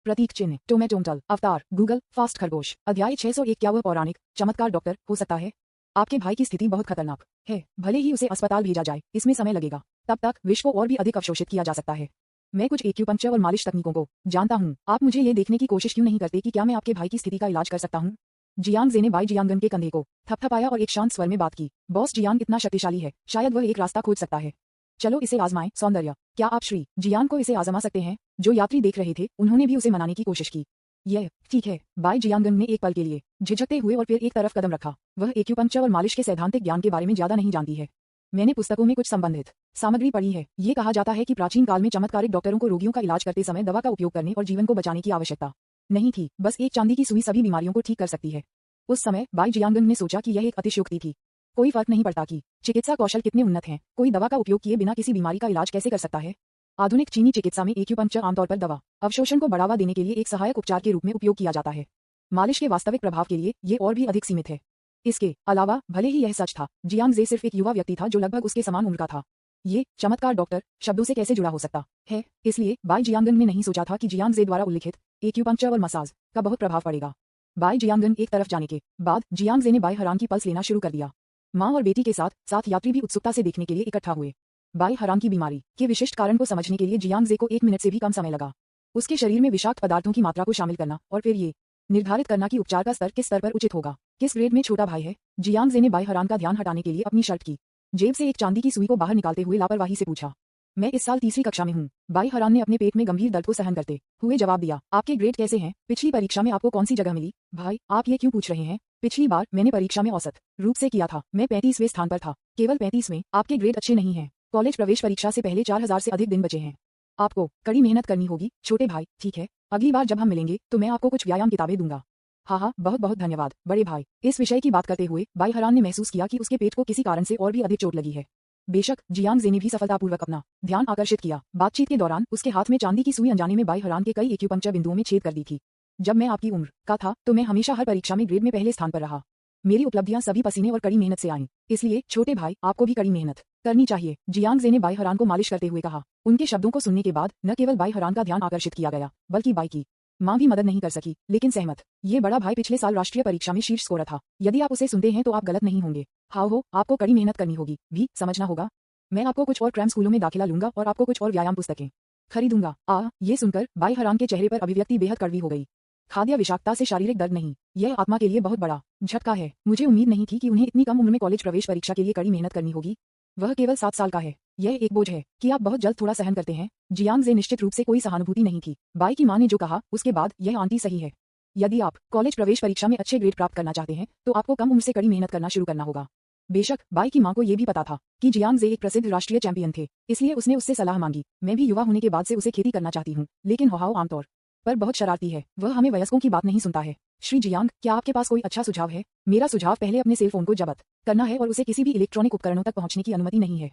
प्रतीक चिन्ह टोमेटोमटल अवतार Google fast खरगोश अध्याय 601 क्या वह पौराणिक चमत्कार डॉक्टर हो सकता है। आपके भाई की स्थिति बहुत खतरनाक है, भले ही उसे अस्पताल भेजा जाए इसमें समय लगेगा, तब तक विश्व को और भी अधिक अवशोषित किया जा सकता है। मैं कुछ एक्यूपंक्चर और मालिश तकनीकों को जानता हूँ, आप मुझे ये देखने की कोशिश क्यों नहीं करते कि क्या मैं आपके भाई की स्थिति का इलाज कर सकता हूँ। जियांग जे ने बाई जियांगन के कंधे को थपथपाया और एक शांत स्वर में बात की। बॉस जियांग इतना शक्तिशाली है, शायद वह एक रास्ता खोज सकता है। चलो इसे आजमाएं। सौंदर्य, क्या आप श्री जियांग को इसे आजमा सकते हैं। जो यात्री देख रहे थे उन्होंने भी उसे मनाने की कोशिश की। यह ठीक है। बाई जियांगन ने एक पल के लिए झिझकते हुए और फिर एक तरफ कदम रखा। वह एक्यूपंक्चर और मालिश के सैद्धांतिक ज्ञान के बारे में ज्यादा नहीं जानती है। मैंने पुस्तकों में कुछ संबंधित सामग्री पढ़ी है। ये कहा जाता है कि प्राचीन काल में चमत्कारिक डॉक्टरों को रोगियों का इलाज करते समय दवा का उपयोग करने और जीवन को बचाने की आवश्यकता नहीं थी। बस एक चांदी की सुई सभी बीमारियों को ठीक कर सकती है। उस समय बाई जियांगन ने सोचा कि यह एक अतिशयोक्ति थी। कोई फर्क नहीं पड़ता कि चिकित्सा कौशल कितने उन्नत हैं, कोई दवा का उपयोग किए बिना किसी बीमारी का इलाज कैसे कर सकता है। आधुनिक चीनी चिकित्सा में एक्यूपंक्चर आमतौर पर दवा अवशोषण को बढ़ावा देने के लिए एक सहायक उपचार के रूप में उपयोग किया जाता है। मालिश के वास्तविक प्रभाव के लिए ये और भी अधिक सीमित है। इसके अलावा भले ही यह सच था, जियांग जे सिर्फ एक युवा व्यक्ति था जो लगभग उसके समान उम्र का था। ये चमत्कार डॉक्टर शब्दों से कैसे जुड़ा हो सकता है, इसलिए बाई जियांगन ने नहीं सोचा था कि जियांग जे द्वारा उल्लिखित एक्यूपंक्चर और मसाज का बहुत प्रभाव पड़ेगा। बाई जियांगन एक तरफ जाने के बाद जियांग जे ने बाई हरान की पल्स लेना शुरू कर दिया। माँ और बेटी के साथ साथ यात्री भी उत्सुकता से देखने के लिए इकट्ठा हुए। बाई हरान की बीमारी के विशिष्ट कारण को समझने के लिए जियांग जे को 1 मिनट से भी कम समय लगा। उसके शरीर में विषाक्त पदार्थों की मात्रा को शामिल करना और फिर ये निर्धारित करना कि उपचार का स्तर किस स्तर पर उचित होगा। किस ग्रेड में छोटा भाई है। जियांग जे ने बाई हरान का ध्यान हटाने के लिए अपनी शर्ट की जेब से एक चांदी की सुई को बाहर निकालते हुए लापरवाही से पूछा। मैं इस साल तीसरी कक्षा में हूँ। बाई हरान ने अपने पेट में गंभीर दर्द को सहन करते हुए जवाब दिया। आपके ग्रेड कैसे हैं? पिछली परीक्षा में आपको कौन सी जगह मिली? भाई आप ये क्यों पूछ रहे हैं? पिछली बार मैंने परीक्षा में औसत रूप से किया था, मैं 35वें स्थान पर था। केवल 35वें? आपके ग्रेड अच्छे नहीं हैं। कॉलेज प्रवेश परीक्षा से पहले 4000 से अधिक दिन बचे हैं। आपको कड़ी मेहनत करनी होगी छोटे भाई। ठीक है, अगली बार जब हम मिलेंगे तो मैं आपको कुछ व्यायाम किताबें दूंगा। हाँ, बहुत बहुत धन्यवाद बड़े भाई। इस विषय की बात करते हुए बाई हरान ने महसूस किया कि उसके पेट को किसी कारण से और भी अधिक चोट लगी है। बेशक जियांग जे ने भी सफलतापूर्वक अपना ध्यान आकर्षित किया। बातचीत के दौरान उसके हाथ में चांदी की सुई अनजाने में बाई हरान के कई एक्यूपंक्चर बिंदुओं में छेद कर दी थी। जब मैं आपकी उम्र का था तो मैं हमेशा हर परीक्षा में ग्रेड में पहले स्थान पर रहा। मेरी उपलब्धियां सभी पसीने और कड़ी मेहनत से आईं। इसलिए छोटे भाई आपको भी कड़ी मेहनत करनी चाहिए। जियांग जे ने बाई हरान को मालिश करते हुए कहा। उनके शब्दों को सुनने के बाद न केवल बाई हरान का ध्यान आकर्षित किया गया बल्कि बाई की माँ भी मदद नहीं कर सकी, लेकिन सहमत। ये बड़ा भाई पिछले साल राष्ट्रीय परीक्षा में शीर्ष स्कोरर था। यदि आप उसे सुनते हैं तो आप गलत नहीं होंगे। हाँ हो, आपको कड़ी मेहनत करनी होगी भी समझना होगा। मैं आपको कुछ और क्रैम स्कूलों में दाखिला लूंगा और आपको कुछ और व्यायाम पुस्तकें खरीदूंगा। ये सुनकर बाई हरान के चेहरे पर अभिव्यक्ति बेहद कड़वी हो गई। खाद्य विषाक्तता से शारीरिक दर्द नहीं, यह आत्मा के लिए बहुत बड़ा झटका है। मुझे उम्मीद नहीं थी कि उन्हें इतनी कम उम्र में कॉलेज प्रवेश परीक्षा के लिए कड़ी मेहनत करनी होगी। वह केवल 7 साल का है। यह एक बोझ है कि आप बहुत जल्द थोड़ा सहन करते हैं। जियांग जे निश्चित रूप से कोई सहानुभूति नहीं थी। बाई की माँ ने जो कहा उसके बाद यह आंटी सही है। यदि आप कॉलेज प्रवेश परीक्षा में अच्छे ग्रेड प्राप्त करना चाहते हैं तो आपको कम उम्र से कड़ी मेहनत करना शुरू करना होगा। बेशक बाई की माँ को यह भी पता था कि जियांग जे एक प्रसिद्ध राष्ट्रीय चैंपियन थे, इसलिए उसने उससे सलाह मांगी। मैं भी युवा होने के बाद से उसे खेती करना चाहती हूँ, लेकिन होहाओ आमतौर पर बहुत शरारती है। वह हमें वयस्कों की बात नहीं सुनता है। श्री जियांग, क्या आपके पास कोई अच्छा सुझाव है? मेरा सुझाव पहले अपने सेल फोन को जब्त करना है और उसे किसी भी इलेक्ट्रॉनिक उपकरणों तक पहुंचने की अनुमति नहीं है।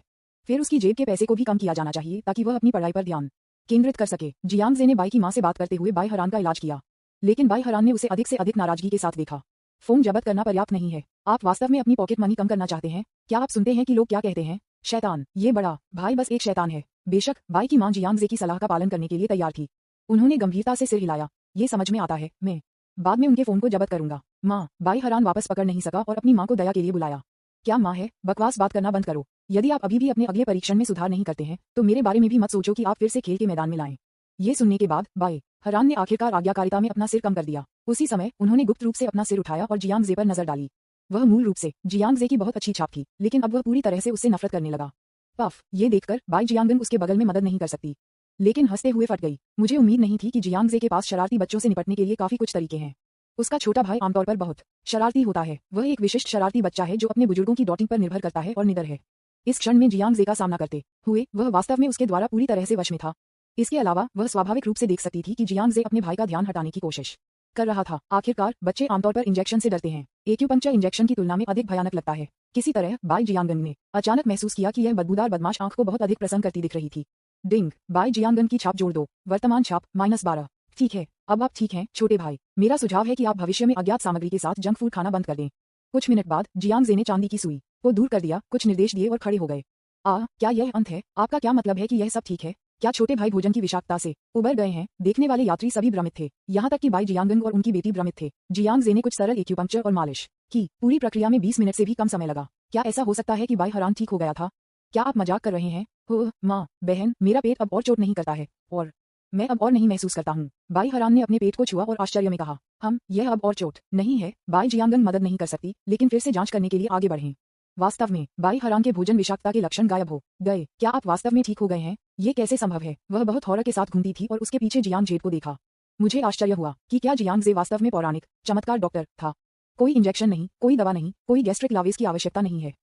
फिर उसकी जेब के पैसे को भी कम किया जाना चाहिए ताकि वह अपनी पढ़ाई पर ध्यान केंद्रित कर सके। जियांग जे ने बाई की माँ से बात करते हुए बाई हरान का इलाज किया, लेकिन बाई हरान ने उसे अधिक से अधिक नाराजगी के साथ देखा। फोन जब्त करना पर्याप्त नहीं है। आप वास्तव में अपनी पॉकेट मनी कम करना चाहते हैं। क्या आप सुनते हैं कि लोग क्या कहते हैं? शैतान, ये बड़ा भाई बस एक शैतान है। बेशक बाई की माँ जियांग जे की सलाह का पालन करने के लिए तैयार थी। उन्होंने गंभीरता से सिर हिलाया। ये समझ में आता है, मैं बाद में उनके फोन को जब्त करूंगा। माँ, बाई हरान वापस पकड़ नहीं सका और अपनी माँ को दया के लिए बुलाया। क्या माँ है? बकवास बात करना बंद करो। यदि आप अभी भी अपने अगले परीक्षण में सुधार नहीं करते हैं तो मेरे बारे में भी मत सोचो कि आप फिर से खेल के मैदान में लाएं। ये सुनने के बाद बाई हरान ने आखिरकार आज्ञाकारिता में अपना सिर कम कर दिया। उसी समय उन्होंने गुप्त रूप से अपना सिर उठाया और जियांग जे पर नजर डाली। वह मूल रूप से जियांग जे की बहुत अच्छी छाप थी, लेकिन अब वह पूरी तरह से उससे नफरत करने लगा। पफ, ये देखकर बाई जियांगन उसके बगल में मदद नहीं कर सकती, लेकिन हंसते हुए फट गई। मुझे उम्मीद नहीं थी कि जियांग जे के पास शरारती बच्चों से निपटने के लिए काफी कुछ तरीके हैं। उसका छोटा भाई आमतौर पर बहुत शरारती होता है। वह एक विशिष्ट शरारती बच्चा है जो अपने बुजुर्गों की डॉटिंग पर निर्भर करता है और निडर है। इस क्षण में जियांग जे का सामना करते हुए वह वास्तव में उसके द्वारा पूरी तरह से वश में था। इसके अलावा वह स्वाभाविक रूप से देख सकती थी कि जियांग जे अपने भाई का ध्यान हटाने की कोशिश कर रहा था। आखिरकार बच्चे आमतौर पर इंजेक्शन से डरते हैं। एक्यूपंक्चर इंजेक्शन की तुलना में अधिक भयानक लगता है। किसी तरह बाई जियांगन ने अचानक महसूस किया कि यह बदबूदार बदमाश आंख को बहुत अधिक प्रसन्न करती दिख रही थी। डिंग, बाई जियांगन की छाप जोड़ दो। वर्तमान छाप -12। ठीक है, अब आप ठीक हैं छोटे भाई। मेरा सुझाव है कि आप भविष्य में अज्ञात सामग्री के साथ जंक फूड खाना बंद कर दें। कुछ मिनट बाद जियांग जे ने चांदी की सुई को दूर कर दिया, कुछ निर्देश दिए और खड़े हो गए। क्या यह अंत है? आपका क्या मतलब है कि यह सब ठीक है? क्या छोटे भाई भोजन की विषाक्तता से उबर गए हैं? देखने वाले यात्री सभी भ्रमित थे, यहाँ तक कि बाई जियांगन और उनकी बेटी भ्रमित थे। जियांग जे ने कुछ सरल एक्यूपंक्चर और मालिश की। पूरी प्रक्रिया में 20 मिनट से भी कम समय लगा। क्या ऐसा हो सकता है कि बाई हरान ठीक हो गया था? क्या आप मजाक कर रहे हैं? हो माँ, बहन, मेरा पेट अब और चोट नहीं करता है और मैं अब और नहीं महसूस करता हूँ। बाई हरान ने अपने पेट को छुआ और आश्चर्य में कहा, यह अब और चोट नहीं है। बाई जियांगन मदद नहीं कर सकती, लेकिन फिर से जांच करने के लिए आगे बढ़ें। वास्तव में बाई हरान के भोजन विषाक्तता के लक्षण गायब हो गए। क्या आप वास्तव में ठीक हो गए हैं? ये कैसे संभव है? वह बहुत हौरा के साथ घूमती थी और उसके पीछे जियांग जेड को देखा। मुझे आश्चर्य हुआ कि क्या जियांग जे वास्तव में पौराणिक चमत्कार डॉक्टर था। कोई इंजेक्शन नहीं, कोई दवा नहीं, कोई गैस्ट्रिक लावेज की आवश्यकता नहीं है।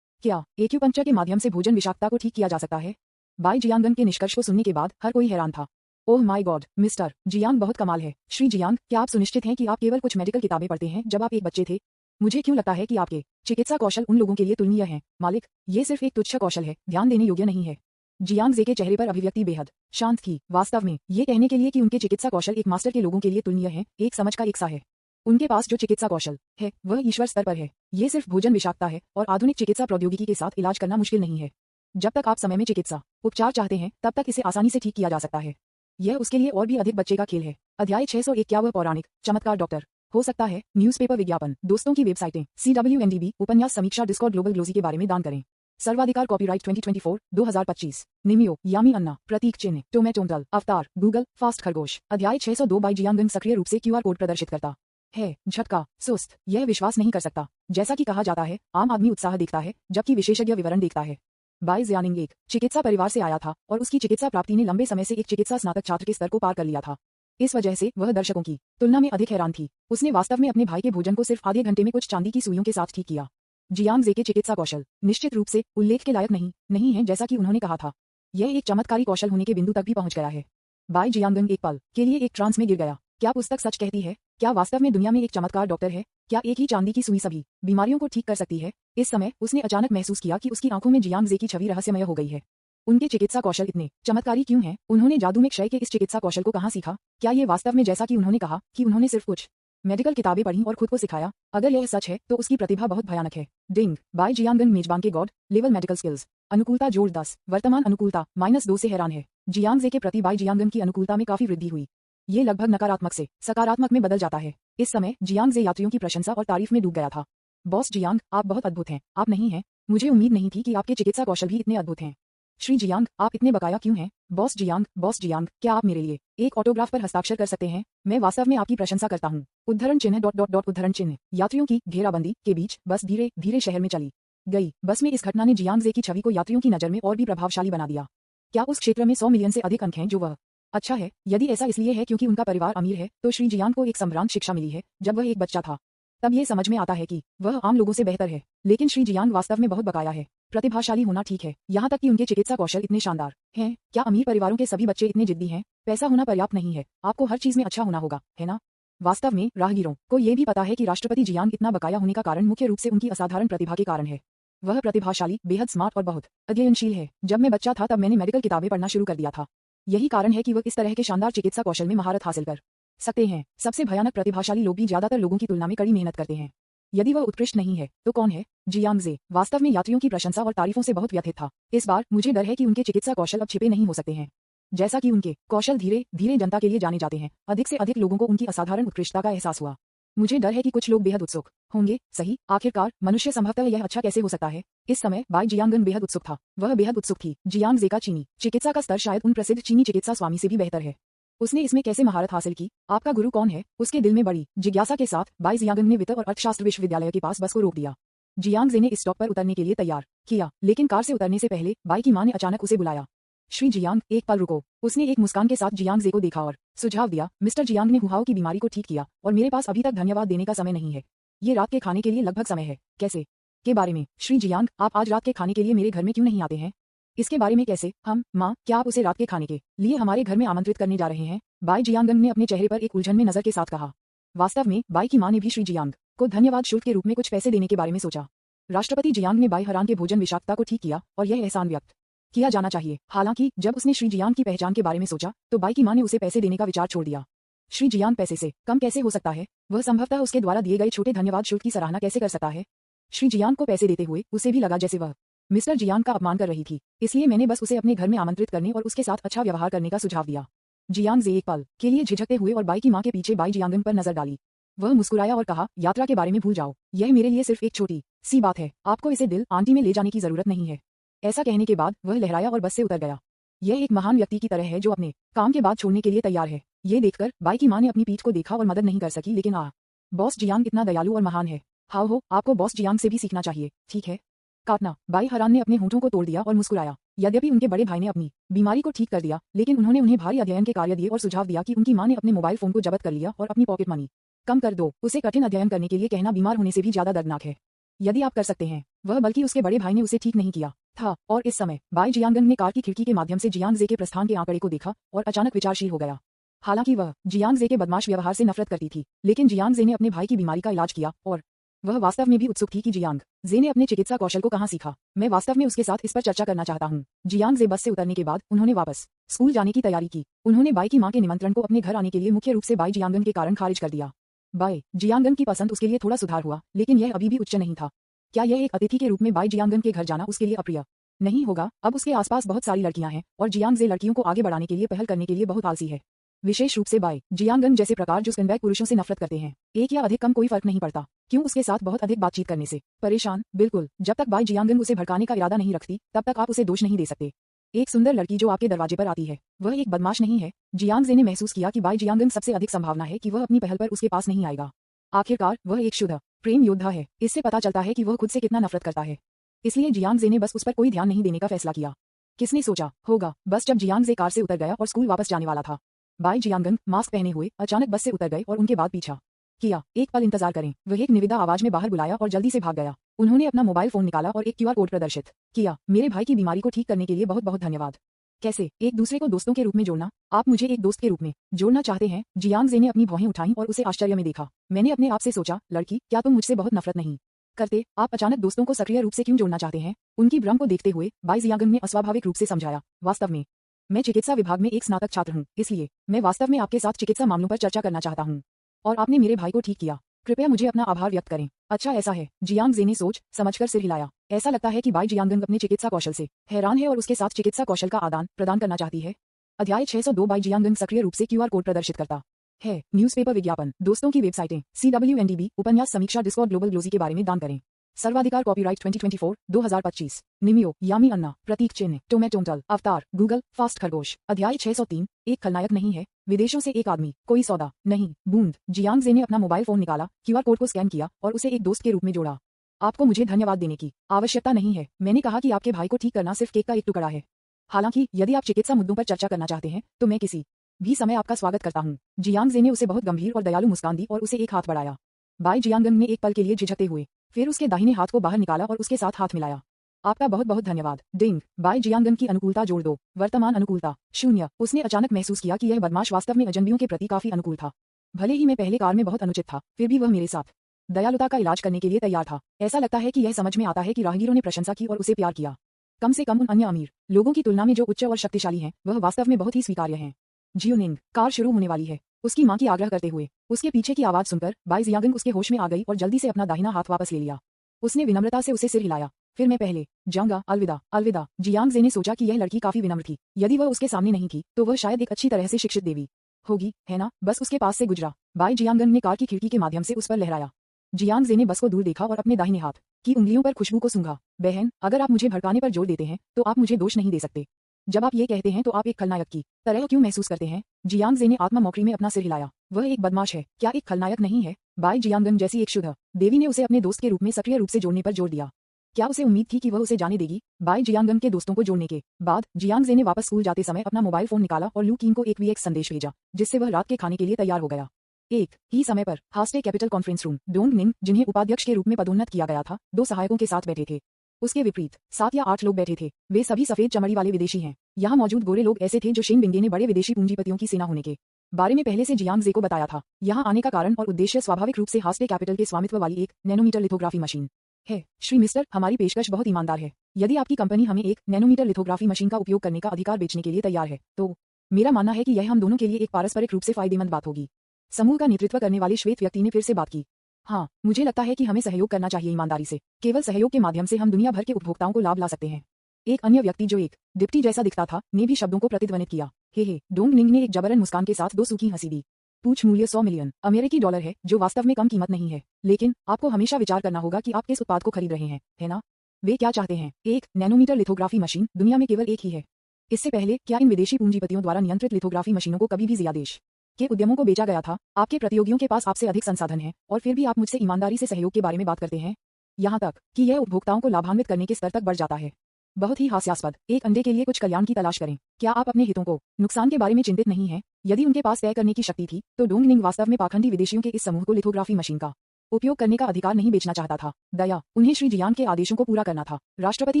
क्या एक्यूपंक्चर के माध्यम से भोजन विषाक्तता को ठीक किया जा सकता है? बाई जियांगन के निष्कर्ष को सुनने के बाद हर कोई हैरान था। Oh my God, mister Jiang बहुत कमाल है। श्री जियांग, क्या आप सुनिश्चित हैं कि आप केवल कुछ मेडिकल किताबें पढ़ते हैं जब आप एक बच्चे थे? मुझे क्यों लगता है कि आपके चिकित्सा कौशल उन लोगों के लिए तुलनीय हैं। मालिक, ये सिर्फ एक तुच्छ कौशल है, ध्यान देने योग्य नहीं है। जियांग जे के चेहरे पर अभिव्यक्ति बेहद शांत थी। वास्तव में ये कहने के लिए कि उनके चिकित्सा कौशल एक मास्टर के लोगों के लिए तुलनीय है, एक समझ का एक सा है। उनके पास जो चिकित्सा कौशल है वह ईश्वर स्तर पर है। ये सिर्फ भोजन विषाक्तता है और आधुनिक चिकित्सा प्रौद्योगिकी के साथ इलाज करना मुश्किल नहीं है। जब तक आप समय में चिकित्सा उपचार चाहते हैं तब तक इसे आसानी से ठीक किया जा सकता है। यह उसके लिए और भी अधिक बच्चे का खेल है। अध्याय 601, क्या वह पौराणिक चमत्कार डॉक्टर हो सकता है? न्यूज़पेपर विज्ञापन, दोस्तों की वेबसाइटें, CWNDB, उपन्यास समीक्षा, डिस्कॉर्ड, ग्लोबल ग्लोजी के बारे में दान करें। सर्वाधिकार कॉपीराइट 2024 2025। निमियो, यामी अन्ना, प्रतीक चिन्ह, टोमेटोंटल, अवतार, गूगल, फास्ट खरगोश। अध्याय 602, बाई जियांगन सक्रिय रूप से QR कोड प्रदर्शित करता है। झटका, सुस्त, यह विश्वास नहीं कर सकता। जैसा कि कहा जाता है, आम आदमी उत्साह देखता है जबकि विशेषज्ञ विवरण देखता है। बाई जियांग एक चिकित्सा परिवार से आया था और उसकी चिकित्सा प्राप्ति ने लंबे समय से एक चिकित्सा स्नातक छात्र के स्तर को पार कर लिया था। इस वजह से वह दर्शकों की तुलना में अधिक हैरान थी। उसने वास्तव में अपने भाई के भोजन को सिर्फ आधे घंटे में कुछ चांदी की सुइयों के साथ ठीक किया। जियांग जे के चिकित्सा कौशल निश्चित रूप से उल्लेख के लायक नहीं है, जैसा कि उन्होंने कहा था। यह एक चमत्कारी कौशल होने के बिंदु तक भी पहुंच गया है। बाई जियांग एक पल के लिए एक ट्रांस में गिर गया। क्या पुस्तक सच कहती है? क्या वास्तव में दुनिया में एक चमत्कार डॉक्टर है? क्या एक ही चांदी की सुई सभी बीमारियों को ठीक कर सकती है? इस समय उसने अचानक महसूस किया कि उसकी आंखों में जियांग जे की छवि रहस्यमय हो गई है। उनके चिकित्सा कौशल इतने चमत्कारी क्यों हैं? उन्होंने जादू में क्षय के इस चिकित्सा कौशल को कहाँ सीखा? क्या ये वास्तव में जैसा कि उन्होंने कहा कि उन्होंने सिर्फ कुछ मेडिकल किताबें पढ़ी और खुद को सिखाया? अगर यह सच है तो उसकी प्रतिभा बहुत भयानक है। डिंग, बाई जियांगन मेजबान के गॉड लेवल मेडिकल स्किल्स। अनुकूलता जोड़ 10, वर्तमान अनुकूलता -2 से हैरान है। जियांग जे के प्रति बाई जियांगन की अनुकूलता में काफी वृद्धि हुई। ये लगभग नकारात्मक से सकारात्मक में बदल जाता है। इस समय जियांग जे यात्रियों की प्रशंसा और तारीफ में डूब गया था। बॉस जियांग, आप बहुत अद्भुत हैं। आप नहीं हैं? मुझे उम्मीद नहीं थी कि आपके चिकित्सा कौशल भी इतने अद्भुत हैं। श्री जियांग, आप इतने बकाया क्यों हैं? बॉस जियांग, क्या आप मेरे लिए एक ऑटोग्राफ पर हस्ताक्षर कर सकते हैं? मैं वास्तव में आपकी प्रशंसा करता हूँ। उद्धरण चिन्ह ... उद्धरण चिन्ह। यात्रियों की घेराबंदी के बीच बस धीरे धीरे शहर में चली गई। बस में इस घटना ने जियांग जे की छवि को यात्रियों की नजर में और भी प्रभावशाली बना दिया। क्या उस क्षेत्र में 100 मिलियन से अधिक अंक हैं जो वह अच्छा है? यदि ऐसा इसलिए है क्योंकि उनका परिवार अमीर है, तो श्री जियांग को एक संभ्रांत शिक्षा मिली है जब वह एक बच्चा था। तब ये समझ में आता है कि वह आम लोगों से बेहतर है। लेकिन श्री जियांग वास्तव में बहुत बकाया है। प्रतिभाशाली होना ठीक है, यहाँ तक कि उनके चिकित्सा कौशल इतने शानदार हैं। क्या अमीर परिवारों के सभी बच्चे इतने जिद्दी हैं? पैसा होना पर्याप्त नहीं है, आपको हर चीज में अच्छा होना होगा, है ना? वास्तव में राहगीरों को ये भी पता है कि राष्ट्रपति जियांग इतना बकाया होने का कारण मुख्य रूप से उनकी असाधारण प्रतिभा के कारण है। वह प्रतिभाशाली, बेहद स्मार्ट और बहुत अध्ययनशील है। जब मैं बच्चा था तब मैंने मेडिकल किताबें पढ़ना शुरू कर दिया था। यही कारण है कि वह इस तरह के शानदार चिकित्सा कौशल में महारत हासिल कर सकते हैं। सबसे भयानक प्रतिभाशाली लोग भी ज्यादातर लोगों की तुलना में कड़ी मेहनत करते हैं। यदि वह उत्कृष्ट नहीं है तो कौन है? जियांग जे वास्तव में यात्रियों की प्रशंसा और तारीफों से बहुत व्यथित था। इस बार मुझे डर है कि उनके चिकित्सा कौशल अब छिपे नहीं हो सकते हैं। जैसा कि उनके कौशल धीरे धीरे जनता के लिए जाने जाते हैं, अधिक से अधिक लोगों को उनकी असाधारण उत्कृष्टता का एहसास हुआ। मुझे डर है कि कुछ लोग बेहद उत्सुक होंगे। सही, आखिरकार मनुष्य संभवतः यह अच्छा कैसे हो सकता है? इस समय बाई जियांगन बेहद उत्सुक था। वह बेहद उत्सुक थी। जियांग जे का चीनी चिकित्सा का स्तर शायद उन प्रसिद्ध चीनी चिकित्सा स्वामी से भी बेहतर है। उसने इसमें कैसे महारत हासिल की? आपका गुरु कौन है? उसके दिल में बड़ी जिज्ञासा के साथ बाई जियांगन ने वित्त और अर्थशास्त्र विश्वविद्यालय के पास बस को रोक दिया। जियांग जे ने इस स्टॉप पर उतरने के लिए तैयार किया, लेकिन कार से उतरने से पहले बाई की मां ने अचानक उसे बुलाया। श्री जियांग, एक पल रुको। उसने एक मुस्कान के साथ जियांग जे को देखा और सुझाव दिया, मिस्टर जियांग ने हुआओ की बीमारी को ठीक किया और मेरे पास अभी तक धन्यवाद देने का समय नहीं है। ये रात के खाने के लिए लगभग समय है। कैसे के बारे में? श्री जियांग, आप आज रात के खाने के लिए मेरे घर में क्यों नहीं आते हैं? इसके बारे में कैसे? माँ, क्या आप उसे रात के खाने के लिए हमारे घर में आमंत्रित करने जा रहे हैं? बाई जियांगन ने अपने चेहरे पर एक उलझन में नजर के साथ कहा। वास्तव में बाई की मां ने भी श्री जियांग को धन्यवाद शुल्क के रूप में कुछ पैसे देने के बारे में सोचा। राष्ट्रपति जियांग ने बाई हरान के भोजन विषाक्तता को ठीक किया और यह एहसान व्यक्त किया जाना चाहिए। हालांकि जब उसने श्री जियांग की पहचान के बारे में सोचा तो बाई की मां ने उसे पैसे देने का विचार छोड़ दिया। श्री जियांग पैसे से कम कैसे हो सकता है? वह संभवतः उसके द्वारा दिए गए छोटे धन्यवाद शुल्क की सराहना कैसे कर सकता है? श्री जियांग को पैसे देते हुए उसे भी लगा जैसे वह मिस्टर जियांग का अपमान कर रही थी, इसलिए मैंने बस उसे अपने घर में आमंत्रित करने और उसके साथ अच्छा व्यवहार करने का सुझाव दिया। जियांग जे एक पल के लिए झिझकते हुए और बाई की मां के पीछे बाई जियांगन पर नजर डाली। वह मुस्कुराया और कहा, यात्रा के बारे में भूल जाओ, यह मेरे लिए सिर्फ एक छोटी सी बात है, आपको इसे दिल आंटी में ले जाने की जरूरत नहीं है। ऐसा कहने के बाद वह लहराया और बस से उतर गया। यह एक महान व्यक्ति की तरह है जो अपने काम के बाद छोड़ने के लिए तैयार है। ये देखकर बाई की मां ने अपनी पीठ को देखा और मदद नहीं कर सकी, लेकिन बॉस जियांग इतना दयालु और महान है। हाउ हो, आपको बॉस जियांग से भी सीखना चाहिए, ठीक है? काटना। बाई हरान ने अपने होंठों को तोड़ दिया और मुस्कुराया। यद्यपि उनके बड़े भाई ने अपनी बीमारी को ठीक कर दिया, लेकिन उन्होंने उन्हें भारी अध्ययन के कार्य दिए और सुझाव दिया कि उनकी मां ने अपने मोबाइल फोन को जब्त कर लिया और अपनी पॉकेट मनी कम कर दो। उसे कठिन अध्ययन करने के लिए कहना बीमार होने से भी ज्यादा दर्दनाक है। यदि आप कर सकते हैं वह, बल्कि उसके बड़े भाई ने उसे ठीक नहीं किया था। और इस समय बाई जियांगन ने कार की खिड़की के माध्यम से जियांग जे के प्रस्थान के आंकड़े को देखा और अचानक विचारशील हो गया। हालांकि वह जियांग जे के बदमाश व्यवहार से नफरत करती थी, लेकिन जियांग जे ने अपने भाई की बीमारी का इलाज किया और वह वास्तव में भी उत्सुक थी कि जियांग जे ने अपने चिकित्सा कौशल को कहां सीखा। मैं वास्तव में उसके साथ इस पर चर्चा करना चाहता हूं। जियांग जे बस से उतरने के बाद उन्होंने वापस स्कूल जाने की तैयारी की। उन्होंने बाई की मां के निमंत्रण को अपने घर आने के लिए मुख्य रूप से बाई जियांगन के कारण खारिज कर दिया। बाई जियांगन की पसंद उसके लिए थोड़ा सुधार हुआ, लेकिन यह अभी भी उच्च नहीं था। क्या यह एक अतिथि के रूप में बाई जियांगन के घर जाना उसके लिए अप्रिय नहीं होगा? अब उसके आसपास बहुत सारी लड़कियां हैं और जियांग जे लड़कियों को आगे बढ़ाने के लिए पहल करने के लिए बहुत आलसी है, विशेष रूप से बाई जियांगन जैसे प्रकार जो स्कैंडबैग पुरुषों से नफरत करते हैं। एक या अधिक कम कोई फर्क नहीं पड़ता, क्यों उसके साथ बहुत अधिक बातचीत करने से परेशान। बिल्कुल, जब तक बाई जियांगन उसे भड़काने का इरादा नहीं रखती तब तक आप उसे दोष नहीं दे सकते। एक सुंदर लड़की जो आपके दरवाजे पर आती है वह एक बदमाश नहीं है। जियांग जे ने महसूस किया कि बाई जियांगन सबसे अधिक संभावना है कि वह अपनी पहल पर उसके पास नहीं आएगा। आखिरकार वह एक शुद्ध प्रेम योद्धा है, इससे पता चलता है कि वह खुद से कितना नफरत करता है। इसलिए जियांग जे ने बस उस पर कोई ध्यान नहीं देने का फैसला किया। किसने सोचा होगा, बस जब जियांग जे कार से उतर गया और स्कूल वापस जाने वाला था, बाई जियांगन मास्क पहने हुए अचानक बस से उतर गए और उनके बाद पीछा किया। एक पल इंतजार करें, वह एक निविदा आवाज में बाहर बुलाया और जल्दी से भाग गया। उन्होंने अपना मोबाइल फोन निकाला और एक क्यूआर कोड प्रदर्शित किया। मेरे भाई की बीमारी को ठीक करने के लिए बहुत बहुत धन्यवाद। कैसे एक दूसरे को दोस्तों के रूप में जोड़ना? आप मुझे एक दोस्त के रूप में जोड़ना चाहते हैं? जियांग जे ने अपनी भौहें उठाईं और उसे आश्चर्य में देखा। मैंने अपने आप से सोचा, लड़की, क्या तुम मुझसे बहुत नफरत नहीं करते? आप अचानक दोस्तों को सक्रिय रूप से क्यों जोड़ना चाहते हैं? उनकी भ्रम को देखते हुए बाई जियांगन ने अस्वाभाविक रूप से समझाया, वास्तव में मैं चिकित्सा विभाग में एक स्नातक छात्र हूं, इसलिए मैं वास्तव में आपके साथ चिकित्सा मामलों पर चर्चा करना चाहता हूं। और आपने मेरे भाई को ठीक किया, कृपया मुझे अपना आभार व्यक्त करें। अच्छा ऐसा है, जियांग जे ने सोच समझकर सिर हिलाया। ऐसा लगता है कि बाई जियांगन अपने चिकित्सा कौशल से हैरान है और उसके साथ चिकित्सा कौशल का आदान प्रदान करना चाहती है। अध्याय 602 बाई जियांगन सक्रिय रूप से क्यूआर कोड प्रदर्शित करता है। न्यूज़पेपर विज्ञापन, दोस्तों की वेबसाइटें, CWNDB, उपन्यास समीक्षा, डिस्कॉर्ड, ग्लोबल ग्लोजी के बारे में दान करें। सर्वाधिकार कॉपीराइट 2024 2025। निमियो, यामी अन्ना, प्रतीक चिन्ह, टोमेटोमटल, अवतार, गूगल, फास्ट खरगोश। अध्याय 603, एक खलनायक नहीं है, विदेशों से एक आदमी, कोई सौदा नहीं, बूंद। जियांग जे ने अपना मोबाइल फोन निकाला, क्यूआर कोड को स्कैन किया और उसे एक दोस्त के रूप में जोड़ा। आपको मुझे धन्यवाद देने की आवश्यकता नहीं है, मैंने कहा कि आपके भाई को ठीक करना सिर्फ केक का एक टुकड़ा है। हालांकि यदि आप चिकित्सा मुद्दों पर चर्चा करना चाहते हैं तो मैं किसी भी समय आपका स्वागत करता हूँ। जियांग जे ने उसे बहुत गंभीर और दयालु मुस्कान दी और उसे एक हाथ बढ़ाया। बाई जियांगन ने एक पल के लिए झिझकते हुए फिर उसके दाहिने हाथ को बाहर निकाला और उसके साथ हाथ मिलाया। आपका बहुत बहुत धन्यवाद। डिंग। बाई जियांगन की अनुकूलता जोड़ दो। वर्तमान अनुकूलता 0। उसने अचानक महसूस किया कि यह बदमाश वास्तव में अजनबियों के प्रति काफी अनुकूल था। भले ही मैं पहले कार में बहुत अनुचित था, फिर भी वह मेरे साथ दयालुता का इलाज करने के लिए तैयार था। ऐसा लगता है कि यह समझ में आता है कि राहगीरों ने प्रशंसा की और उसे प्यार किया। कम से कम उन अन्य अमीर लोगों की तुलना में जो उच्च और शक्तिशाली हैं, वह वास्तव में बहुत ही स्वीकार्य हैं। जियोनिंग। कार शुरू होने वाली है, उसकी मां की आग्रह करते हुए। उसके पीछे की आवाज सुनकर बाई जियांगन उसके होश में आ गई और जल्दी से अपना दाहिना हाथ वापस ले लिया। उसने विनम्रता से उसे सिर हिलाया। फिर मैं पहले जाऊंगा, अलविदा। अलविदा। जियांग जे ने सोचा कि यह लड़की काफी विनम्र थी। यदि वह उसके सामने नहीं थी तो वह शायद एक अच्छी तरह से शिक्षित देवी होगी, है ना? बस उसके पास से गुजरा। बाई जियांगन ने कार की खिड़की के माध्यम से उस पर लहराया। जियांग जे ने बस को दूर देखा और अपने दाहिने हाथ की उंगलियों पर खुशबू को सूंघा। बहन, अगर आप मुझे भड़काने पर जोर देते हैं तो आप मुझे दोष नहीं दे सकते। जब आप ये कहते हैं तो आप एक खलनायक की तरह क्यों महसूस करते हैं? जियांग जे ने आत्मा मौकरी में अपना सिर हिलाया। वह एक बदमाश है, क्या एक खलनायक नहीं है? बाई जियांगन जैसी एक शुद्ध देवी ने उसे अपने दोस्त के रूप में सक्रिय रूप से जोड़ने पर जोर दिया। क्या उसे उम्मीद थी कि वह उसे जाने देगी? बाई जियांगन के दोस्तों को जोड़ने के बाद जियांग जे ने वापस स्कूल जाते समय अपना मोबाइल फोन निकाला और लू किंग को एक VX संदेश भेजा, जिससे वह रात के खाने के लिए तैयार हो गया। एक ही समय पर हास्टे कैपिटल कॉन्फ्रेंस रूम, डोंग निंग, जिन्हें उपाध्यक्ष के रूप में पदोन्नत किया गया था, 2 सहायकों के साथ बैठे थे। उसके विपरीत 7 या 8 लोग बैठे थे। वे सभी सफेद चमड़ी वाले विदेशी हैं। यहाँ मौजूद गोरे लोग ऐसे थे जो शेन बिंगे ने बड़े विदेशी पूंजीपतियों की सेना होने के बारे में पहले से जियांग जे को बताया था। यहाँ आने का कारण और उद्देश्य स्वाभाविक रूप से हास्टे कैपिटल के स्वामित्व वाली 1 नैनोमीटर लिथोग्राफी मशीन है। श्री मिस्टर, हमारी पेशकश बहुत ईमानदार है। यदि आपकी कंपनी हमें 1 नैनोमीटर लिथोग्राफी मशीन का उपयोग करने का अधिकार बेचने के लिए तैयार है तो मेरा मानना है कि यह हम दोनों के लिए एक पारस्परिक रूप से फायदेमंद बात होगी। समूह का नेतृत्व करने वाले श्वेत व्यक्ति ने फिर से बात की। हाँ, मुझे लगता है कि हमें सहयोग करना चाहिए ईमानदारी से। केवल सहयोग के माध्यम से हम दुनिया भर के उपभोक्ताओं को लाभ ला सकते हैं। एक अन्य व्यक्ति जो एक डिप्टी जैसा दिखता था ने भी शब्दों को प्रतिध्वनित किया। हे डोंग निंग ने एक जबरन मुस्कान के साथ दो सूखी हंसी दी। पूछ मूल्य 100 मिलियन अमेरिकी डॉलर है, जो वास्तव में कम कीमत नहीं है, लेकिन आपको हमेशा विचार करना होगा कि आप किस उत्पाद को खरीद रहे हैं, है ना? वे क्या चाहते हैं? एक नैनोमीटर लिथोग्राफी मशीन दुनिया में केवल एक ही है। इससे पहले क्या इन विदेशी पूंजीपतियों द्वारा नियंत्रित लिथोग्राफी मशीनों को कभी भी जिया देश के उद्यमों को बेचा गया था? आपके प्रतियोगियों के पास आपसे अधिक संसाधन है और फिर भी आप मुझसे ईमानदारी से सहयोग के बारे में बात करते हैं, यहाँ तक कि यह उपभोक्ताओं को लाभान्वित करने के स्तर तक बढ़ जाता है। बहुत ही हास्यास्पद। एक अंडे के लिए कुछ कल्याण की तलाश करें। क्या आप अपने हितों को नुकसान के बारे में चिंतित नहीं हैं? यदि उनके पास तय करने की शक्ति थी तो डोंग निंग वास्तव में पाखंडी विदेशियों के इस समूह को लिथोग्राफी मशीन का उपयोग करने का अधिकार नहीं बेचना चाहता था। दया, उन्हें श्री जियांग के आदेशों को पूरा करना था। राष्ट्रपति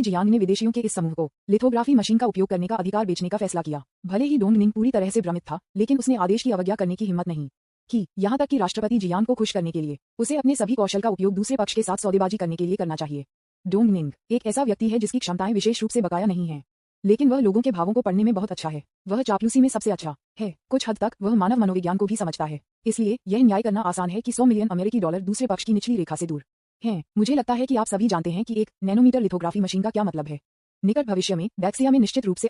जियांग ने विदेशियों के इस समूह को लिथोग्राफी मशीन का उपयोग करने का अधिकार बेचने का फैसला किया। भले ही डोंग निंग पूरी तरह से भ्रमित था, लेकिन उसने आदेश की अवज्ञा करने की हिम्मत नहीं की। यहाँ तक कि राष्ट्रपति जियांग को खुश करने के लिए उसे अपने सभी कौशल का उपयोग दूसरे पक्ष के साथ सौदेबाजी करने के लिए करना चाहिए। डोंग निंग एक ऐसा व्यक्ति है जिसकी क्षमताएं विशेष रूप से बकाया नहीं है, लेकिन वह लोगों के भावों को पढ़ने में बहुत अच्छा है। वह चापलूसी में सबसे अच्छा है। कुछ हद तक वह मानव मनोविज्ञान को भी समझता है। इसलिए यह न्याय करना आसान है कि 100 मिलियन अमेरिकी डॉलर दूसरे पक्ष की निचली रेखा से दूर हैं। मुझे लगता है कि आप सभी जानते हैं कि एक नैनोमीटर लिथोग्राफी मशीन का क्या मतलब है। निकट भविष्य में डेक्सिया में निश्चित रूप से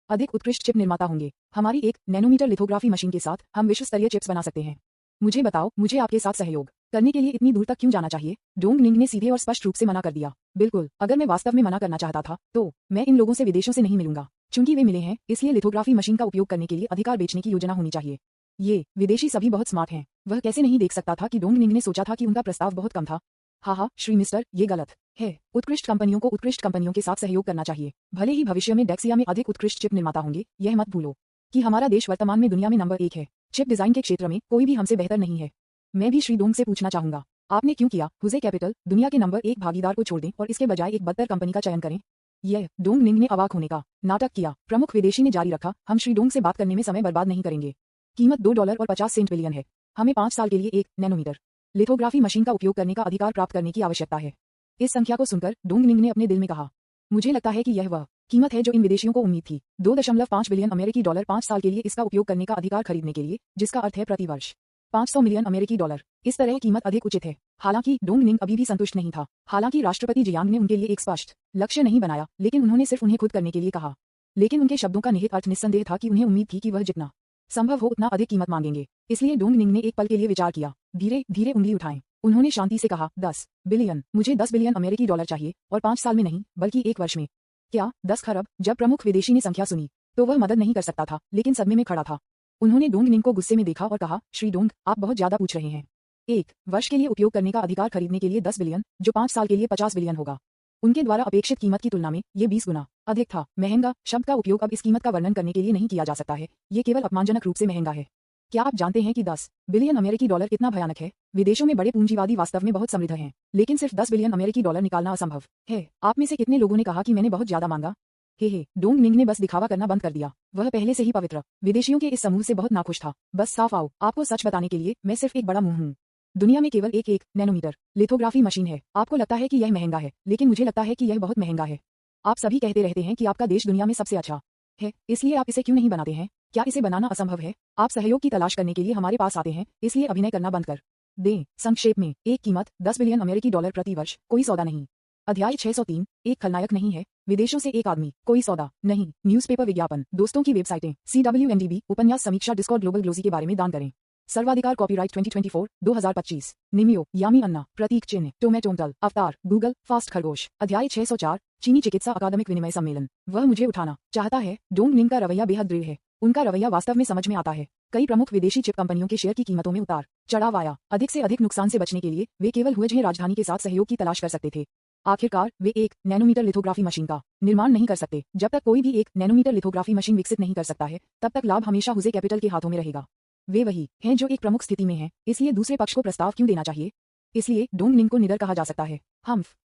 अधिक उत्कृष्ट चिप निर्माता होंगे। हमारी एक नैनोमीटर लिथोग्राफी मशीन के साथ हम विश्व स्तरीय चिप्स बना सकते हैं। मुझे बताओ, मुझे आपके साथ सहयोग करने के लिए इतनी दूर तक क्यों जाना चाहिए? डोंग निंग ने सीधे और स्पष्ट रूप से मना कर दिया। बिल्कुल, अगर मैं वास्तव में मना करना चाहता था तो मैं इन लोगों से विदेशों से नहीं मिलूंगा। चूंकि वे मिले हैं, इसलिए लिथोग्राफी मशीन का उपयोग करने के लिए अधिकार बेचने की योजना होनी चाहिए। ये विदेशी सभी बहुत स्मार्ट हैं। वह कैसे नहीं देख सकता था कि डोंग निंग ने सोचा था कि उनका प्रस्ताव बहुत कम था। हाँ, श्री मिस्टर, ये गलत है। उत्कृष्ट कंपनियों को उत्कृष्ट कंपनियों के साथ सहयोग करना चाहिए। भले ही भविष्य में डेक्सिया में अधिक उत्कृष्ट चिप निर्माता होंगे, यह मत भूलो कि हमारा देश वर्तमान में दुनिया में नंबर 1 है। चिप डिजाइन के क्षेत्र में कोई भी हमसे बेहतर नहीं है। मैं भी श्री डोंग से पूछना चाहूंगा, आपने क्यों किया? हुजे कैपिटल दुनिया के नंबर 1 भागीदार को छोड़ दें और इसके बजाय एक बदतर कंपनी का चयन करें। यह डोंग निंग ने अवाक होने का नाटक किया। प्रमुख विदेशी ने जारी रखा, हम श्री डोंग से बात करने में समय बर्बाद नहीं करेंगे। कीमत $2.50 बिलियन है। हमें 5 साल के लिए एक नैनोमीटर लिथोग्राफी मशीन का उपयोग करने का अधिकार प्राप्त करने की आवश्यकता है। इस संख्या को सुनकर डोंग निंग ने अपने दिल में कहा, मुझे लगता है कि यह वह कीमत है जो इन विदेशियों को उम्मीद थी। 2.5 बिलियन अमेरिकी डॉलर 5 साल के लिए इसका उपयोग करने का अधिकार खरीदने के लिए, जिसका अर्थ है प्रति वर्ष 500 मिलियन अमेरिकी डॉलर। इस तरह कीमत अधिक उचित है। हालांकि डोंग निंग अभी भी संतुष्ट नहीं था। हालांकि राष्ट्रपति जियांग ने उनके लिए एक स्पष्ट लक्ष्य नहीं बनाया, लेकिन उन्होंने सिर्फ उन्हें खुद करने के लिए कहा। लेकिन उनके शब्दों का निहित अर्थ निस्संदेह था कि उन्हें उम्मीद थी कि वह जितना संभव हो उतना अधिक कीमत मांगेंगे। इसलिए डोंग निंग ने एक पल के लिए विचार किया। धीरे धीरे उंगली उठाएं। उन्होंने शांति से कहा, 10 बिलियन। मुझे 10 बिलियन अमेरिकी डॉलर चाहिए, और 5 साल में नहीं बल्कि 1 वर्ष में। क्या 10 खरब? जब प्रमुख विदेशी ने संख्या सुनी तो वह मदद नहीं कर सकता था, लेकिन सदमे में खड़ा था। उन्होंने डोंग निंग को गुस्से में देखा और कहा, श्री डोंग, आप बहुत ज्यादा पूछ रहे हैं। 1 वर्ष के लिए उपयोग करने का अधिकार खरीदने के लिए 10 बिलियन, जो 5 साल के लिए 50 बिलियन होगा। उनके द्वारा अपेक्षित कीमत की तुलना में ये 20 गुना अधिक था। महंगा शब्द का उपयोग अब इस कीमत का वर्णन करने के लिए नहीं किया जा सकता है। ये केवल अपमानजनक रूप से महंगा है। क्या आप जानते हैं कि 10 बिलियन अमेरिकी डॉलर कितना भयानक है? विदेशों में बड़े पूंजीवादी वास्तव में बहुत समृद्ध हैं, लेकिन सिर्फ 10 बिलियन अमेरिकी डॉलर निकालना असंभव है। आप में से कितने लोगों ने कहा कि मैंने बहुत ज्यादा मांगा? हे डोंग निंग ने बस दिखावा करना बंद कर दिया। वह पहले से ही पवित्र विदेशियों के इस समूह से बहुत नाखुश था। बस साफ आओ, आपको सच बताने के लिए मैं सिर्फ एक बड़ा मुंह हूँ। दुनिया में केवल एक नैनोमीटर लिथोग्राफी मशीन है। आपको लगता है कि यह महंगा है, लेकिन मुझे लगता है कि यह बहुत महंगा है। आप सभी कहते रहते हैं कि आपका देश दुनिया में सबसे अच्छा है, इसलिए आप इसे क्यों नहीं बनाते हैं? क्या इसे बनाना असंभव है? आप सहयोग की तलाश करने के लिए हमारे पास आते हैं, इसलिए अभिनय करना बंद कर दें। संक्षेप में, एक कीमत 10 बिलियन अमेरिकी डॉलर प्रति वर्ष, कोई सौदा नहीं। अध्याय 603, एक खलनायक नहीं है, विदेशों से एक आदमी, कोई सौदा नहीं। न्यूज़पेपर विज्ञापन, दोस्तों की वेबसाइटें, CWNDB, उपन्यास समीक्षा, डिस्कॉर्ड, ग्लोबल ग्लोजी के बारे में दान करें। सर्वाधिकार कॉपीराइट 2024, 2025। निमियो, यामी अन्ना, प्रतीक चिन्ह, टोमेटोंटल, अवतार, गूगल, फास्ट खरगोश। अध्याय 604, चीनी चिकित्सा अकादमिक विनिमय सम्मेलन। वह मुझे उठाना चाहता है। डोंग निंग का रवैया बेहद दृढ़ है। उनका रवैया वास्तव में समझ में आता है। कई प्रमुख विदेशी चिप कंपनियों के शेयर की कीमतों में उतार चढ़ाव आया। अधिक से अधिक नुकसान से बचने के लिए वे केवल हुए राजधानी के साथ सहयोग की तलाश कर सकते थे। आखिरकार वे एक नैनोमीटर लिथोग्राफी मशीन का निर्माण नहीं कर सकते। जब तक कोई भी एक नैनोमीटर लिथोग्राफी मशीन विकसित नहीं कर सकता है, तब तक लाभ हमेशा हुजे कैपिटल के हाथों में रहेगा। वे वही हैं जो एक प्रमुख स्थिति में हैं, इसलिए दूसरे पक्ष को प्रस्ताव क्यों देना चाहिए? इसलिए डोंग निंग को निडर कहा जा सकता है।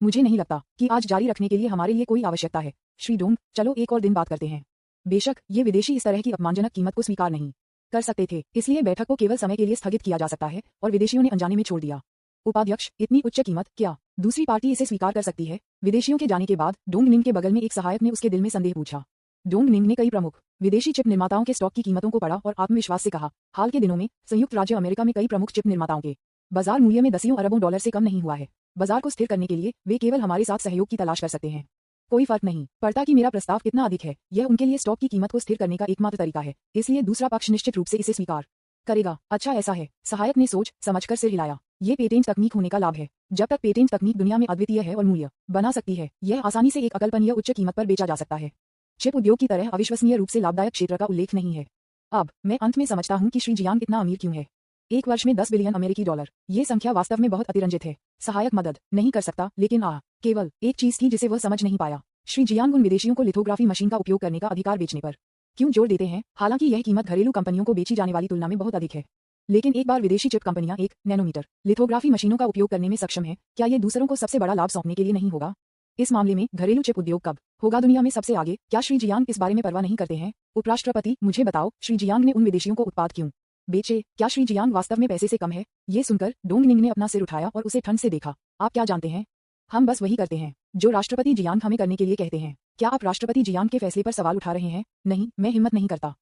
मुझे नहीं लगता कि आज जारी रखने के लिए हमारे लिए कोई आवश्यकता है। श्री डोंग, चलो एक और दिन बात करते हैं। बेशक ये विदेशी इस तरह की अपमानजनक कीमत को स्वीकार नहीं कर सकते थे, इसलिए बैठक को केवल समय के लिए स्थगित किया जा सकता है, और विदेशियों ने अनजाने में छोड़ दिया। उपाध्यक्ष, इतनी उच्च कीमत, क्या दूसरी पार्टी इसे स्वीकार कर सकती है? विदेशियों के जाने के बाद डोंग निंग के बगल में एक सहायक ने उसके दिल में संदेह पूछा। डोंग निंग ने कई प्रमुख विदेशी चिप निर्माताओं के स्टॉक की कीमतों को पढ़ा और आत्मविश्वास से कहा, हाल के दिनों में संयुक्त राज्य अमेरिका में कई प्रमुख चिप निर्माताओं के बाजार मूल्य में दसियों अरबों डॉलर से कम नहीं हुआ है। बाजार को स्थिर करने के लिए वे केवल हमारे साथ सहयोग की तलाश कर सकते हैं। कोई फर्क नहीं पड़ता कि मेरा प्रस्ताव कितना अधिक है, यह उनके लिए स्टॉक की कीमत को स्थिर करने का एकमात्र तरीका है, इसलिए दूसरा पक्ष निश्चित रूप से इसे स्वीकार करेगा। अच्छा ऐसा है, सहायक ने सोच समझकर सिर हिलाया। ये पेटेंट तकनीक होने का लाभ है। जब तक पेटेंट तकनीक दुनिया में अद्वितीय है और मूल्य बना सकती है, यह आसानी से एक अकल्पनीय उच्च कीमत पर बेचा जा सकता है। चिप उद्योग की तरह अविश्वसनीय रूप से लाभदायक क्षेत्र का उल्लेख नहीं है। अब मैं अंत में समझता हूं कि श्री जियांग इतना अमीर क्यों है। एक वर्ष में 10 बिलियन अमेरिकी डॉलर, ये संख्या वास्तव में बहुत अतिरंजित है। सहायक मदद नहीं कर सकता, लेकिन केवल एक चीज थी जिसे वह समझ नहीं पाया। श्री जियांग उन विदेशियों को लिथोग्राफी मशीन का उपयोग करने का अधिकार बेचने पर क्यों जोर देते हैं, हालांकि यह कीमत घरेलू कंपनियों को बेची जाने वाली तुलना में बहुत अधिक है। लेकिन एक बार विदेशी चिप कंपनियां 1 नैनोमीटर लिथोग्राफी मशीनों का उपयोग करने में सक्षम है, क्या ये दूसरों को सबसे बड़ा लाभ सौंपने के लिए नहीं होगा? इस मामले में घरेलू चिप उद्योग कब होगा दुनिया में सबसे आगे? क्या श्री जियांग इस बारे में परवाह नहीं करते हैं? उपराष्ट्रपति, मुझे बताओ, श्री जियांग ने उन विदेशियों को उत्पाद क्यों बेचे? क्या श्री जियांग वास्तव में पैसे से कम है? ये सुनकर डोंग निंग ने अपना सिर उठाया और उसे ठंड से देखा। आप क्या जानते हैं, हम बस वही करते हैं जो राष्ट्रपति जियांग हमें करने के लिए कहते हैं। क्या आप राष्ट्रपति जियांग के फैसले पर सवाल उठा रहे हैं? नहीं, मैं हिम्मत नहीं करता।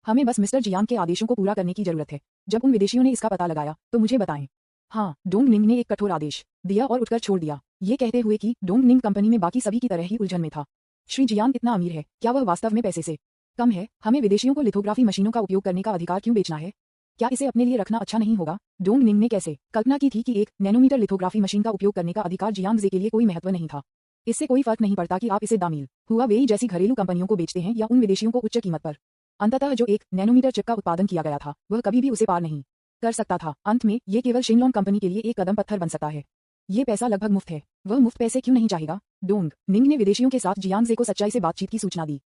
हमें बस मिस्टर जियांग के आदेशों को पूरा करने की जरूरत है। जब उन विदेशियों ने इसका पता लगाया तो मुझे बताएं। हाँ, डोंग निंग ने एक कठोर आदेश दिया और उठकर छोड़ दिया, ये कहते हुए कि डोंग निंग कंपनी में बाकी सभी की तरह ही उलझन में था। श्री जियांग इतना अमीर है, क्या वह वास्तव में पैसे से कम है? हमें विदेशियों को लिथोग्राफी मशीनों का उपयोग करने का अधिकार क्यों बेचना है? क्या इसे अपने लिए रखना अच्छा नहीं होगा? डोंग निंग ने कैसे कल्पना की थी कि 1 नैनोमीटर लिथोग्राफी मशीन का उपयोग करने का अधिकार जियांग जे के लिए कोई महत्व नहीं था। इससे कोई फर्क नहीं पड़ता कि आप इसे दामिल हुआवेई जैसी घरेलू कंपनियों को बेचते हैं या उन विदेशियों को उच्च कीमत पर। अंततः जो 1 नैनोमीटर चिप का उत्पादन किया गया था, वह कभी भी उसे पार नहीं कर सकता था। अंत में ये केवल शिनलॉन्ग कंपनी के लिए एक कदम पत्थर बन सकता है। ये पैसा लगभग मुफ्त है, वह मुफ्त पैसे क्यों नहीं चाहेगा? डोंग निंग ने विदेशियों के साथ जियांग जे को सच्चाई से बातचीत की सूचना दी।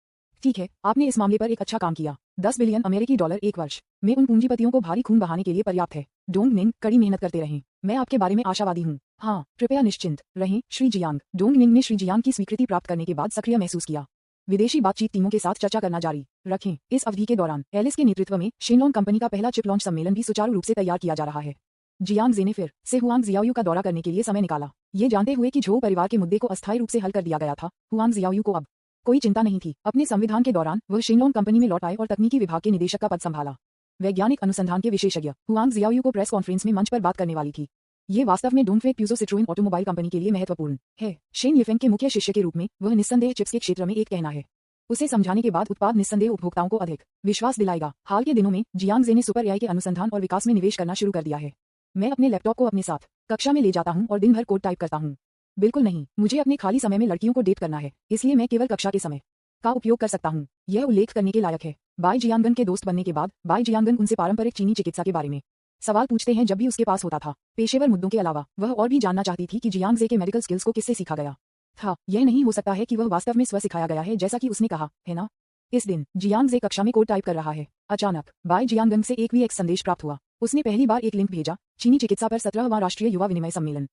ठीक है, आपने इस मामले पर एक अच्छा काम किया। 10 बिलियन अमेरिकी डॉलर एक वर्ष में उन पूंजीपतियों को भारी खून बहाने के लिए पर्याप्त है। डोंग निंग, कड़ी मेहनत करते रहें, मैं आपके बारे में आशावादी हूँ। हाँ, कृपया निश्चिंत रहें श्री जियांग। डोंग निंग ने श्री जियांग की स्वीकृति प्राप्त करने के बाद सक्रिय महसूस किया। विदेशी बातचीत टीमों के साथ चर्चा करना जारी रखें। इस अवधि के दौरान एलिस के नेतृत्व में शिनलॉन्ग कंपनी का पहला चिप लॉन्च सम्मेलन भी सुचारू रूप से तैयार किया जा रहा है। जियांग जे ने फिर से हुआंग जियाओयू का दौरा करने के लिए समय निकाला, ये जानते हुए कि झोउ परिवार के मुद्दे को अस्थायी रूप से हल कर दिया गया था। हुआंग जियाओयू को अब कोई चिंता नहीं थी। अपने संविधान के दौरान वह शिनलॉन्ग कंपनी में लौट आए और तकनीकी विभाग के निदेशक का पद संभाला। वैज्ञानिक अनुसंधान के विशेषज्ञ हुआंग जियाओयू को प्रेस कॉन्फ्रेंस में मंच पर बात करने वाली थी। ये वास्तव में डोंगफेक प्यूजो सिट्रोइन ऑटोमोबाइल कंपनी के लिए महत्वपूर्ण है। शेन येफेंग के मुख्य शिष्य के रूप में वह निस्संदेह चिप्स के क्षेत्र में एक कहना है। उसे समझाने के बाद उत्पाद निस्संदेह उपभोक्ताओं को अधिक विश्वास दिलाएगा। हाल के दिनों में जियांग जे ने सुपर एआई के अनुसंधान और विकास में निवेश करना शुरू कर दिया है। मैं अपने लैपटॉप को अपने साथ कक्षा में ले जाता हूँ और दिन भर कोड टाइप करता हूँ। बिल्कुल नहीं, मुझे अपने खाली समय में लड़कियों को डेट करना है, इसलिए मैं केवल कक्षा के समय का उपयोग कर सकता हूँ। यह उल्लेख करने के लायक है, बाई जियांगन के दोस्त बनने के बाद बाई जियांगन उनसे पारंपरिक चीनी चिकित्सा के बारे में सवाल पूछते हैं जब भी उसके पास होता था। पेशेवर मुद्दों के अलावा वह और भी जानना चाहती थी कि जियांग जे के मेडिकल स्किल्स को किससे सीखा गया था। यह नहीं हो सकता है कि वह वास्तव में स्व सिखाया गया है जैसा कि उसने कहा, है ना? इस दिन जियांग जे कक्षा में कोड टाइप कर रहा है। अचानक बाई जियांगन से एक वीएक्स संदेश प्राप्त हुआ। उसने पहली बार एक लिंक भेजा, चीनी चिकित्सा पर 17वां राष्ट्रीय युवा विनिमय सम्मेलन।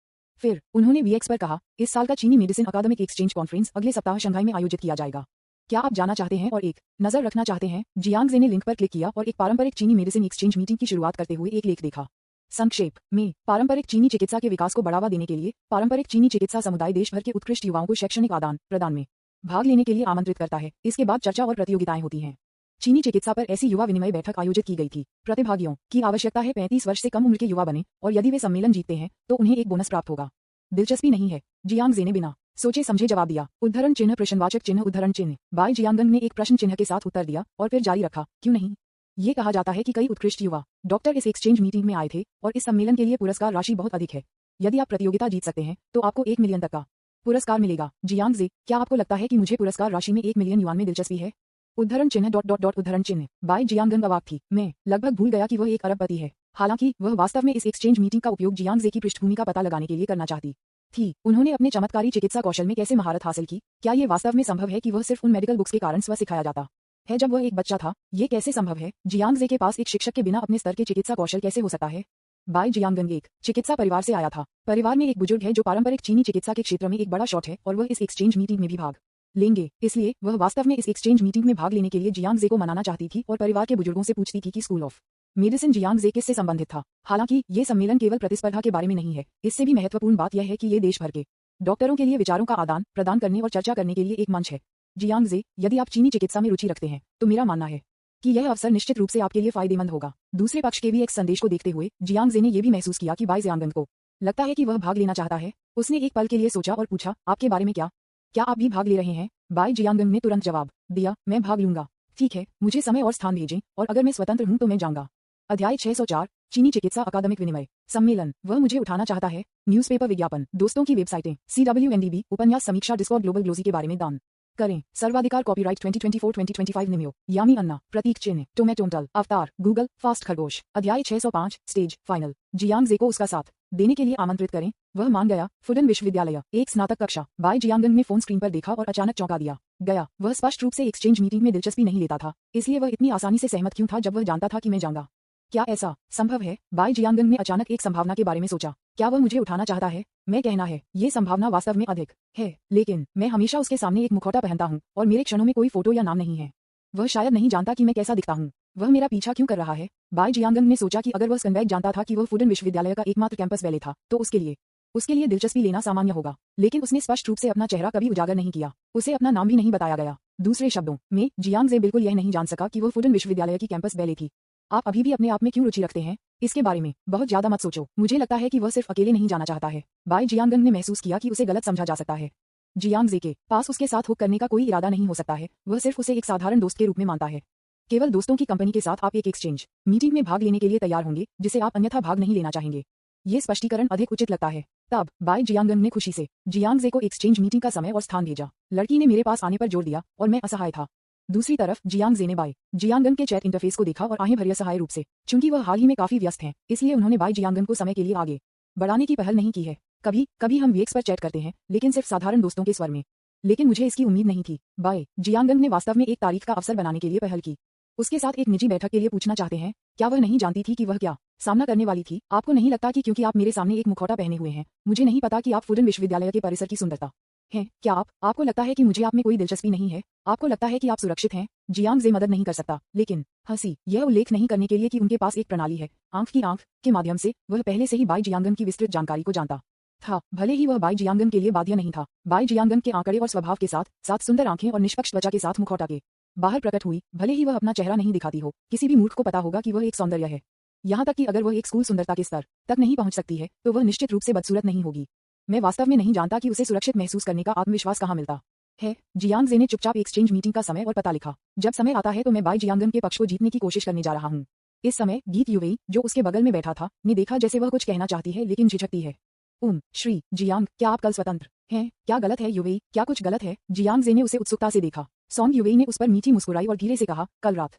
फिर उन्होंने वीएक्स पर कहा, इस साल का चीनी मेडिसिन अकादमिक एक्सचेंज कॉन्फ्रेंस अगले सप्ताह शंघाई में आयोजित किया जाएगा। क्या आप जाना चाहते हैं और एक नजर रखना चाहते हैं? जियांग जे ने लिंक पर क्लिक किया और एक पारंपरिक चीनी मेडिसिन एक्सचेंज मीटिंग की शुरुआत करते हुए एक लेख देखा। संक्षेप में, पारंपरिक चीनी चिकित्सा के विकास को बढ़ावा देने के लिए पारंपरिक चीनी चिकित्सा समुदाय देश भर के उत्कृष्ट युवाओं को शैक्षणिक आदान प्रदान में भाग लेने के लिए आमंत्रित करता है। इसके बाद चर्चा और प्रतियोगिताएं होती हैं। चीनी चिकित्सा पर ऐसी युवा विनिमय बैठक आयोजित की गई थी। प्रतिभागियों की आवश्यकता है 35 वर्ष से कम उम्र के युवा बने और यदि वे सम्मेलन जीतते हैं तो उन्हें एक बोनस प्राप्त होगा। दिलचस्पी नहीं है? जियांग जे ने बिना सोचे समझे जवाब दिया। उद्धरण चिन्ह प्रश्नवाचक चिन्ह उद्धरण चिन्ह। बाई जियांगन ने एक प्रश्न चिन्ह के साथ उत्तर दिया और फिर जारी रखा, क्यों नहीं? ये कहा जाता है कि कई उत्कृष्ट युवा डॉक्टर इस एक्सचेंज मीटिंग में आए थे और इस सम्मेलन के लिए पुरस्कार राशि बहुत अधिक है। यदि आप प्रतियोगिता जीत सकते हैं तो आपको 1 मिलियन तक का पुरस्कार मिलेगा। जियांग जे, क्या आपको लगता है कि मुझे पुरस्कार राशि में 1 मिलियन युआन में दिलचस्पी है? उद्धरण चिन्ह उद्धरण चिन्ह। बाई जियांगन अवाक थी। मैं लगभग भूल गया कि वह एक अरबपति है। हालांकि वह वास्तव में इस एक्सचेंज मीटिंग का उपयोग जियांग जे की पृष्ठभूमि का पता लगाने के लिए करना चाहती थी। उन्होंने अपने चमत्कारी चिकित्सा कौशल में कैसे महारत हासिल की? क्या ये वास्तव में संभव है कि वह सिर्फ उन मेडिकल बुक्स के कारण स्व सिखाया जाता है जब वह एक बच्चा था? ये कैसे संभव है? जियांग जे के पास एक शिक्षक के बिना अपने स्तर के चिकित्सा कौशल कैसे हो सकता है? बाई जियांगन एक चिकित्सा परिवार से आया था। परिवार में एक बुजुर्ग है जो पारंपरिक चीनी चिकित्सा के क्षेत्र में एक बड़ा शॉट है और वह इस एक्सचेंज मीटिंग में भी भाग लेंगे। इसलिए वह वास्तव में इस एक्सचेंज मीटिंग में भाग लेने के लिए जियांग जे को मनाना चाहती थी और परिवार के बुजुर्गों से पूछती थी कि स्कूल ऑफ मेडिसिन जियांग जे किससे संबंधित था। हालांकि ये सम्मेलन केवल प्रतिस्पर्धा के बारे में नहीं है, इससे भी महत्वपूर्ण बात यह है कि ये देश भर के डॉक्टरों के लिए विचारों का आदान प्रदान करने और चर्चा करने के लिए एक मंच है। जियांग जे, यदि आप चीनी चिकित्सा में रुचि रखते हैं तो मेरा मानना है कि यह अवसर निश्चित रूप से आपके लिए फायदेमंद होगा। दूसरे पक्ष के भी एक संदेश को देखते हुए जियांग जे ने यह भी महसूस किया कि बाई जियांगन को लगता है कि वह भाग लेना चाहता है। उसने एक पल के लिए सोचा और पूछा, आपके बारे में क्या? क्या आप भी भाग ले रहे हैं? बाई जियांगन ने तुरंत जवाब दिया, मैं भाग लूंगा। ठीक है, मुझे समय और स्थान भेजें, और अगर मैं स्वतंत्र हूं तो मैं जाऊंगा। अध्याय 604 चीनी चिकित्सा अकादमिक विनिमय सम्मेलन। वह मुझे उठाना चाहता है। न्यूज़पेपर विज्ञापन, दोस्तों की वेबसाइटें, CWNDB, उपन्यास समीक्षा, डिस्कॉर्ड, ग्लोबल ग्लोजी के बारे में दान करें। सर्वाधिकार, कॉपीराइट 2024-2025 निम्यो, यामी अन्ना, प्रतीक चिन्ह, टोमेटोंटल, अवतार, गूगल, फास्ट खरगोश। अध्याय 605 स्टेज फाइनल। जियांग जे को उसका साथ देने के लिए आमंत्रित करें। वह मान गया। फुडन विश्वविद्यालय, एक स्नातक कक्षा। बाई जियांगन ने फोन स्क्रीन पर देखा और अचानक चौंका दिया गया। वह स्पष्ट रूप से एक्सचेंज मीटिंग में दिलचस्पी नहीं लेता था, इसलिए वह इतनी आसानी से सहमत क्यों था जब वह जानता था कि मैं जाऊंगा। क्या ऐसा संभव है? बाई जियांगन ने अचानक एक संभावना के बारे में सोचा। क्या वह मुझे उठाना चाहता है? मैं कहना है, ये संभावना वास्तव में अधिक है, लेकिन मैं हमेशा उसके सामने एक मुखौटा पहनता हूँ और मेरे क्षणों में कोई फोटो या नाम नहीं है। वह शायद नहीं जानता कि मैं कैसा दिखता हूँ। वह मेरा पीछा क्यों कर रहा है? बाई जियांगन ने सोचा कि अगर वह स्कंबैग जानता था कि वह फुडन विश्वविद्यालय का एकमात्र कैंपस वैले था, तो उसके लिए दिलचस्पी लेना सामान्य होगा। लेकिन उसने स्पष्ट रूप से अपना चेहरा कभी उजागर नहीं किया। उसे अपना नाम भी नहीं बताया गया। दूसरे शब्दों में, जियांग जे बिल्कुल यह नहीं जान सका कि वह फुडन विश्वविद्यालय की कैंपस वैले थी। आप अभी भी अपने आप में क्यों रुचि रखते हैं? इसके बारे में बहुत ज्यादा मत सोचो। मुझे लगता है कि वह सिर्फ अकेले नहीं जाना चाहता है। बाई जियांगन ने महसूस किया कि उसे गलत समझा जा सकता है। जियांग जे के पास उसके साथ हुक करने का कोई इरादा नहीं हो सकता है। वह सिर्फ उसे एक साधारण दोस्त के रूप में मानता है। केवल दोस्तों की कंपनी के साथ आप एक एक्सचेंज मीटिंग में भाग लेने के लिए तैयार होंगे, जिसे आप अन्यथा भाग नहीं लेना चाहेंगे। ये स्पष्टीकरण अधिक उचित लगता है। तब बाई जियांगन ने खुशी से जियांग जे को एक्सचेंज मीटिंग का समय और स्थान भेजा। लड़की ने मेरे पास आने पर जोर दिया और मैं असहाय था। दूसरी तरफ जियांग जे ने बाई जियांगन के चैट इंटरफेस को देखा और आहें भरी असहाय रूप से। चूंकि वह हाल ही में काफी व्यस्त हैं, इसलिए उन्होंने बाई जियांगन को समय के लिए आगे बढ़ाने की पहल नहीं की है। कभी कभी हम वीएक्स पर चैट करते हैं, लेकिन सिर्फ साधारण दोस्तों के स्वर में। लेकिन मुझे इसकी उम्मीद नहीं थी। बाई जियांगन ने वास्तव में एक तारीख का अवसर बनाने के लिए पहल की। उसके साथ एक निजी बैठक के लिए पूछना चाहते हैं। क्या वह नहीं जानती थी कि वह क्या सामना करने वाली थी? आपको नहीं लगता कि क्योंकि आप मेरे सामने एक मुखौटा पहने हुए हैं, मुझे नहीं पता कि आप फुडन विश्वविद्यालय के परिसर की सुंदरता है? क्या आपको लगता है कि मुझे आप में कोई दिलचस्पी नहीं है? आपको लगता है कि आप सुरक्षित हैं? जियांग जे मदद नहीं कर सकता, लेकिन हंसी यह उल्लेख नहीं करने के लिए कि उनके पास एक प्रणाली है। आंख की आंख के माध्यम से वह पहले से ही बाई जियांगन की विस्तृत जानकारी को जानता था। भले ही वह बाई जियांगन के लिए बाध्य नहीं था। बाई जियांगन के आंकड़े और स्वभाव के साथ सुंदर आंखें और निष्पक्ष त्वचा के साथ मुखौटा के बाहर प्रकट हुई। भले ही वह अपना चेहरा नहीं दिखाती हो, किसी भी मूर्ख को पता होगा कि वह एक सौंदर्य है। यहाँ तक कि अगर वह एक स्कूल सुंदरता के स्तर तक नहीं पहुंच सकती है, तो वह निश्चित रूप से बदसूरत नहीं होगी। मैं वास्तव में नहीं जानता कि उसे सुरक्षित महसूस करने का आत्मविश्वास कहाँ मिलता है। जियांग जे ने चुपचाप एक्सचेंज मीटिंग का समय और पता लिखा। जब समय आता है तो मैं बाई जियांगन के पक्ष को जीतने की कोशिश करने जा रहा हूँ। इस समय गीत युवेई, जो उसके बगल में बैठा था, ने देखा जैसे वह कुछ कहना चाहती है लेकिन झिझकती है। श्री जियांग, क्या आप कल स्वतंत्र हैं? क्या गलत है युवेई? क्या कुछ गलत है? जियांग जे ने उसे उत्सुकता से देखा। सॉन्ग युवेई ने उस पर मीठी मुस्कुराई और धीरे से कहा, कल रात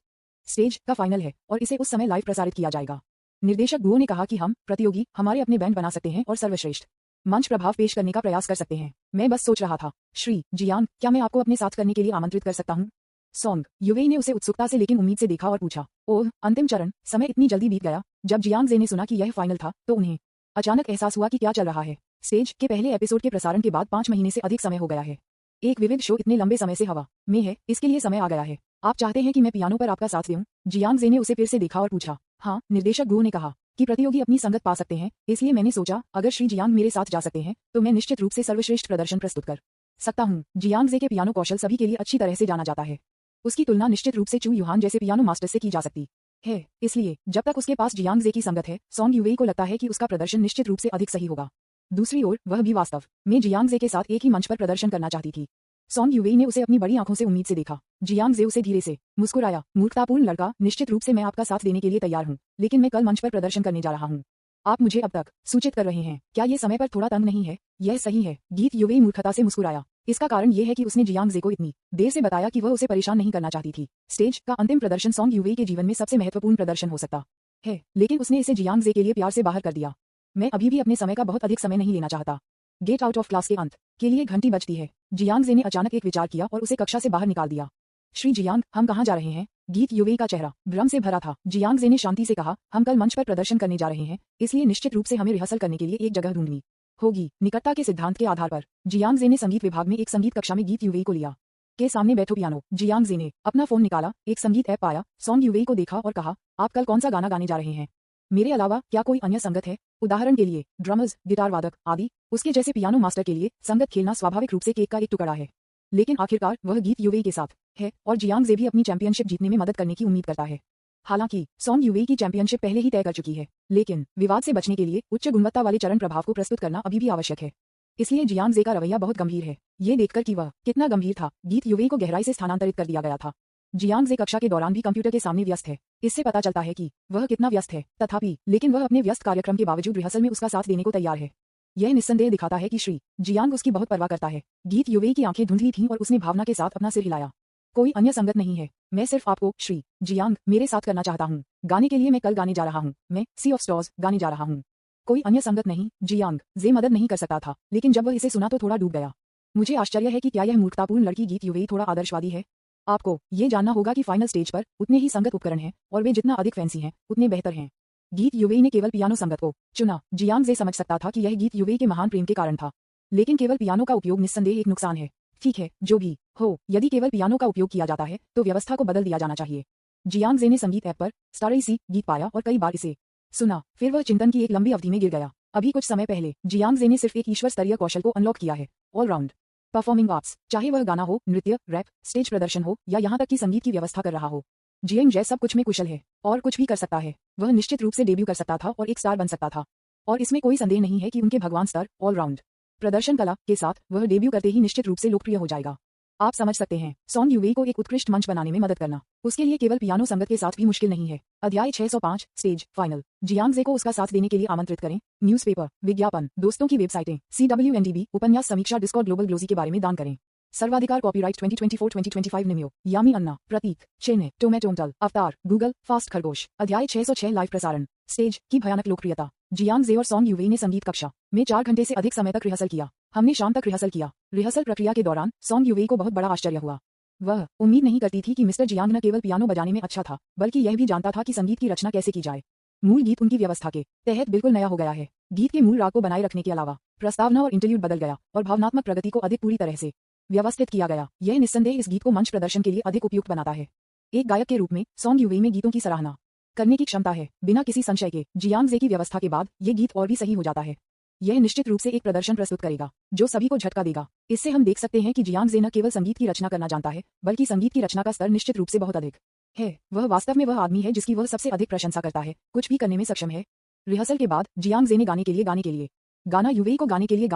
स्टेज का फाइनल है और इसे उस समय लाइव प्रसारित किया जाएगा। निर्देशक गुओ ने कहा कि हम प्रतियोगी हमारे अपने बैंड बना सकते हैं और सर्वश्रेष्ठ मंच प्रभाव पेश करने का प्रयास कर सकते हैं। मैं बस सोच रहा था, श्री जियांग, क्या मैं आपको अपने साथ करने के लिए आमंत्रित कर सकता हूँ? सॉन्ग युवेई ने उसे उत्सुकता से लेकिन उम्मीद से देखा और पूछा, ओह, अंतिम चरण। समय इतनी जल्दी बीत गया। जब जियांग जे ने सुना कि यह फाइनल था, तो उन्हें अचानक एहसास हुआ कि क्या चल रहा है। स्टेज के पहले एपिसोड के प्रसारण के बाद 5 महीने से अधिक समय हो गया है। एक विविध शो इतने लंबे समय से हवा में है, इसके लिए समय आ गया है। आप चाहते हैं कि मैं पियानो पर आपका साथ दूं? जियांग जे ने उसे फिर से देखा और पूछा। हाँ, निर्देशक गुओ ने कहा कि प्रतियोगी अपनी संगत पा सकते हैं, इसलिए मैंने सोचा अगर श्री जियांग मेरे साथ जा सकते हैं, तो मैं निश्चित रूप से सर्वश्रेष्ठ प्रदर्शन प्रस्तुत कर सकता हूँ। जियांग जे के पियानो कौशल सभी के लिए अच्छी तरह से जाना जाता है। उसकी तुलना निश्चित रूप से चू युहान जैसे पियानो मास्टर से की जा सकती है। इसलिए जब तक उसके पास जियांग जे की संगत है, सॉन्ग युवेई को लगता है कि उसका प्रदर्शन निश्चित रूप से अधिक सही होगा। दूसरी ओर वह भी वास्तव में जियांग जे के साथ एक ही मंच पर प्रदर्शन करना चाहती थी। सॉन्ग युवेई ने उसे अपनी बड़ी आंखों से उम्मीद से देखा। जियांग जे उसे धीरे से मुस्कुराया। मूर्खतापूर्ण लड़का, निश्चित रूप से मैं आपका साथ देने के लिए तैयार हूँ, लेकिन मैं कल मंच पर प्रदर्शन करने जा रहा हूँ। आप मुझे अब तक सूचित कर रहे हैं, क्या ये समय पर थोड़ा तंग नहीं है? यह सही है। गीत युवेई मूर्खता से मुस्कुराया। इसका कारण यह है कि उसने जियांग जे को इतनी देर से बताया कि वह उसे परेशान नहीं करना चाहती थी। स्टेज का अंतिम प्रदर्शन सॉन्ग युवेई के जीवन में सबसे महत्वपूर्ण प्रदर्शन हो सकता है, लेकिन उसने इसे जियांग जे के लिए प्यार से बाहर कर दिया। मैं अभी भी अपने समय का बहुत अधिक समय नहीं लेना चाहता। गेट आउट ऑफ क्लास के अंत के लिए घंटी बजती है। जियांग जे ने अचानक एक विचार किया और उसे कक्षा से बाहर निकाल दिया। श्री जियांग, हम कहाँ जा रहे हैं? गीत युवेई का चेहरा भ्रम से भरा था। जियांग जे ने शांति से कहा, हम कल मंच पर प्रदर्शन करने जा रहे हैं, इसलिए निश्चित रूप से हमें रिहर्सल करने के लिए एक जगह ढूंढनी होगी। निकटता के सिद्धांत के आधार पर जियांग जे ने संगीत विभाग में एक संगीत कक्षा में गीत युवेई को लिया। के सामने बैठो पियानो। जियांग जे ने अपना फोन निकाला, एक संगीत ऐप पाया, सॉन्ग युवेई को देखा और कहा, आप कल कौन सा गाना गाने जा रहे हैं? मेरे अलावा क्या कोई अन्य संगत है? उदाहरण के लिए ड्रमर्स, गिटार वादक आदि। उसके जैसे पियानो मास्टर के लिए संगत खेलना स्वाभाविक रूप से केक का एक टुकड़ा है। लेकिन आखिरकार वह गीत यूवी के साथ है और जियांग जे भी अपनी चैंपियनशिप जीतने में मदद करने की उम्मीद करता है। हालांकि सॉन्ग यूवी की चैंपियनशिप पहले ही तय कर चुकी है, लेकिन विवाद से बचने के लिए उच्च गुणवत्ता वाले चरण प्रभाव को प्रस्तुत करना अभी भी आवश्यक है। इसलिए जियांग जे का रवैया बहुत गंभीर है। ये देखकर कि वह कितना गंभीर था, गीत यूवी को गहराई से स्थानांतरित कर दिया गया था। जियांग जे कक्षा के दौरान भी कंप्यूटर के सामने व्यस्त है। इससे पता चलता है कि वह कितना व्यस्त है। तथापि लेकिन वह अपने व्यस्त कार्यक्रम के बावजूद रिहर्सल में उसका साथ देने को तैयार है। यह निस्संदेह दिखाता है कि श्री जियांग उसकी बहुत परवाह करता है। गीत यूवी की आंखें धुंधली थीं और उसने भावना के साथ अपना सिर हिलाया। कोई अन्य संगत नहीं है, मैं सिर्फ आपको श्री जियांग मेरे साथ करना चाहता हूँ। गाने के लिए मैं कल गाने जा रहा हूँ, मैं सी ऑफ स्टार्स गाने जा रहा हूँ। कोई अन्य संगत नहीं। जियांग जे मदद नहीं कर सकता था, लेकिन जब वह इसे सुना तो थोड़ा डूब गया। मुझे आश्चर्य है कि क्या यह मूर्खतापूर्ण लड़की गीत यूवी थोड़ा आदर्शवादी है। आपको ये जानना होगा कि फाइनल स्टेज पर उतने ही संगत उपकरण हैं और वे जितना अधिक फैंसी हैं उतने बेहतर हैं। गीत यूवी ने केवल पियानो संगत को चुना। जियांग जे समझ सकता था कि यह गीत यूवी के महान प्रेम के कारण था, लेकिन केवल पियानो का उपयोग निस्संदेह एक नुकसान है। ठीक है, जो भी हो, यदि केवल पियानो का उपयोग किया जाता है तो व्यवस्था को बदल दिया जाना चाहिए। जियांग जे ने संगीत ऐप पर स्टारई सी गीत पाया और कई बार इसे सुना। फिर वह चिंतन की एक लंबी अवधि में गिर गया। अभी कुछ समय पहले जियांग जे ने सिर्फ एक ईश्वर स्तरीय कौशल को अनलॉक किया है, ऑलराउंड परफॉर्मिंग आर्ट्स। चाहे वह गाना हो, नृत्य, रैप, स्टेज प्रदर्शन हो या यहाँ तक कि संगीत की व्यवस्था कर रहा हो, जियांग जे सब कुछ में कुशल है और कुछ भी कर सकता है। वह निश्चित रूप से डेब्यू कर सकता था और एक स्टार बन सकता था, और इसमें कोई संदेह नहीं है कि उनके भगवान स्तर ऑलराउंड प्रदर्शन कला के साथ वह डेब्यू करते ही निश्चित रूप से लोकप्रिय हो जाएगा। आप समझ सकते हैं, सॉन्ग यूवी को एक उत्कृष्ट मंच बनाने में मदद करना उसके लिए केवल पियानो संगत के साथ भी मुश्किल नहीं है। अध्याय 605 स्टेज फाइनल। जियांग जे को उसका साथ देने के लिए आमंत्रित करें। न्यूज़पेपर, विज्ञापन, दोस्तों की वेबसाइटें, CWNDB, उपन्यास समीक्षा, डिस्कॉर्ड, ग्लोबल ग्लोजी के बारे में दान करें। सर्वाधिकार कॉपीराइट 2024-2025 निम्यो, यामी अन्ना, प्रतीक, चिन्ह, टोमेटोंटल, अवतार, गूगल, फास्ट खरगोश। अध्याय 606 लाइव प्रसारण। स्टेज की भयानक लोकप्रियता। जियांग जे और सॉन्ग यूवी ने संगीत कक्षा में 4 घंटे से अधिक समय तक रिहर्सल किया। हमने शाम तक रिहर्सल किया। रिहर्सल प्रक्रिया के दौरान सॉन्ग यूवी को बहुत बड़ा आश्चर्य हुआ। वह उम्मीद नहीं करती थी कि मिस्टर जियांग न केवल पियानो बजाने में अच्छा था, बल्कि यह भी जानता था कि संगीत की रचना कैसे की जाए। मूल गीत उनकी व्यवस्था के तहत बिल्कुल नया हो गया है। गीत के मूल राग को बनाए रखने के अलावा प्रस्तावना और इंटरल्यूड बदल गया और भावनात्मक प्रगति को अधिक पूरी तरह से व्यवस्थित किया गया। यह निस्संदेह इस गीत को मंच प्रदर्शन के लिए अधिक उपयुक्त बनाता है। एक गायक के रूप में सॉन्ग यूवी में गीतों की सराहना करने की क्षमता है। बिना किसी संशय के जियांग जे की व्यवस्था के बाद ये गीत और भी सही हो जाता है। यह निश्चित रूप से एक प्रदर्शन प्रस्तुत करेगा जो सभी को झटका देगा। इससे हम देख सकते हैं कि जियांग जे न केवल संगीत की रचना करना जानता है, बल्कि संगीत की रचना का स्तर निश्चित रूप से बहुत अधिक है। वह वास्तव में वह आदमी है जिसकी वह सबसे अधिक प्रशंसा करता है, कुछ भी करने में सक्षम है। रिहर्सल के बाद जियांग जे ने गाने के लिए गाना यूवी को गाने के लिए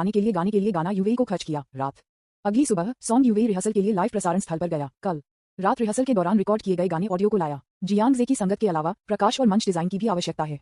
गाना यूवी को खर्च किया। रात अगली सुबह सॉन्ग यूवी रिहर्सल के लिए लाइव प्रसारण स्थल पर गया। कल रात रिहर्सल के दौरान रिकॉर्ड किए गए गाने ऑडियो को लाया। जियांग जे की संगत के अलावा प्रकाश और मंच डिजाइन की भी आवश्यकता है।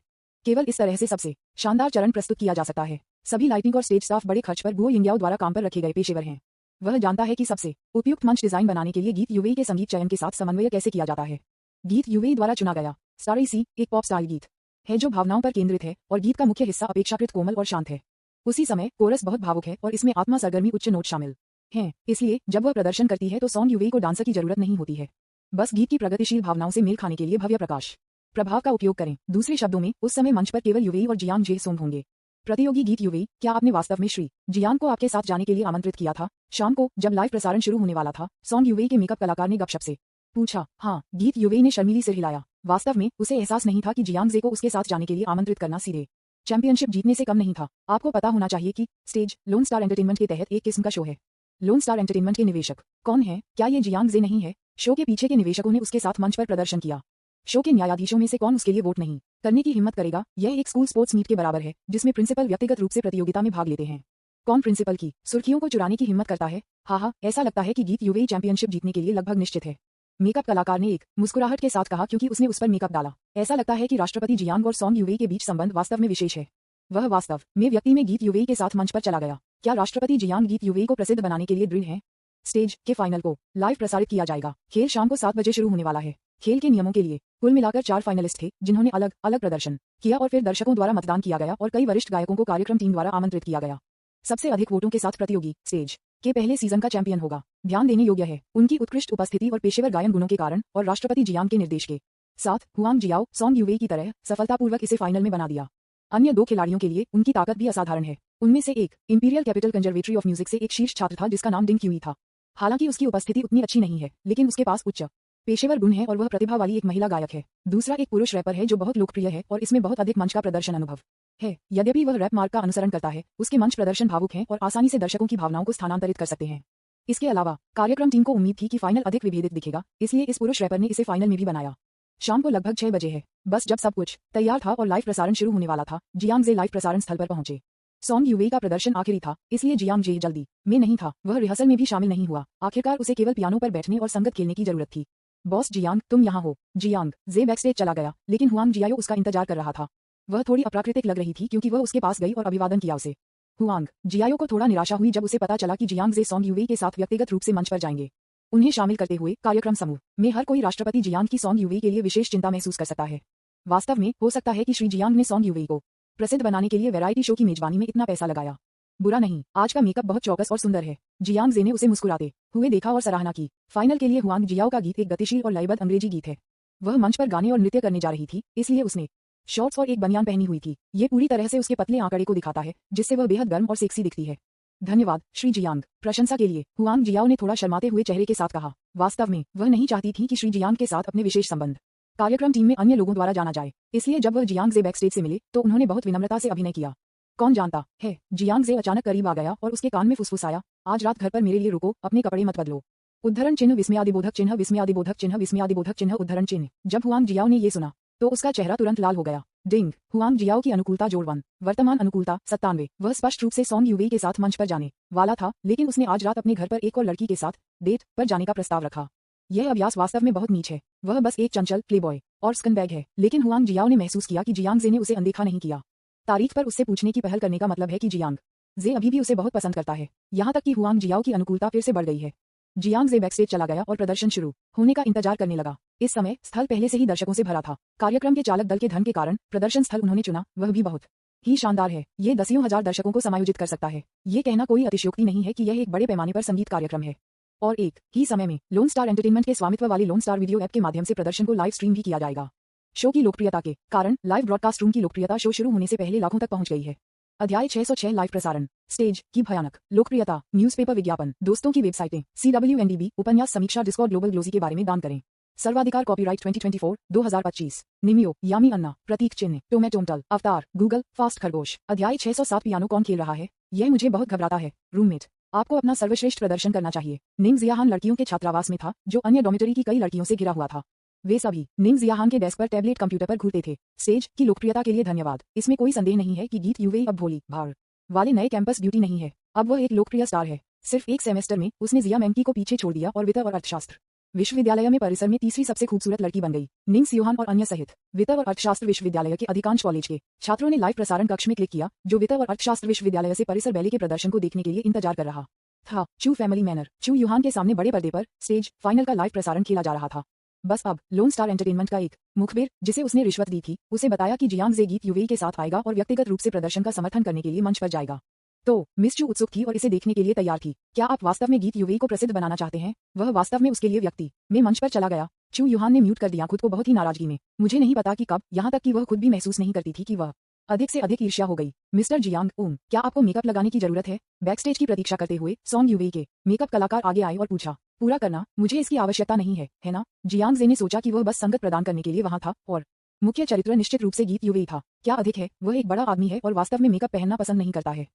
केवल इस तरह से सबसे शानदार चरण प्रस्तुत किया जा सकता है। सभी लाइटिंग और स्टेज स्टाफ बड़े खर्च पर गुओ यिंगयाओ द्वारा काम पर रखे गए पेशेवर हैं। वह जानता है कि सबसे उपयुक्त मंच डिजाइन बनाने के लिए गीत यूवी के संगीत चयन के साथ समन्वय कैसे किया जाता है। गीत यूवी द्वारा चुना गया स्टारई सी एक पॉप स्टाइल गीत है जो भावनाओं पर केंद्रित है और गीत का मुख्य हिस्सा अपेक्षाकृत कोमल और शांत है। उसी समय कोरस बहुत भावुक है और इसमें आत्मा सरगर्मी उच्च नोट शामिल हैं। इसलिए जब वह प्रदर्शन करती है तो सॉन्ग यूवी को डांसर की जरूरत नहीं होती है। बस गीत की प्रगतिशील भावनाओं से मेल खाने के लिए भव्य प्रकाश प्रभाव का उपयोग करें। दूसरे शब्दों में उस समय मंच पर केवल यूवी और जियांग जे सोंग होंगे। प्रतियोगी गीत यूवी, क्या आपने वास्तव में श्री जियांग को आपके साथ जाने के लिए आमंत्रित किया था? शाम को जब लाइव प्रसारण शुरू होने वाला था, सॉन्ग यूवी के मेकअप कलाकार ने गपशप से पूछा। हाँ, गीत यूवी ने शर्मीली सिर हिलाया। वास्तव में उसे एहसास नहीं था कि जियांग जे को उसके साथ जाने के लिए आमंत्रित करना सीधे चैंपियनशिप जीतने से कम नहीं था। आपको पता होना चाहिए कि स्टेज लोन स्टार एंटरटेनमेंट के तहत एक किस्म का शो है। लोन स्टार एंटरटेनमेंट के निवेशक कौन है? क्या ये जियांग जे नहीं है? शो के पीछे के निवेशकों ने उसके साथ मंच पर प्रदर्शन किया। शो के न्यायाधीशों में से कौन उसके लिए वोट नहीं करने की हिम्मत करेगा? यह एक स्कूल स्पोर्ट्स मीट के बराबर है जिसमें प्रिंसिपल व्यक्तिगत रूप से प्रतियोगिता में भाग लेते हैं। कौन प्रिंसिपल की सुर्खियों को चुराने की हिम्मत करता है? हाँ, ऐसा लगता है कि गीत यूवी चैंपियनशिप जीतने के लिए लगभग निश्चित है। मेकअप कलाकार ने एक मुस्कुराहट के साथ कहा क्योंकि उसने उस पर मेकअप डाला। ऐसा लगता है कि राष्ट्रपति जियांग और सॉन्ग यूवी के बीच संबंध वास्तव में विशेष है। वह वास्तव में व्यक्ति में गीत यूवी के साथ मंच पर चला गया। क्या राष्ट्रपति जियांग गीत यूवी को प्रसिद्ध बनाने के लिए दृढ़ हैं? स्टेज के फाइनल को लाइव प्रसारित किया जाएगा। खेल शाम को 7 बजे शुरू होने वाला है। खेल के नियमों के लिए कुल मिलाकर 4 फाइनलिस्ट थे जिन्होंने अलग अलग प्रदर्शन किया और फिर दर्शकों द्वारा मतदान किया गया और कई वरिष्ठ गायकों को कार्यक्रम टीम द्वारा आमंत्रित किया गया। सबसे अधिक वोटों के साथ प्रतियोगी स्टेज के पहले सीजन का चैंपियन होगा। ध्यान देने योग्य है उनकी उत्कृष्ट उपस्थिति और पेशेवर गायन गुणों के कारण और राष्ट्रपति जियांग के निर्देश के साथ हुआंग जियाओ सॉन्ग यूवी की तरह सफलतापूर्वक इसे फाइनल में बना दिया। अन्य 2 खिलाड़ियों के लिए उनकी ताकत भी असाधारण है। उनमें से एक imperial capital conservatory of music से एक शीर्ष छात्र था जिसका नाम डिंग क्यूई था। हालांकि उसकी उपस्थिति उतनी अच्छी नहीं है, लेकिन उसके पास उच्च पेशेवर गुण है और वह प्रतिभा वाली एक महिला गायक है। दूसरा एक पुरुष रैपर है जो बहुत लोकप्रिय है और इसमें बहुत अधिक मंच का प्रदर्शन अनुभव है। यद्यपि वह रैप मार्ग का अनुसरण करता है, उसके मंच प्रदर्शन भावुक हैं और आसानी से दर्शकों की भावनाओं को स्थानांतरित कर सकते हैं। इसके अलावा कार्यक्रम टीम को उम्मीद थी कि फाइनल अधिक विभेदित दिखेगा, इसलिए इस पुरुष रैपर ने इसे फाइनल में भी बनाया। शाम को लगभग 6 बजे है। बस जब सब कुछ तैयार था और लाइव प्रसारण शुरू होने वाला था, जियांग जे लाइव प्रसारण स्थल पर पहुंचे। सॉन्ग यूवेई का प्रदर्शन आखिरी था, इसलिए जियांग जे जल्दी में नहीं था। वह रिहर्सल में भी शामिल नहीं हुआ। आखिरकार उसे केवल पियानो पर बैठने और संगत खेलने की जरूरत थी। बॉस जियांग, तुम यहाँ हो। जियांग जे बैकस्टेज चला गया, लेकिन हुआंग जियाओ उसका इंतजार कर रहा था। वह थोड़ी अप्राकृतिक लग रही थी क्योंकि वह उसके पास गई और अभिवादन किया उसे। हुआंग जियाओ को थोड़ा निराशा हुई जब उसे पता चला कि जियांग जे सॉन्ग यूवेई के साथ व्यक्तिगत रूप से मंच पर जाएंगे। उन्हें शामिल करते हुए कार्यक्रम समूह में हर कोई राष्ट्रपति जियांग की सॉन्ग यूवेई के लिए विशेष चिंता महसूस कर सकता है। वास्तव में हो सकता है कि श्री जियांग ने सॉन्ग यूवेई को प्रसिद्ध बनाने के लिए वैरायटी शो की मेजबानी में इतना पैसा लगाया। बुरा नहीं, आज का मेकअप बहुत चौकस और सुंदर है। जियांग जे ने उसे मुस्कुराते हुए देखा और सराहना की। फाइनल के लिए हुआंग जियाओ का गीत एक गतिशील और लयबद्ध अंग्रेजी गीत है। वह मंच पर गाने और नृत्य करने जा रही थी, इसलिए उसने शॉर्ट्स और एक बनियान पहनी हुई थी। ये पूरी तरह से उसके पतले आंकड़े को दिखाता है, जिससे वह बेहद गर्म और सेक्सी दिखती है। धन्यवाद श्री जियांग, प्रशंसा के लिए। हुआंग जियाओ ने थोड़ा शर्माते हुए चेहरे के साथ कहा। वास्तव में वह नहीं चाहती थी कि श्री जियांग के साथ अपने विशेष संबंध कार्यक्रम टीम में अन्य लोगों द्वारा जाना जाए, इसलिए जब वह जियांग जे बैकस्टेज से मिले तो उन्होंने बहुत विनम्रता से अभिनय किया। कौन जानता है, जियांग जे अचानक करीब आ गया और उसके कान में फुसफुसाया, आज रात घर पर मेरे लिए रुको, अपने कपड़े मत बदलो। उद्धरण चिन्ह विस्मयादिबोधक चिन्ह विस्मयादिबोधक चिन्ह विस्मयादिबोधक चिन्ह उद्धरण चिन्ह। जब हुआंग जियाओ ने ये सुना तो उसका चेहरा तुरंत लाल हो गया। डिंग, हुआंग जियाओ की अनुकूलता जोड़ 1, वर्तमान अनुकूलता 97। वह स्पष्ट रूप से सॉन्ग यूवेई के साथ मंच पर जाने वाला था, लेकिन उसने आज रात अपने घर पर एक और लड़की के साथ डेट पर जाने का प्रस्ताव रखा। यह अभ्यास वास्तव में बहुत नीच है। वह बस एक चंचल प्लेबॉय और स्कनबैग है, लेकिन हुआंग जियाओ ने महसूस किया कि जियांग जे ने उसे अनदेखा नहीं किया। तारीख पर उससे पूछने की पहल करने का मतलब है कि जियांग जे अभी भी उसे बहुत पसंद करता है। यहाँ तक कि हुआंग जियाओ की अनुकूलता फिर से बढ़ गई है। जियांग जे बैकस्टेज चला गया और प्रदर्शन शुरू होने का इंतजार करने लगा। इस समय स्थल पहले से ही दर्शकों से भरा था। कार्यक्रम के चालक दल के धन के कारण प्रदर्शन स्थल उन्होंने चुना वह भी बहुत ही शानदार है। ये दसियों हजार दर्शकों को समायोजित कर सकता है। ये कहना कोई अतिशयोक्ति नहीं है कि यह एक बड़े पैमाने पर संगीत कार्यक्रम है। और एक ही समय में लोन स्टार एंटरटेनमेंट के स्वामित्व वाली लोन स्टार वीडियो ऐप के माध्यम से प्रदर्शन को लाइव स्ट्रीम भी किया जाएगा। शो की लोकप्रियता के कारण लाइव ब्रॉडकास्ट रूम की लोकप्रियता शो शुरू होने से पहले लाखों तक पहुंच गई है। अध्याय 606 लाइव प्रसारण स्टेज की भयानक लोकप्रियता। न्यूज़पेपर विज्ञापन, दोस्तों की वेबसाइटें, CWNDB, उपन्यास समीक्षा, डिस्कॉर्ड, ग्लोबल ग्लोजी के बारे में दान करें। सर्वाधिकार कॉपीराइट 2024 2025। निमियो, यामी अन्ना, प्रतीक चिन्ह, टोमेटोमटल, अवतार, गूगल, फास्ट खरगोश। अध्याय 607 पियानो कौन खेल रहा है? यह मुझे बहुत घबराता है। रूममेट, आपको अपना सर्वश्रेष्ठ प्रदर्शन करना चाहिए। निंग जियाहान लड़कियों के छात्रावास में था, जो अन्य डॉर्मिटरी की कई लड़कियों से घिरा हुआ था। वे सभी निंग जियाहान के डेस्क पर टैबलेट कंप्यूटर पर घूरते थे। स्टेज की लोकप्रियता के लिए धन्यवाद। इसमें कोई संदेह नहीं है कि गीत यूवेई अब भोली भाड़ वाले नए कैंपस ब्यूटी नहीं है। अब वह एक लोकप्रिय स्टार है। सिर्फ एक सेमेस्टर में उसने जिया मैंकी को पीछे छोड़ दिया और वित्त और अर्थशास्त्र विश्वविद्यालय में परिसर में तीसरी सबसे खूबसूरत लड़की बन गई। निंग सियोहान और अन्य सहित वित्त और अर्थशास्त्र विश्वविद्यालय के अधिकांश कॉलेज के छात्रों ने लाइव प्रसारण कक्ष में क्लिक किया, जो वित्त और अर्थशास्त्र विश्वविद्यालय से परिसर बैले के प्रदर्शन को देखने के लिए इंतजार कर रहा था। चू फैमिली मैनर, चू युहान के सामने बड़े पर्दे पर स्टेज फाइनल का लाइव प्रसारण खेला जा रहा था। बस अब लोन स्टार एंटरटेनमेंट का एक मुखबिर, जिसे उसने रिश्वत दी थी, उसे बताया कि जियांग जे गीत यूवेई के साथ आएगा और व्यक्तिगत रूप से प्रदर्शन का समर्थन करने के लिए मंच पर जाएगा। तो मिस चू उत्सुक थी और इसे देखने के लिए तैयार थी। क्या आप वास्तव में गीत यूवेई को प्रसिद्ध बनाना चाहते हैं? वह वास्तव में उसके लिए व्यक्ति में मंच पर चला गया। चू युहान ने म्यूट कर दिया खुद को बहुत ही नाराजगी में। मुझे नहीं पता कि कब, यहाँ तक कि वह खुद भी महसूस नहीं करती थी कि वह अधिक से अधिक ईर्ष्या हो गई। मिस्टर जियांग, क्या आपको मेकअप लगाने की जरूरत है? बैकस्टेज की प्रतीक्षा करते हुए सॉन्ग यूवेई के मेकअप कलाकार आगे आए और पूछा। पूरा करना, मुझे इसकी आवश्यकता नहीं है ना? जियांग जे ने सोचा कि वह बस संगत प्रदान करने के लिए वहां था और मुख्य चरित्र निश्चित रूप से गीत यूवेई था। क्या अधिक है, वह एक बड़ा आदमी है और वास्तव में मेकअप पहनना पसंद नहीं करता है।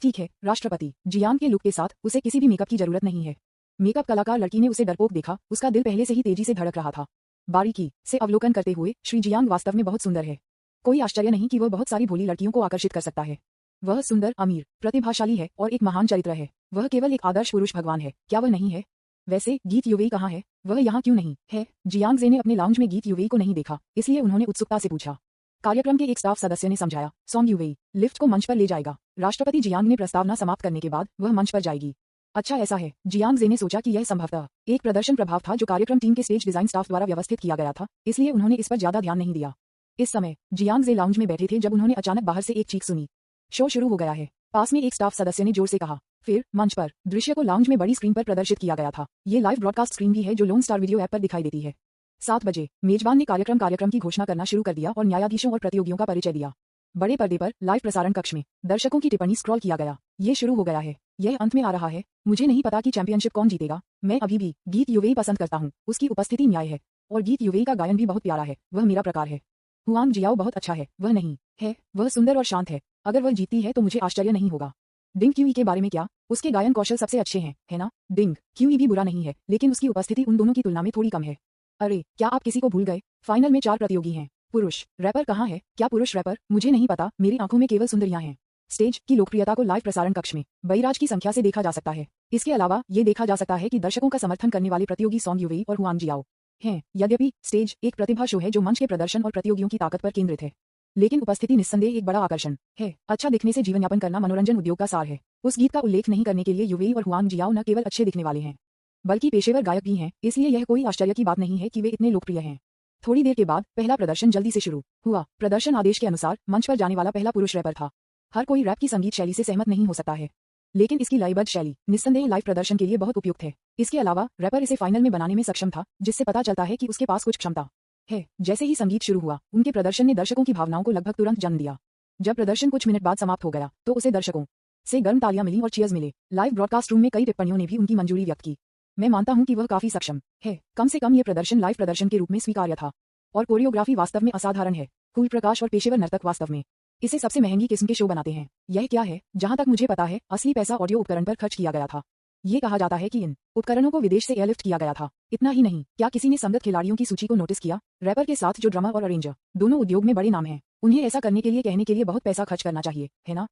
ठीक है, राष्ट्रपति जियांग के लुक के साथ उसे किसी भी मेकअप की जरूरत नहीं है। मेकअप कलाकार लड़की ने उसे डरपोक देखा, उसका दिल पहले से ही तेजी से धड़क रहा था। बारीकी से अवलोकन करते हुए श्री जियांग वास्तव में बहुत सुंदर है। कोई आश्चर्य नहीं कि वह बहुत सारी भोली लड़कियों को आकर्षित कर सकता है। वह सुंदर, अमीर, प्रतिभाशाली है और एक महान चरित्र है। वह केवल एक आदर्श पुरुष भगवान है, क्या वह नहीं है? वैसे गीत यूवेई कहाँ है? वह यहाँ क्यों नहीं है? जियांग जे ने अपने लाउंज में गीत यूवेई को नहीं देखा, इसलिए उन्होंने उत्सुकता से पूछा। कार्यक्रम के एक स्टाफ सदस्य ने समझाया, सॉन्ग यूवेई लिफ्ट को मंच पर ले जाएगा। राष्ट्रपति जियांग ने प्रस्तावना समाप्त करने के बाद वह मंच पर जाएगी। अच्छा ऐसा है, जियांग जे ने सोचा कि यह संभवतः एक प्रदर्शन प्रभाव था जो कार्यक्रम टीम के स्टेज डिजाइन स्टाफ द्वारा व्यवस्थित किया गया था, इसलिए उन्होंने इस पर ज्यादा ध्यान नहीं दिया। इस समय जियांग जे लाउंज में बैठे थे जब उन्होंने अचानक बाहर से एक चीख सुनी। शो शुरू हो गया है, पास में एक स्टाफ सदस्य ने जोर से कहा। फिर मंच पर दृश्य को लाउंज में बड़ी स्क्रीन पर प्रदर्शित किया गया था। ये लाइव ब्रॉडकास्ट स्क्रीन भी है जो लोन स्टार वीडियो ऐप पर दिखाई देती है। 7 बजे मेजबान ने कार्यक्रम की घोषणा करना शुरू कर दिया और न्यायाधीशों और प्रतियोगियों का परिचय दिया। बड़े पर्दे पर लाइव प्रसारण कक्ष में दर्शकों की टिप्पणी स्क्रॉल किया गया। ये शुरू हो गया है, यह अंत में आ रहा है। मुझे नहीं पता कि चैंपियनशिप कौन जीतेगा। मैं अभी भी गीत यूवेई पसंद करता हूँ, उसकी उपस्थिति न्याय है और गीत यूवेई का गायन भी बहुत प्यारा है। वह मेरा प्रकार है। हुआंग जियाओ बहुत अच्छा है, वह नहीं है, वह सुंदर और शांत है। अगर वह जीतती है तो मुझे आश्चर्य नहीं होगा। डिंग क्यूई के बारे में क्या? उसके गायन कौशल सबसे अच्छे हैं, है ना? डिंग क्यूई भी बुरा नहीं है, लेकिन उसकी उपस्थिति उन दोनों की तुलना में थोड़ी कम है। अरे क्या आप किसी को भूल गए? फाइनल में 4 प्रतियोगी हैं। पुरुष रैपर कहाँ है? क्या पुरुष रैपर? मुझे नहीं पता, मेरी आंखों में केवल सुंदरियां हैं। स्टेज की लोकप्रियता को लाइव प्रसारण कक्ष में बहिराज की संख्या से देखा जा सकता है। इसके अलावा ये देखा जा सकता है कि दर्शकों का समर्थन करने वाले प्रतियोगी सॉन्ग यूवेई और हुआंग जियाओ हैं। यद्यपि स्टेज एक प्रतिभा शो है जो मंच के प्रदर्शन और प्रतियोगियों की ताकत पर केंद्रित है, लेकिन उपस्थिति निस्संदेह एक बड़ा आकर्षण है। अच्छा दिखने से जीवन यापन करना मनोरंजन उद्योग का सार है। उस गीत का उल्लेख नहीं करने के लिए यूवेई और हुआंग जियाओ न केवल अच्छे दिखने वाले हैं, बल्कि पेशेवर गायक भी हैं, इसलिए यह कोई आश्चर्य की बात नहीं है कि वे इतने लोकप्रिय हैं। थोड़ी देर के बाद पहला प्रदर्शन जल्दी से शुरू हुआ। प्रदर्शन आदेश के अनुसार मंच पर जाने वाला पहला पुरुष रैपर था। हर कोई रैप की संगीत शैली से सहमत नहीं हो सकता है, लेकिन इसकी लयबद्ध शैली निस्संदेह लाइव प्रदर्शन के लिए बहुत उपयुक्त है। इसके अलावा रैपर इसे फाइनल में बनाने में सक्षम था, जिससे पता चलता है कि उसके पास कुछ क्षमता है। जैसे ही संगीत शुरू हुआ, उनके प्रदर्शन ने दर्शकों की भावनाओं को लगभग तुरंत जन्म दिया। जब प्रदर्शन कुछ मिनट बाद समाप्त हो गया, तो उसे दर्शकों से गर्म तालियां मिली और चीयर्स मिले। लाइव ब्रॉडकास्ट रूम में कई टिप्पणियों ने भी उनकी मंजूरी व्यक्त की। मैं मानता हूं कि वह काफी सक्षम है। कम से कम ये प्रदर्शन लाइव प्रदर्शन के रूप में स्वीकार्य था, और कोरियोग्राफी वास्तव में असाधारण है। कूल प्रकाश और पेशेवर नर्तक वास्तव में इसे सबसे महंगी किस्म के शो बनाते हैं। यह क्या है? जहां तक मुझे पता है, असली पैसा ऑडियो उपकरण पर खर्च किया गया था। ये कहा जाता है कि इन उपकरणों को विदेश से एयरलिफ्ट किया गया था। इतना ही नहीं, क्या किसी ने संगत खिलाड़ियों की सूची को नोटिस किया? रैपर के साथ जो ड्रमर और अरेंजर दोनों उद्योग में बड़े नाम हैं, उन्हें ऐसा करने के लिए कहने के लिए बहुत पैसा खर्च करना चाहिए, है ना?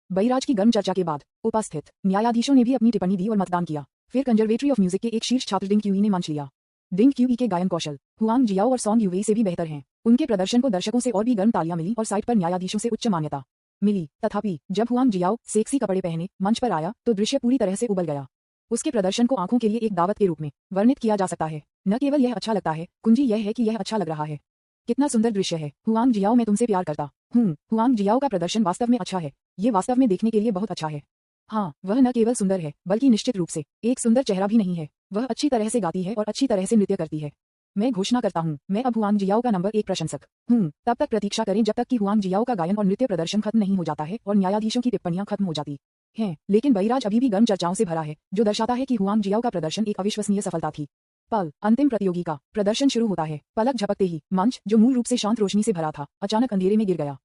बहिराज की गर्म चर्चा के बाद उपस्थित न्यायाधीशों ने भी अपनी टिप्पणी दी और मतदान किया। फिर कंजर्वेटरी ऑफ म्यूजिक के एक शीर्ष छात्र डिंग क्यूई ने मंच लिया। डिंग क्यूई के गायन कौशल हुआंग जियाओ और सॉन्ग यूवेई से भी बेहतर हैं। उनके प्रदर्शन को दर्शकों से और भी गर्म तालियां मिली और साइट पर न्यायाधीशों से उच्च मान्यता मिली। तथापि जब हुआंग जियाओ सेक्सी कपड़े पहने मंच पर आया, तो दृश्य पूरी तरह से उबल गया। उसके प्रदर्शन को आंखों के लिए एक दावत के रूप में वर्णित किया जा सकता है। न केवल यह अच्छा लगता है, कुंजी यह है कि यह अच्छा लग रहा है। कितना सुंदर दृश्य है। हुआंग जियाओ, मैं तुमसे प्यार करता हूँ। हुआंग जियाओ का प्रदर्शन वास्तव में अच्छा है। ये वास्तव में देखने के लिए बहुत अच्छा है। हाँ, वह न केवल सुंदर है, बल्कि निश्चित रूप से एक सुंदर चेहरा भी नहीं है। वह अच्छी तरह से गाती है और अच्छी तरह से नृत्य करती है। मैं घोषणा करता हूँ, मैं अब हुआंग जियाओ का नंबर 1 प्रशंसक हूँ। तब तक प्रतीक्षा करें जब तक कि हुआंग जियाओ का गायन और नृत्य प्रदर्शन खत्म नहीं हो जाता है और न्यायाधीशों की टिप्पणियां खत्म हो जाती हैं। लेकिन बहिराज अभी भी गर्म चर्चाओं से भरा है, जो दर्शाता है कि हुआंग जियाओ का प्रदर्शन एक अविश्वसनीय सफलता थी। पल अंतिम प्रतियोगी का प्रदर्शन शुरू होता है। पलक झपकते ही मंच, जो मूल रूप से शांत रोशनी से भरा था, अचानक अंधेरे में गिर गया।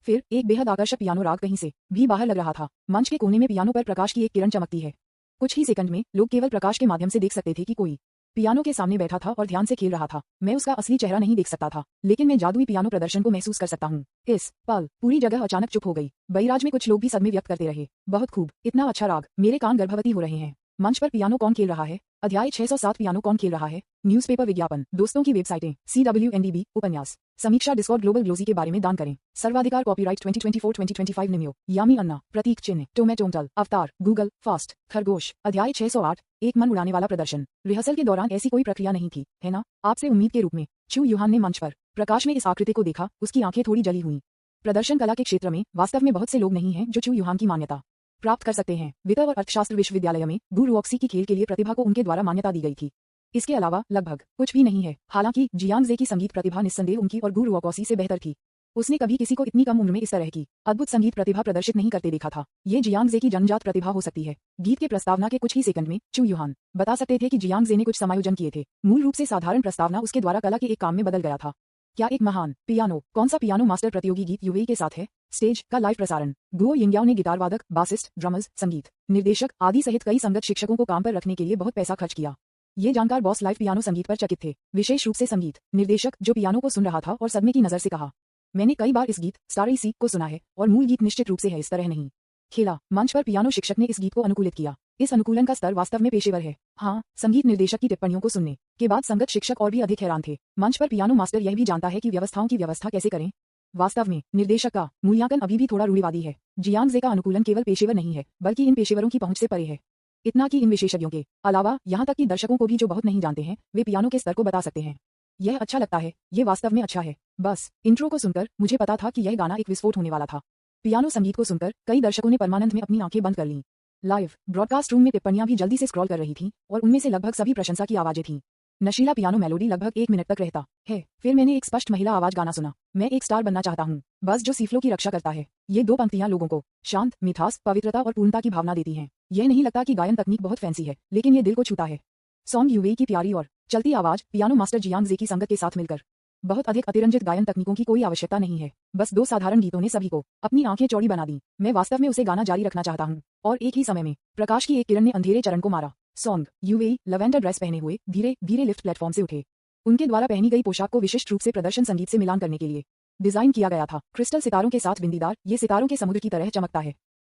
फिर एक बेहद आकर्षक पियानो राग कहीं से भी बाहर लग रहा था। मंच के कोने में पियानो पर प्रकाश की एक किरण चमकती है। कुछ ही सेकंड में लोग केवल प्रकाश के माध्यम से देख सकते थे कि कोई पियानो के सामने बैठा था और ध्यान से खेल रहा था। मैं उसका असली चेहरा नहीं देख सकता था, लेकिन मैं जादुई पियानो प्रदर्शन को महसूस कर सकता हूँ। इस पल पूरी जगह अचानक चुप हो गई। बहिराज में कुछ लोग भी सदमे व्यक्त करते रहे। बहुत खूब, इतना अच्छा राग, मेरे कान गर्भवती हो रहे हैं। मंच पर पियानो कौन खेल रहा है? अध्याय 607 पियानो कौन खेल रहा है? न्यूज़पेपर विज्ञापन, दोस्तों की वेबसाइटें, CWNDB, उपन्यास, समीक्षा, डिस्कॉर्ड, ग्लोबल ग्लोजी के बारे में दान करें। सर्वाधिकार, कॉपीराइट 2024-2025 निम्यो, यामी अन्ना, प्रतीक चिन्ह, टोमेटोमटल, अवतार, गूगल, फास्ट, खरगोश। अध्याय 608, एक मन उड़ाने वाला प्रदर्शन। रिहर्सल के दौरान ऐसी कोई प्रक्रिया नहीं थी, है ना? आपसे उम्मीद के रूप में चू युहान ने मंच पर प्रकाश में इस आकृति को देखा। उसकी आंखें थोड़ी जली हुई। प्रदर्शन कला के क्षेत्र में वास्तव में बहुत से लोग नहीं हैं जो चू युहान की मान्यता प्राप्त कर सकते हैं। वित्त और अर्थशास्त्र विश्वविद्यालय में गु रुओक्सी की खेल के लिए प्रतिभा को उनके द्वारा मान्यता दी गई थी। इसके अलावा लगभग कुछ भी नहीं है। हालांकि जियांग जे की संगीत प्रतिभा निस्संदेह उनकी और गु रुओकोसी से बेहतर थी। उसने कभी किसी को इतनी कम उम्र में इस तरह की अद्भुत संगीत प्रतिभा प्रदर्शित नहीं करते देखा था। ये जियांग जे की जन्मजात प्रतिभा हो सकती है। गीत के प्रस्तावना के कुछ ही सेकंड में चू युहान बता सकते थे कि जियांग जे ने कुछ समायोजन किए थे। मूल रूप से साधारण प्रस्तावना उसके द्वारा कला के एक काम में बदल गया था। क्या एक महान पियानो, कौन सा पियानो मास्टर प्रतियोगी गीत यूवेई के साथ है? स्टेज का लाइव प्रसारण। गुओ यिंग्याओ ने गिटार वादक, बासिस्ट, ड्रमर्स, संगीत निर्देशक आदि सहित कई संगत शिक्षकों को काम पर रखने के लिए बहुत पैसा खर्च किया। ये जानकार बॉस लाइव पियानो संगीत पर चकित थे, विशेष रूप से संगीत निर्देशक, जो पियानो को सुन रहा था और सदमे की नजर से कहा, मैंने कई बार इस गीत स्टारी सी को सुना है और मूल गीत निश्चित रूप से है इस तरह नहीं खेला। मंच पर पियानो शिक्षक ने इस गीत को अनुकूलित किया। इस अनुकूलन का स्तर वास्तव में पेशेवर है। हाँ, संगीत निर्देशक की टिप्पणियों को सुनने के बाद संगत शिक्षक और भी अधिक हैरान थे। मंच पर पियानो मास्टर यह भी जानता है कि व्यवस्थाओं की व्यवस्था कैसे करें। वास्तव में निर्देशक का मूल्यांकन अभी भी थोड़ा रूढ़िवादी है। जियांग जे का अनुकूलन केवल पेशेवर नहीं है, बल्कि इन पेशेवरों की पहुंच से परे है। इतना कि इन विशेषज्ञों के अलावा यहाँ तक कि दर्शकों को भी जो बहुत नहीं जानते हैं, वे पियानो के स्तर को बता सकते हैं। यह अच्छा लगता है, ये वास्तव में अच्छा है। बस इंट्रो को सुनकर मुझे पता था कि यह गाना एक विस्फोट होने वाला था। पियानो संगीत को सुनकर कई दर्शकों ने परमानंद में अपनी आंखें बंद कर लीं। लाइव ब्रॉडकास्ट रूम में टिप्पणियां भी जल्दी से स्क्रॉल कर रही थीं और उनमें से लगभग सभी प्रशंसा की आवाजें थीं। नशीला पियानो मेलोडी लगभग 1 मिनट तक रहता है। फिर मैंने एक स्पष्ट महिला आवाज गाना सुना, मैं एक स्टार बनना चाहता हूँ, बस जो सीफ्लो की रक्षा करता है। ये 2 पंक्तियां लोगों को शांत, मिठास, पवित्रता और पूर्णता की भावना देती हैं। यह नहीं लगता कि गायन तकनीक बहुत फैंसी है, लेकिन ये दिल को छूता है। सॉन्ग यूवेई की प्यारी और चलती आवाज, पियानो मास्टर जियांग जे की संगत के साथ मिलकर बहुत अधिक अतिरंजित गायन तकनीकों की कोई आवश्यकता नहीं है, बस 2 साधारण गीतों ने सभी को अपनी आंखें चौड़ी बना दी। मैं वास्तव में उसे गाना जारी रखना चाहता हूँ। और एक ही समय में प्रकाश की एक किरण ने अंधेरे चरण को मारा। सॉन्ग यूएई लवेंडर ड्रेस पहने हुए धीरे धीरे लिफ्ट प्लेटफॉर्म से उठे। उनके द्वारा पहनी गई पोशाक को विशिष्ट रूप से प्रदर्शन संगीत से मिलान करने के लिए डिजाइन किया गया था। क्रिस्टल सितारों के साथ बिंदीदार, ये सितारों के समुद्र की तरह चमकता है।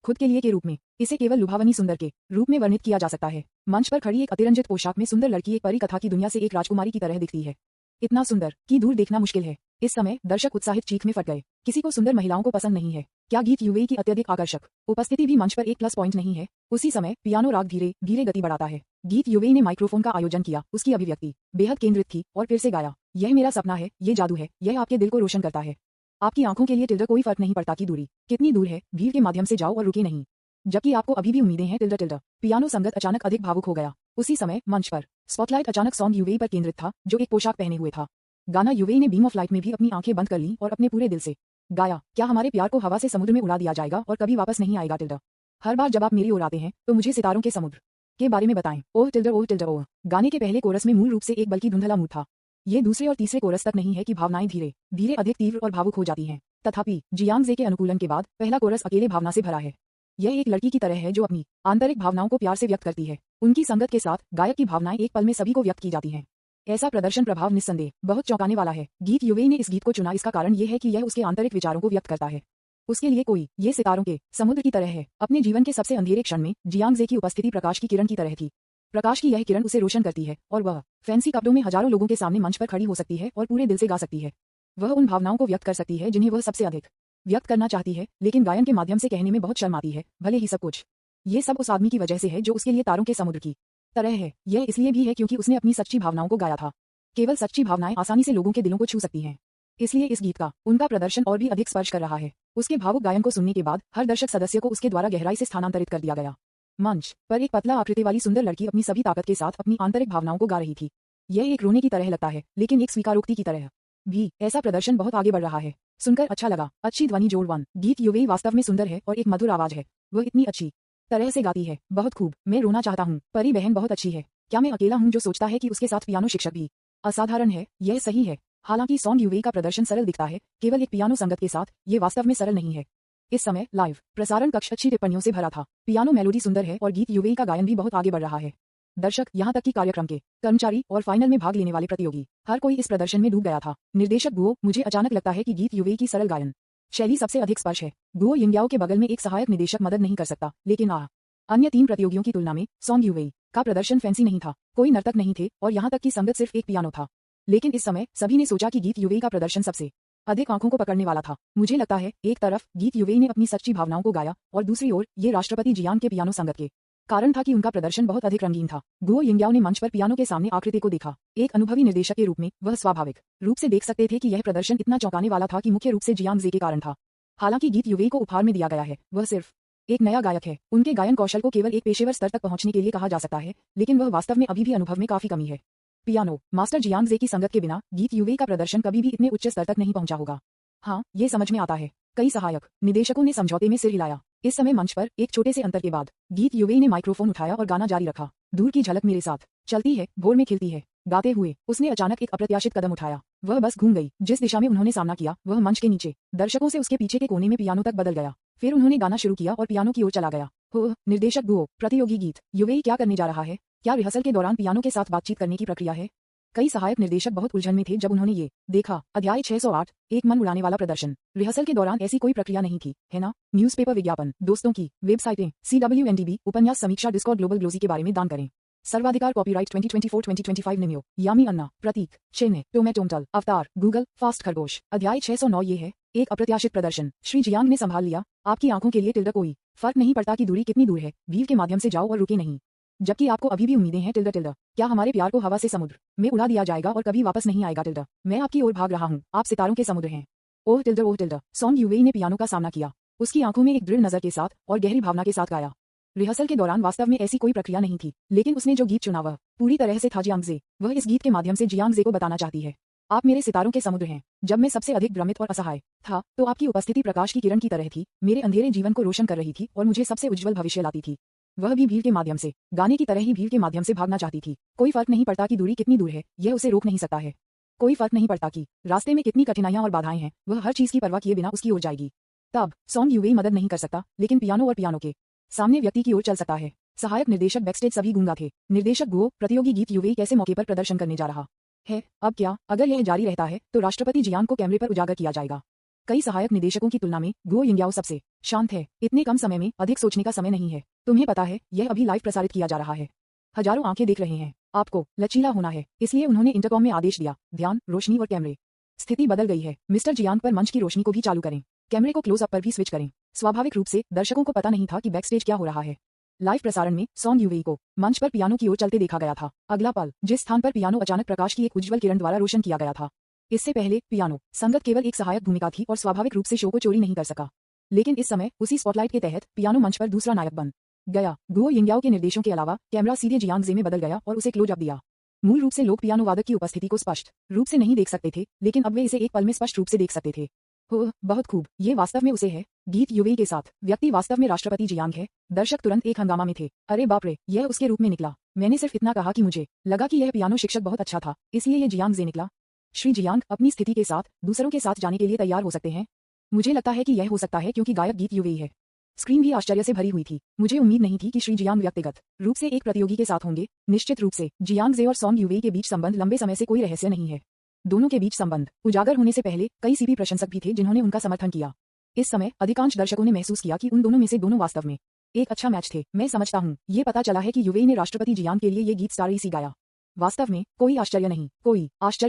खुद के लिए के रूप में इसे केवल लुभावनी सुंदर के रूप में वर्णित किया जा सकता है। मंच पर खड़ी एक अतिरंजित पोशाक में सुंदर लड़की एक परी कथा की दुनिया से एक राजकुमारी की तरह दिखती है। इतना सुंदर कि दूर देखना मुश्किल है। इस समय दर्शक उत्साहित चीख में फट गए। किसी को सुंदर महिलाओं को पसंद नहीं है? क्या गीत यूएई की अत्यधिक आकर्षक उपस्थिति भी मंच पर एक प्लस पॉइंट नहीं है? उसी समय पियानो राग धीरे धीरे गति बढ़ाता है। गीत यूएई ने माइक्रोफोन का आयोजन किया। उसकी अभिव्यक्ति बेहद केंद्रित थी और फिर से गाया, यह मेरा सपना है, ये जादू है, यह आपके दिल को रोशन करता है। आपकी आंखों के लिए टिल्डर कोई फर्क नहीं पड़ता कि दूरी कितनी दूर है, भीड़ के माध्यम से जाओ और रुके नहीं। जबकि आपको अभी भी उम्मीदें हैं टिल्डर टिल्डर। पियानो संगत अचानक अधिक भावुक हो गया। उसी समय मंच पर स्पॉटलाइट अचानक सॉन्ग यूएई पर केंद्रित था, जो एक पोशाक पहने हुए था। गाना यूएई ने बीम ऑफ लाइट में भी अपनी आंखें बंद कर लीं और अपने पूरे दिल से गाया, क्या हमारे प्यार को हवा से समुद्र में उड़ा दिया जाएगा और कभी वापस नहीं आएगा टिल्डर। हर बार जब आप मेरी ओर आते हैं तो मुझे सितारों के समुद्र के बारे में बताएं। ओह टिल्डर ओह टिल्डर ओह। गाने के पहले कोरस में मूल रूप से एक बल्कि धुंधला मूड था। ये दूसरे और तीसरे कोरस तक नहीं है कि भावनाएं धीरे धीरे अधिक तीव्र और भावुक हो जाती हैं। तथापि जियांग जे के अनुकूलन के बाद पहला कोरस अकेले भावना से भरा है। यह एक लड़की की तरह है जो अपनी आंतरिक भावनाओं को प्यार से व्यक्त करती है। उनकी संगत के साथ गायक की भावनाएं एक पल में सभी को व्यक्त की जाती हैं। ऐसा प्रदर्शन प्रभाव निस्संदेह बहुत चौंकाने वाला है। गीत यूएई ने इस गीत को चुना, इसका कारण यह है कि यह उसके आंतरिक विचारों को व्यक्त करता है। उसके लिए कोई ये सितारों के समुद्र की तरह है। अपने जीवन के सबसे अंधेरे क्षण में जियांग जे की उपस्थिति प्रकाश की किरण की तरह थी। प्रकाश की यह किरण उसे रोशन करती है और वह फैंसी कपड़ों में हजारों लोगों के सामने मंच पर खड़ी हो सकती है और पूरे दिल से गा सकती है। वह उन भावनाओं को व्यक्त कर सकती है जिन्हें वह सबसे अधिक व्यक्त करना चाहती है, लेकिन गायन के माध्यम से कहने में बहुत शर्म आती है। भले ही सब कुछ ये सब उस आदमी की वजह से है जो उसके लिए तारों के समुद्र की तरह है। यह इसलिए भी है क्योंकि उसने अपनी सच्ची भावनाओं को गाया था। केवल सच्ची भावनाएं आसानी से लोगों के दिलों को छू सकती हैं। इसलिए इस गीत का उनका प्रदर्शन और भी अधिक स्पर्श कर रहा है। उसके भावुक गायन को सुनने के बाद हर दर्शक सदस्य को उसके द्वारा गहराई से स्थानांतरित कर दिया गया। मंच पर एक पतला आकृति वाली सुंदर लड़की अपनी सभी ताकत के साथ अपनी आंतरिक भावनाओं को गा रही थी। यह एक रोने की तरह लगता है, लेकिन एक स्वीकारोक्ति की तरह भी। ऐसा प्रदर्शन बहुत आगे बढ़ रहा है। सुनकर अच्छा लगा। अच्छी ध्वनि जोड़ 1। गीत यूएई वास्तव में सुंदर है और एक मधुर आवाज है। वह इतनी अच्छी तरह से गाती है, बहुत खूब। मैं रोना चाहता हूँ। परी बहन बहुत अच्छी है। क्या मैं अकेला हूँ जो सोचता है कि उसके साथ पियानो शिक्षक भी असाधारण है? यह सही है। हालांकि सॉन्ग यूएई का प्रदर्शन सरल दिखता है, केवल एक पियानो संगत के साथ, ये वास्तव में सरल नहीं है। इस समय लाइव प्रसारण कक्ष अच्छी टिप्पणियों से भरा था। पियानो मेलोडी सुंदर है और गीत यूएई का गायन भी बहुत आगे बढ़ रहा है। दर्शक, यहाँ तक कि कार्यक्रम के कर्मचारी और फाइनल में भाग लेने वाले प्रतियोगी, हर कोई इस प्रदर्शन में डूब गया था। निर्देशक गुओ, मुझे अचानक लगता है कि गीत यूएई की सरल गायन शैली सबसे अधिक स्पर्श है। गुओ यिंग्याओ के बगल में एक सहायक निदेशक मदद नहीं कर सकता, लेकिन अन्य 3 प्रतियोगियों की तुलना में सॉन्ग यूएई का प्रदर्शन फैंसी नहीं था। कोई नर्तक नहीं थे और यहाँ तक कि संगत सिर्फ एक पियानो था। लेकिन इस समय सभी ने सोचा कि गीत यूएई का प्रदर्शन सबसे अधिक आंखों को पकड़ने वाला था। मुझे लगता है एक तरफ गीत यूएई ने अपनी सच्ची भावनाओं को गाया और दूसरी ओर ये राष्ट्रपति जियांग के पियानो संगत के कारण था कि उनका प्रदर्शन बहुत अधिक रंगीन था। गुओ यिंग्याओ ने मंच पर पियानो के सामने आकृति को देखा। एक अनुभवी निर्देशक के रूप में वह स्वाभाविक रूप से देख सकते थे कि यह प्रदर्शन इतना चौंकाने वाला था कि मुख्य रूप से जियांग जे के कारण था। हालांकि गीत यूएई को उपहार में दिया गया है, वह सिर्फ एक नया गायक है। उनके गायन कौशल को केवल एक पेशेवर स्तर तक पहुंचने के लिए कहा जा सकता है, लेकिन वह वास्तव में अभी भी अनुभव में काफी कमी है। पियानो मास्टर जियांग जे की संगत के बिना गीत यूएई का प्रदर्शन कभी भी इतने उच्च स्तर तक नहीं पहुंचा होगा। हाँ, ये समझ में आता है। कई सहायक निदेशकों ने समझौते में सिर हिलाया। इस समय मंच पर एक छोटे से अंतर के बाद गीत यूएई ने माइक्रोफोन उठाया और गाना जारी रखा। दूर की झलक मेरे साथ चलती है, भोर में खिलती है। गाते हुए उसने अचानक एक अप्रत्याशित कदम उठाया। वह बस घूम गई। जिस दिशा में उन्होंने सामना किया वह मंच के नीचे दर्शकों से उसके पीछे के कोने में पियानो तक बदल गया। फिर उन्होंने गाना शुरू किया और पियानो की ओर चला गया। हो निर्देशक गुओ, प्रतियोगी गीत यूएई क्या करने जा रहा है? क्या रिहर्सल के दौरान पियानो के साथ बातचीत करने की प्रक्रिया है? कई सहायक निर्देशक बहुत उलझन में थे जब उन्होंने ये देखा। अध्याय 608, एक मन उड़ाने वाला प्रदर्शन। रिहर्सल के दौरान ऐसी कोई प्रक्रिया नहीं थी, है ना? न्यूज़पेपर विज्ञापन, दोस्तों की वेबसाइटें, CWNDB, उपन्यास समीक्षा, डिस्कॉर्ड, ग्लोबल ग्लोजी के बारे में दान करें। सर्वाधिकार कॉपीराइट 2024-2025 निम्यो, यामी अन्ना, प्रतीक, चेन्नई, टोमेटोमटल, अवतार, गूगल, फास्ट खरगोश। अध्याय 609 ये है, एक अप्रत्याशित प्रदर्शन। श्री जियांग ने संभाल लिया। आपकी आंखों के लिए टिल्डर कोई फर्क नहीं पड़ता कि दूरी कितनी दूर है, भीड़ के माध्यम से जाओ और रुके नहीं। जबकि आपको अभी भी उम्मीदें हैं टिल्डर टिल्डर। क्या हमारे प्यार को हवा से समुद्र में उड़ा दिया जाएगा और कभी वापस नहीं आएगा टिल्डर। मैं आपकी ओर भाग रहा हूँ, आप सितारों के समुद्र हैं। ओह टिल्डर ओह टिल्डर। सॉन्ग यूएई ने पियानो का सामना किया। उसकी आंखों में एक दृढ़ नजर के साथ और गहरी भावना के साथ गाया। रिहर्सल के दौरान वास्तव में ऐसी कोई प्रक्रिया नहीं थी, लेकिन उसने जो गीत चुना वह पूरी तरह से था जियांग जे। वह इस गीत के माध्यम से जियांग जे को बताना चाहती है, आप मेरे सितारों के समुद्र हैं। जब मैं सबसे अधिक भ्रमित और असहाय था तो आपकी उपस्थिति प्रकाश की किरण की तरह थी, मेरे अंधेरे जीवन को रोशन कर रही थी और मुझे सबसे उज्जवल भविष्य लाती थी। वह भी भीड़ के माध्यम से, गाने की तरह ही भीड़ के माध्यम से भागना चाहती थी। कोई फर्क नहीं पड़ता कि दूरी कितनी दूर है, यह उसे रोक नहीं सकता है। कोई फर्क नहीं पड़ता कि रास्ते में कितनी कठिनाइयां और बाधाएं हैं, वह हर चीज की परवाह किए बिना उसकी ओर जाएगी। तब सॉन्ग यूवी मदद नहीं कर सकता, लेकिन पियानो और पियानो के सामने व्यक्ति की ओर चल सकता है। सहायक निर्देशक बैकस्टेज सभी गूंगा थे। निर्देशक गुओ प्रतियोगी गीत यूवी कैसे मौके पर प्रदर्शन करने जा रहा है। अब क्या अगर यह जारी रहता है तो राष्ट्रपति जियांग को कैमरे पर उजागर किया जाएगा। कई सहायक निदेशकों की तुलना में गुओ यिंग्याओ सबसे शांत है। इतने कम समय में अधिक सोचने का समय नहीं है। तुम्हें पता है यह अभी लाइव प्रसारित किया जा रहा है। हजारों आंखें देख रहे हैं। आपको लचीला होना है, इसलिए उन्होंने इंटरकॉम में आदेश दिया, ध्यान, रोशनी और कैमरे। स्थिति बदल गई है। मिस्टर जियांग पर मंच की रोशनी को भी चालू करें। कैमरे को क्लोज अप पर भी स्विच करें। स्वाभाविक रूप से दर्शकों को पता नहीं था कि बैकस्टेज क्या हो रहा है। लाइव प्रसारण में सॉन्ग यूवी को मंच पर पियानो की ओर चलते देखा गया था। अगला पल जिस स्थान पर पियानो अचानक प्रकाश की एक उज्ज्वल किरण द्वारा रोशन किया गया था। इससे पहले पियानो संगत केवल एक सहायक भूमिका थी और स्वाभाविक रूप से शो को चोरी नहीं कर सका। लेकिन इस समय उसी स्पॉटलाइट के तहत पियानो मंच पर दूसरा नायक बन गया। गुओ यिंग्याओ के निर्देशों के अलावा कैमरा सीधे जियांग जे में बदल गया और उसे क्लोज अप दिया। मूल रूप से लोग पियानो वादक की उपस्थिति को स्पष्ट रूप से नहीं देख सकते थे, लेकिन अब वे इसे एक पल में स्पष्ट रूप से देख सकते थे। हो, बहुत खूब, ये वास्तव में उसे है। गीत यूवी के साथ व्यक्ति वास्तव में राष्ट्रपति जियांग है। दर्शक तुरंत एक हंगामा में थे। अरे बाप रे, यह उसके रूप में निकला। मैंने सिर्फ इतना कहा कि मुझे लगा कि यह पियानो शिक्षक बहुत अच्छा था, इसलिए यह जियांग जे निकला। श्री जियांग अपनी स्थिति के साथ दूसरों के साथ जाने के लिए तैयार हो सकते हैं। मुझे लगता है कि यह हो सकता है क्योंकि गायक गीत यूवी है। स्क्रीन भी आश्चर्य से भरी हुई थी। मुझे उम्मीद नहीं थी कि श्री जियांग व्यक्तिगत रूप से एक प्रतियोगी के साथ होंगे। निश्चित रूप से जियांग जे और सॉन्ग यूवी के बीच संबंध लंबे समय से कोई रहस्य नहीं है। दोनों के बीच संबंध उजागर होने से पहले कई सीपी प्रशंसक भी थे जिन्होंने उनका समर्थन किया। इस समय अधिकांश दर्शकों ने महसूस किया कि उन दोनों में से दोनों वास्तव में एक अच्छा मैच थे। मैं समझता हूँ ये पता चला है कि यूवी ने राष्ट्रपति जियांग के लिए ये गीत स्टार इसी गाया। वास्तव में कोई आश्चर्य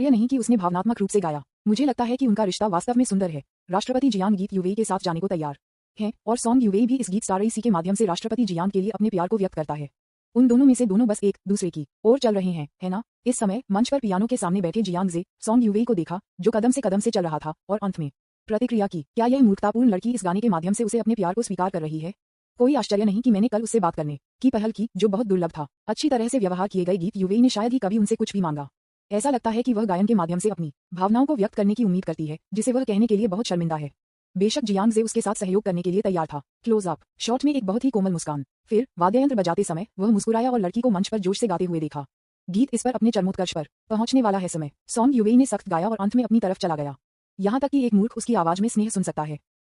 नहीं कि उसने भावनात्मक रूप से गाया। मुझे लगता है कि उनका रिश्ता वास्तव में सुंदर है। राष्ट्रपति जियांग गीत यूवी के साथ जाने को तैयार है और सॉन्ग यूवी भी इस गीत स्टार इसी के माध्यम से राष्ट्रपति जियांग के लिए अपने प्यार को व्यक्त करता है। उन दोनों में से दोनों बस एक दूसरे की ओर चल रहे हैं, है ना? इस समय मंच पर पियानो के सामने बैठे जियांग जे सॉन्ग यूवी को देखा जो कदम से चल रहा था और अंत में प्रतिक्रिया की। क्या यह मूर्खतापूर्ण लड़की इस गाने के माध्यम से उसे अपने प्यार को स्वीकार कर रही है? कोई आश्चर्य नहीं कि मैंने कल उससे बात करने की पहल की, जो बहुत दुर्लभ था। अच्छी तरह से व्यवहार किए गए गीत यूवी ने शायद ही कभी उनसे कुछ भी मांगा। ऐसा लगता है कि वह गायन के माध्यम से अपनी भावनाओं को व्यक्त करने की उम्मीद करती है, जिसे वह कहने के लिए बहुत शर्मिंदा है। बेशक जियांग जे उसके साथ सहयोग करने के लिए तैयार था। क्लोज अप शॉट में एक बहुत ही कोमल मुस्कान। फिर वाद्ययंत्र बजाते समय वह मुस्कुराया और लड़की को मंच पर जोश से गाते हुए देखा। गीत इस पर अपने चरमोत्कर्ष पर पहुंचने वाला है। समय सॉन्ग यूवी ने सख्त गाया और अंत में अपनी तरफ चला गया। यहाँ तक कि एक मूर्ख उसकी आवाज में स्नेह सुन सकता है।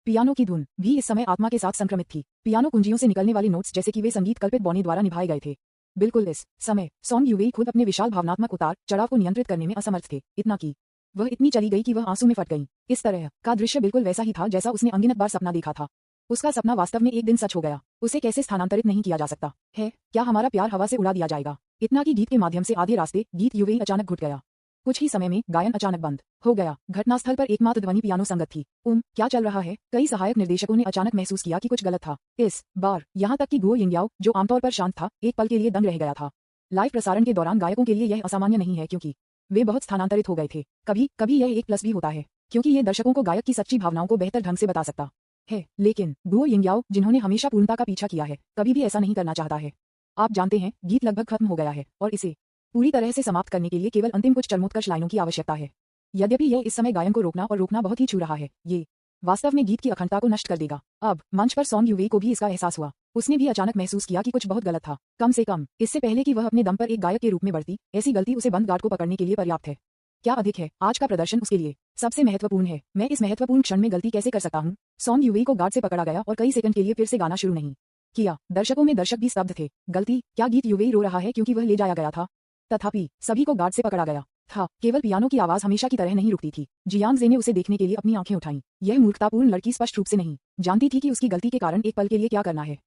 पियानो की धुन भी इस समय आत्मा के साथ संक्रमित थी। पियानो कुंजियों से निकलने वाले नोट्स जैसे कि वे संगीत कल्पित बॉनी द्वारा निभाए गए थे। बिल्कुल इस समय सॉन्ग यूवी खुद अपने विशाल भावनात्मक उतार चढ़ाव को नियंत्रित करने में असमर्थ थे। इतना कि वह इतनी चली गई कि वह आंसू में फट गई। इस तरह का दृश्य बिल्कुल वैसा ही था जैसा उसने अनगिनत बार सपना देखा था। उसका सपना वास्तव में एक दिन सच हो गया। उसे कैसे स्थानांतरित नहीं किया जा सकता है? क्या हमारा प्यार हवा से उड़ा दिया जाएगा? इतना कि गीत के माध्यम से आधे रास्ते गीत यूवी अचानक घुट गया। कुछ ही समय में गायन अचानक बंद हो गया। घटनास्थल पर एकमात्र ध्वनि पियानो संगत थी। क्या चल रहा है? कई सहायक निर्देशकों ने अचानक महसूस किया कि कुछ गलत था। इस बार यहाँ तक कि गुओ यिंग्याओ, जो आमतौर पर शांत था, एक पल के लिए दंग रह गया था। लाइव प्रसारण के दौरान गायकों के लिए यह असामान्य नहीं है क्योंकि वे बहुत स्थानांतरित हो गए थे। कभी कभी यह एक प्लस भी होता है क्योंकि ये दर्शकों को गायक की सच्ची भावनाओं को बेहतर ढंग से बता सकता है। लेकिन गुओ यिंग्याओ, जिन्होंने हमेशा पूर्णता का पीछा किया है, कभी भी ऐसा नहीं करना चाहता है। आप जानते हैं, गीत लगभग खत्म हो गया है और इसे पूरी तरह से समाप्त करने के लिए केवल अंतिम कुछ चरमोत्कर्ष लाइनों की आवश्यकता है। यद्यपि यह इस समय गायन को रोकना बहुत ही छू रहा है, ये वास्तव में गीत की अखंडता को नष्ट कर देगा। अब मंच पर सॉन्ग यूवी को भी इसका एहसास हुआ। उसने भी अचानक महसूस किया कि कुछ बहुत गलत था। कम से कम इससे पहले कि वह अपने दम पर एक गायक के रूप में बढ़ती, ऐसी गलती उसे बंद गार्ड को पकड़ने के लिए पर्याप्त है। क्या अधिक है? आज का प्रदर्शन उसके लिए सबसे महत्वपूर्ण है। मैं इस महत्वपूर्ण क्षण में गलती कैसे कर सकता हूँ? सॉन्ग यूवी को गार्ड से पकड़ा गया और कई सेकंड के लिए फिर से गाना शुरू नहीं किया। दर्शकों में दर्शक भी स्तब्ध थे। गलती? क्या गीत यूवी रो रहा है क्योंकि वह ले जाया गया था? तथापि सभी को गार्ड से पकड़ा गया था। केवल पियानो की आवाज हमेशा की तरह नहीं रुकती थी। जियांग जे ने उसे देखने के लिए अपनी आंखें उठाईं। यह मूर्खतापूर्ण लड़की स्पष्ट रूप से नहीं जानती थी कि उसकी गलती के कारण एक पल के लिए क्या करना है।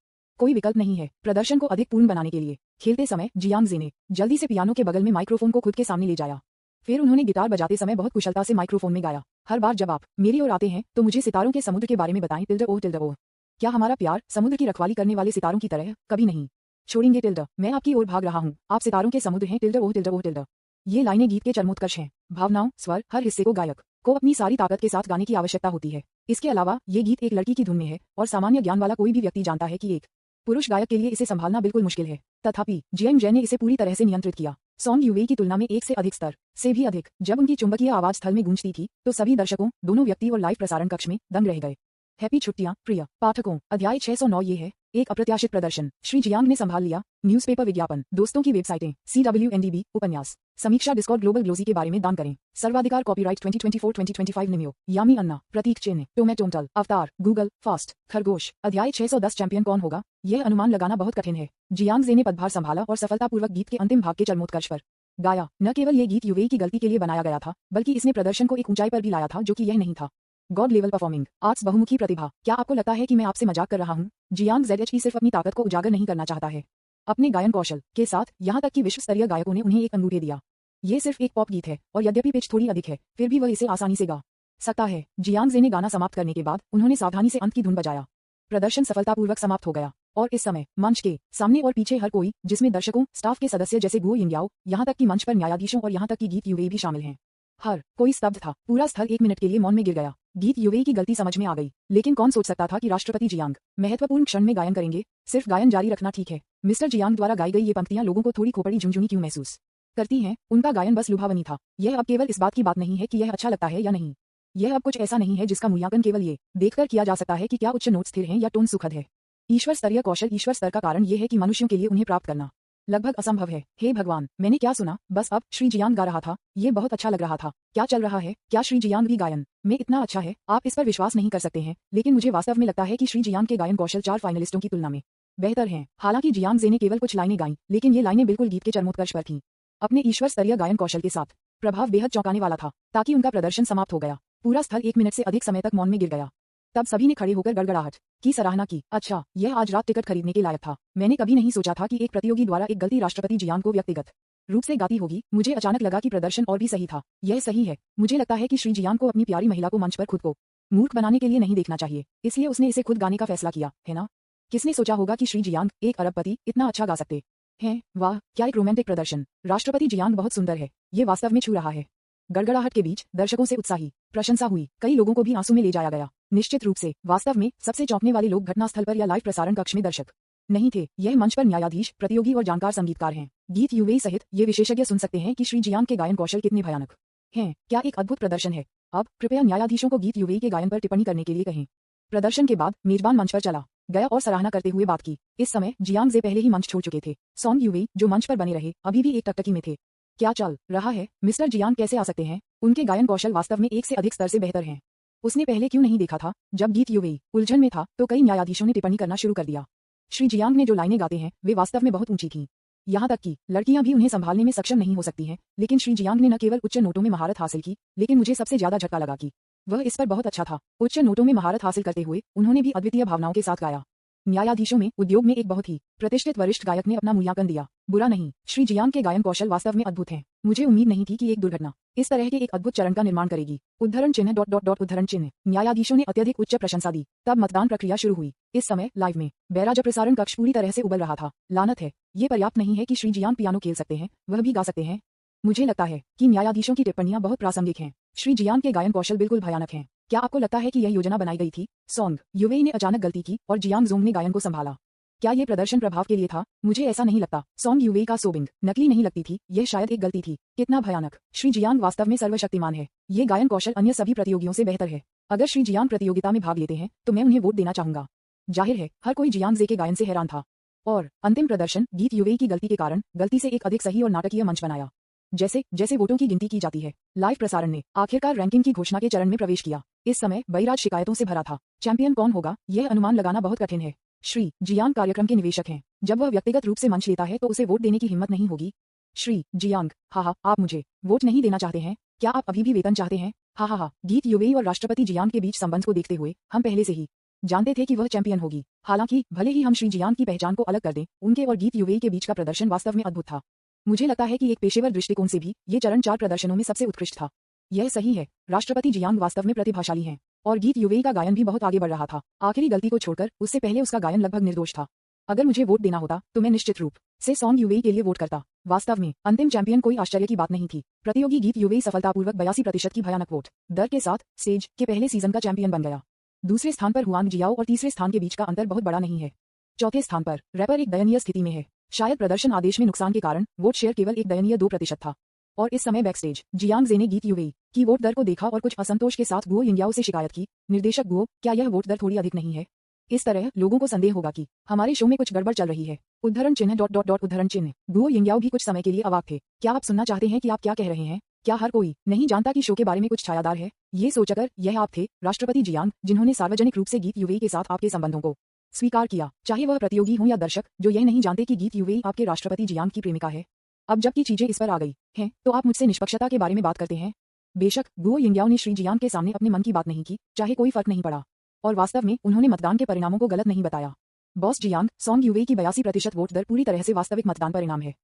कोई विकल्प नहीं है। प्रदर्शन को अधिक पूर्ण बनाने के लिए खेलते समय जियांग जे ने जल्दी से पियानो के बगल में माइक्रोफोन को खुद के सामने ले जाया। फिर उन्होंने गिटार बजाते समय बहुत कुशलता से माइक्रोफोन में गाया। हर बार जब आप मेरी ओर आते हैं तो मुझे सितारों के समुद्र के बारे में बताएं। टिल्डर ओह। क्या हमारा प्यार समुद्र की रखवाली करने वाले सितारों की तरह कभी नहीं छोड़ेंगे? टिल्डर, मैं आपकी ओर भाग रहा हूँ। आप सितारों के समुद्र हैं। टिल्डर ओह। ये लाइनें गीत के चरमोत्कर्ष हैं। भावनाओं, स्वर, हर हिस्से को गायक को अपनी सारी ताकत के साथ गाने की आवश्यकता होती है। इसके अलावा ये गीत एक लड़की की धुन में है और सामान्य ज्ञान वाला कोई भी व्यक्ति जानता है कि एक पुरुष गायक के लिए इसे संभालना बिल्कुल मुश्किल है। तथापि जियांग जे ने इसे पूरी तरह से नियंत्रित किया। सॉन्ग यूवी की तुलना में एक से अधिक स्तर से भी अधिक। जब उनकी चुंबकीय आवाज स्थल में गूंजती थी तो सभी दर्शकों, दोनों व्यक्ति और लाइव प्रसारण कक्ष में दंग रह गए। हैप्पी छुट्टियां प्रिय पाठकों। अध्याय 609 ये है एक अप्रत्याशित प्रदर्शन, श्री जियांग ने संभाल लिया न्यूज़पेपर विज्ञापन, दोस्तों की वेबसाइटें, CWNDB, उपन्यास, समीक्षा, डिस्कॉर्ड, ग्लोबल ग्लोजी के बारे में दान करें, सर्वाधिकार, कॉपीराइट 2024-2025 निमियो, यामी अन्ना, प्रतीक चिन्ह, टोमेटोमटल, अवतार, गूगल, फास्ट, खरगोश, अध्याय 610, चैंपियन कौन होगा, यह अनुमान लगाना बहुत कठिन है। जियांग जे ने पदभार संभाला और सफलतापूर्वक गीत के अंतिम भाग के चरमोत्कर्ष पर गाया। न केवल ये गीत यूवी की गलती के लिए बनाया गया था, बल्कि इसने प्रदर्शन को एक ऊंचाई पर भी लाया था जो कि यह नहीं था। गॉड लेवल परफॉर्मिंग आर्ट्स, बहुमुखी प्रतिभा। क्या आपको लगता है कि मैं आपसे मजाक कर रहा हूँ? जियांग जेडएचई सिर्फ अपनी ताकत को उजागर नहीं करना चाहता है, अपने गायन कौशल के साथ यहाँ तक कि विश्व स्तरीय गायकों ने उन्हें एक अंगूठे दिया। ये सिर्फ एक पॉप गीत है और यद्यपि पिच थोड़ी अधिक है, फिर भी वह इसे आसानी से गा सकता है। जियांग जे ने गाना समाप्त करने के बाद उन्होंने सावधानी से अंत की धुन बजाया। प्रदर्शन सफलतापूर्वक समाप्त हो गया और इस समय मंच के सामने और पीछे हर कोई, जिसमें दर्शकों, स्टाफ के सदस्य जैसे गो यिंगयाओ, यहाँ तक कि मंच पर न्यायाधीशों और यहाँ तक कि गीत यूवे भी शामिल हैं। हर कोई स्तब्ध था। पूरा स्थल 1 मिनट के लिए मौन में गिर गया। गीत यूवे की गलती समझ में आ गई, लेकिन कौन सोच सकता था कि राष्ट्रपति जियांग महत्वपूर्ण क्षण में गायन करेंगे। सिर्फ गायन जारी रखना ठीक है। मिस्टर जियांग द्वारा गाई गई ये पंक्तियां लोगों को थोड़ी खोपड़ी झुंझुनी क्यों महसूस करती हैं? उनका गायन बस लुभावनी था। यह अब केवल इस बात की बात नहीं है कि यह अच्छा लगता है या नहीं। यह अब कुछ ऐसा नहीं है जिसका मूल्यांकन केवल ये देखकर किया जा सकता है कि क्या उच्च नोट स्थिर हैं या टोन सुखद है। ईश्वर स्तरीय कौशल, ईश्वर स्तर का कारण यह है कि मनुष्यों के लिए उन्हें प्राप्त करना लगभग असंभव है। हे भगवान, मैंने क्या सुना? बस अब श्री जियांग गा रहा था। ये बहुत अच्छा लग रहा था। क्या चल रहा है? क्या श्री जियांग भी गायन में इतना अच्छा है? आप इस पर विश्वास नहीं कर सकते हैं, लेकिन मुझे वास्तव में लगता है कि श्री जियांग के गायन कौशल 4 फाइनलिस्टों की तुलना में बेहतर हैं। हालांकि जियांग जे ने केवल कुछ लाइनें गाईं, लेकिन ये लाइनें बिल्कुल गीत के चरमोत्कर्ष पर थीं। अपने ईश्वर स्तरीय गायन कौशल के साथ प्रभाव बेहद चौंकाने वाला था। ताकि उनका प्रदर्शन समाप्त हो गया, पूरा स्थल 1 मिनट से अधिक समय तक मौन में गिर गया। तब सभी ने खड़े होकर गड़गड़ाहट की सराहना की। अच्छा, यह आज रात टिकट खरीदने के लायक था। मैंने कभी नहीं सोचा था कि एक प्रतियोगी द्वारा एक गलती राष्ट्रपति जियांग को व्यक्तिगत रूप से गाती होगी। मुझे अचानक लगा कि प्रदर्शन और भी सही था। यह सही है। मुझे लगता है कि श्री जियांग को अपनी प्यारी महिला को मंच पर खुद को मूर्ख बनाने के लिए नहीं देखना चाहिए, इसलिए उसने इसे खुद गाने का फैसला किया, है ना? किसने सोचा होगा कि श्री जियांग, एक अरबपति, इतना अच्छा गा सकते हैं? वाह, क्या एक रोमांटिक प्रदर्शन। राष्ट्रपति जियांग बहुत सुंदर है। ये वास्तव में छू रहा है। गड़गड़ाहट के बीच दर्शकों से उत्साही प्रशंसा हुई। कई लोगों को भी आंसू में ले जाया गया। निश्चित रूप से वास्तव में सबसे चौंकने वाले लोग घटनास्थल पर या लाइव प्रसारण कक्ष में दर्शक नहीं थे। यह मंच पर न्यायाधीश, प्रतियोगी और जानकार संगीतकार हैं। गीत यूवे सहित ये विशेषज्ञ सुन सकते हैं कि श्री जियांग के गायन कौशल कितने भयानक हैं। क्या एक अद्भुत प्रदर्शन है। अब कृपया न्यायाधीशों को गीत यूवे के गायन पर टिप्पणी करने के लिए कहें। प्रदर्शन के बाद मेजबान मंच पर चला गया और सराहना करते हुए बात की। इस समय जियांग जे पहले ही मंच छोड़ चुके थे। सॉन्ग यूवे, जो मंच पर बने रहे, अभी भी एक टकटकी में थे। क्या चल रहा है? मिस्टर जियांग कैसे आ सकते हैं? उनके गायन कौशल वास्तव में एक से अधिक स्तर से बेहतर हैं। उसने पहले क्यों नहीं देखा था? जब गीत यूवे उलझन में था तो कई न्यायाधीशों ने टिप्पणी करना शुरू कर दिया। श्री जियांग ने जो लाइनें गाते हैं वे वास्तव में बहुत ऊंची थीं। यहाँ तक कि लड़कियां भी उन्हें संभालने में सक्षम नहीं हो सकती हैं। लेकिन श्री जियांग ने न केवल उच्च नोटों में महारत हासिल की, लेकिन मुझे सबसे ज्यादा झटका लगा कि वह इस पर बहुत अच्छा था। उच्च नोटों में महारत हासिल करते हुए उन्होंने भी अद्वितीय भावनाओं के साथ गाया। न्यायाधीशों में उद्योग में एक बहुत ही प्रतिष्ठित वरिष्ठ गायक ने अपना मूल्यांकन दिया। बुरा नहीं, श्री जियांग के गायन कौशल वास्तव में अद्भुत हैं। मुझे उम्मीद नहीं थी कि एक दुर्घटना इस तरह के एक अद्भुत चरण का निर्माण करेगी। उद्धरण चिन्ह ... उद्धरण चिन्ह। न्यायाधीशों ने अत्यधिक उच्च प्रशंसा दी। तब मतदान प्रक्रिया शुरू हुई। इस समय लाइव में बैराज प्रसारण कक्ष पूरी तरह से उबल रहा था। लानत है, ये पर्याप्त नहीं है कि श्री जियांग पियानो खेल सकते हैं, वह भी गा सकते हैं। मुझे लगता है कि न्यायाधीशों की टिप्पणियां बहुत प्रासंगिक हैं। श्री जियांग के गायन कौशल बिल्कुल भयानक हैं। क्या आपको लगता है कि यह योजना बनाई गई थी? सॉन्ग यूवे ने अचानक गलती की और जियांग जोंग ने गायन को संभाला। क्या ये प्रदर्शन प्रभाव के लिए था? मुझे ऐसा नहीं लगता। सॉन्ग यूवे का सोबिंग नकली नहीं लगती थी। यह शायद एक गलती थी। कितना भयानक। श्री जियांग वास्तव में सर्वशक्तिमान है। ये गायन कौशल अन्य सभी प्रतियोगियों से बेहतर है। अगर श्री जियांग प्रतियोगिता में भाग लेते हैं तो मैं उन्हें वोट देना चाहूंगा। जाहिर है, हर कोई जियांग जे के गायन से हैरान था। और अंतिम प्रदर्शन गीत यूवे की गलती के कारण गलती से एक अधिक सही और नाटकीय मंच बनाया। जैसे जैसे वोटों की गिनती की जाती है, लाइव प्रसारण ने आखिरकार रैंकिंग की घोषणा के चरण में प्रवेश किया। इस समय बहिराज शिकायतों से भरा था। चैंपियन कौन होगा, यह अनुमान लगाना बहुत कठिन है। श्री जियांग कार्यक्रम के निवेशक हैं। जब वह व्यक्तिगत रूप से मंच लेता है तो उसे वोट देने की हिम्मत नहीं होगी। श्री जियांग, हाँ, आप मुझे वोट नहीं देना चाहते हैं? क्या आप अभी भी वेतन चाहते हैं? हाँ। गीत यूवे और राष्ट्रपति जियांग के बीच संबंध को देखते हुए हम पहले से ही जानते थे कि वह चैंपियन होगी। हालांकि भले ही हम श्री जियांग की पहचान को अलग कर दें, उनके और गीत यूवे के बीच का प्रदर्शन वास्तव में अद्भुत था। मुझे लगता है कि एक पेशेवर दृष्टिकोण से भी ये चरण 4 प्रदर्शनों में सबसे उत्कृष्ट था। यह सही है, राष्ट्रपति जियांग वास्तव में प्रतिभाशाली हैं और गीत यूवे का गायन भी बहुत आगे बढ़ रहा था। आखिरी गलती को छोड़कर उससे पहले उसका गायन लगभग निर्दोष था। अगर मुझे वोट देना होता तो मैं निश्चित रूप से सॉन्ग यूवे के लिए वोट करता। वास्तव में अंतिम चैंपियन कोई आश्चर्य की बात नहीं थी। प्रतियोगी गीत यूवे सफलतापूर्वक 82% की भयानक वोट दर के साथ स्टेज के पहले सीजन का चैंपियन बन गया। दूसरे स्थान पर हुआंग जियाओ और तीसरे स्थान के बीच का अंतर बहुत बड़ा नहीं है। चौथे स्थान पर रैपर एक दयनीय स्थिति में है। शायद प्रदर्शन आदेश में नुकसान के कारण वोट शेयर केवल एक दयनीय 2% था। और इस समय बैकस्टेज जियांग जे ने गीत यूवे की वोट दर को देखा और कुछ असंतोष के साथ गुओ यिंगयाओ से शिकायत की। निर्देशक गुओ, क्या यह वोट दर थोड़ी अधिक नहीं है? इस तरह लोगों को संदेह होगा कि हमारे शो में कुछ गड़बड़ चल रही है। उद्धरण चिन्ह डॉट डॉट डॉट उद्धरण चिन्ह। गुओ यिंगयाओ भी कुछ समय के लिए अवाक थे। क्या आप सुनना चाहते हैं कि आप क्या कह रहे हैं? क्या हर कोई नहीं जानता कि शो के बारे में कुछ छायादार है? ये सोचकर यह आप थे, राष्ट्रपति जियांग, जिन्होंने सार्वजनिक रूप से गीत यूवेई के साथ आपके संबंधों को स्वीकार किया, चाहे वह प्रतियोगी हो या दर्शक जो यह नहीं जानते कि गीत यूवेई आपके राष्ट्रपति जियांग की प्रेमिका है। अब जबकि चीजें इस पर आ गई हैं, तो आप मुझसे निष्पक्षता के बारे में बात करते हैं। बेशक गुओ यिंगयाओ ने श्री जियांग के सामने अपने मन की बात नहीं की, चाहे कोई फर्क नहीं पड़ा, और वास्तव में उन्होंने मतदान के परिणामों को गलत नहीं बताया। बॉस जियांग, सॉन्ग यूवेई की 82% वोट दर पूरी तरह से वास्तविक मतदान परिणाम है।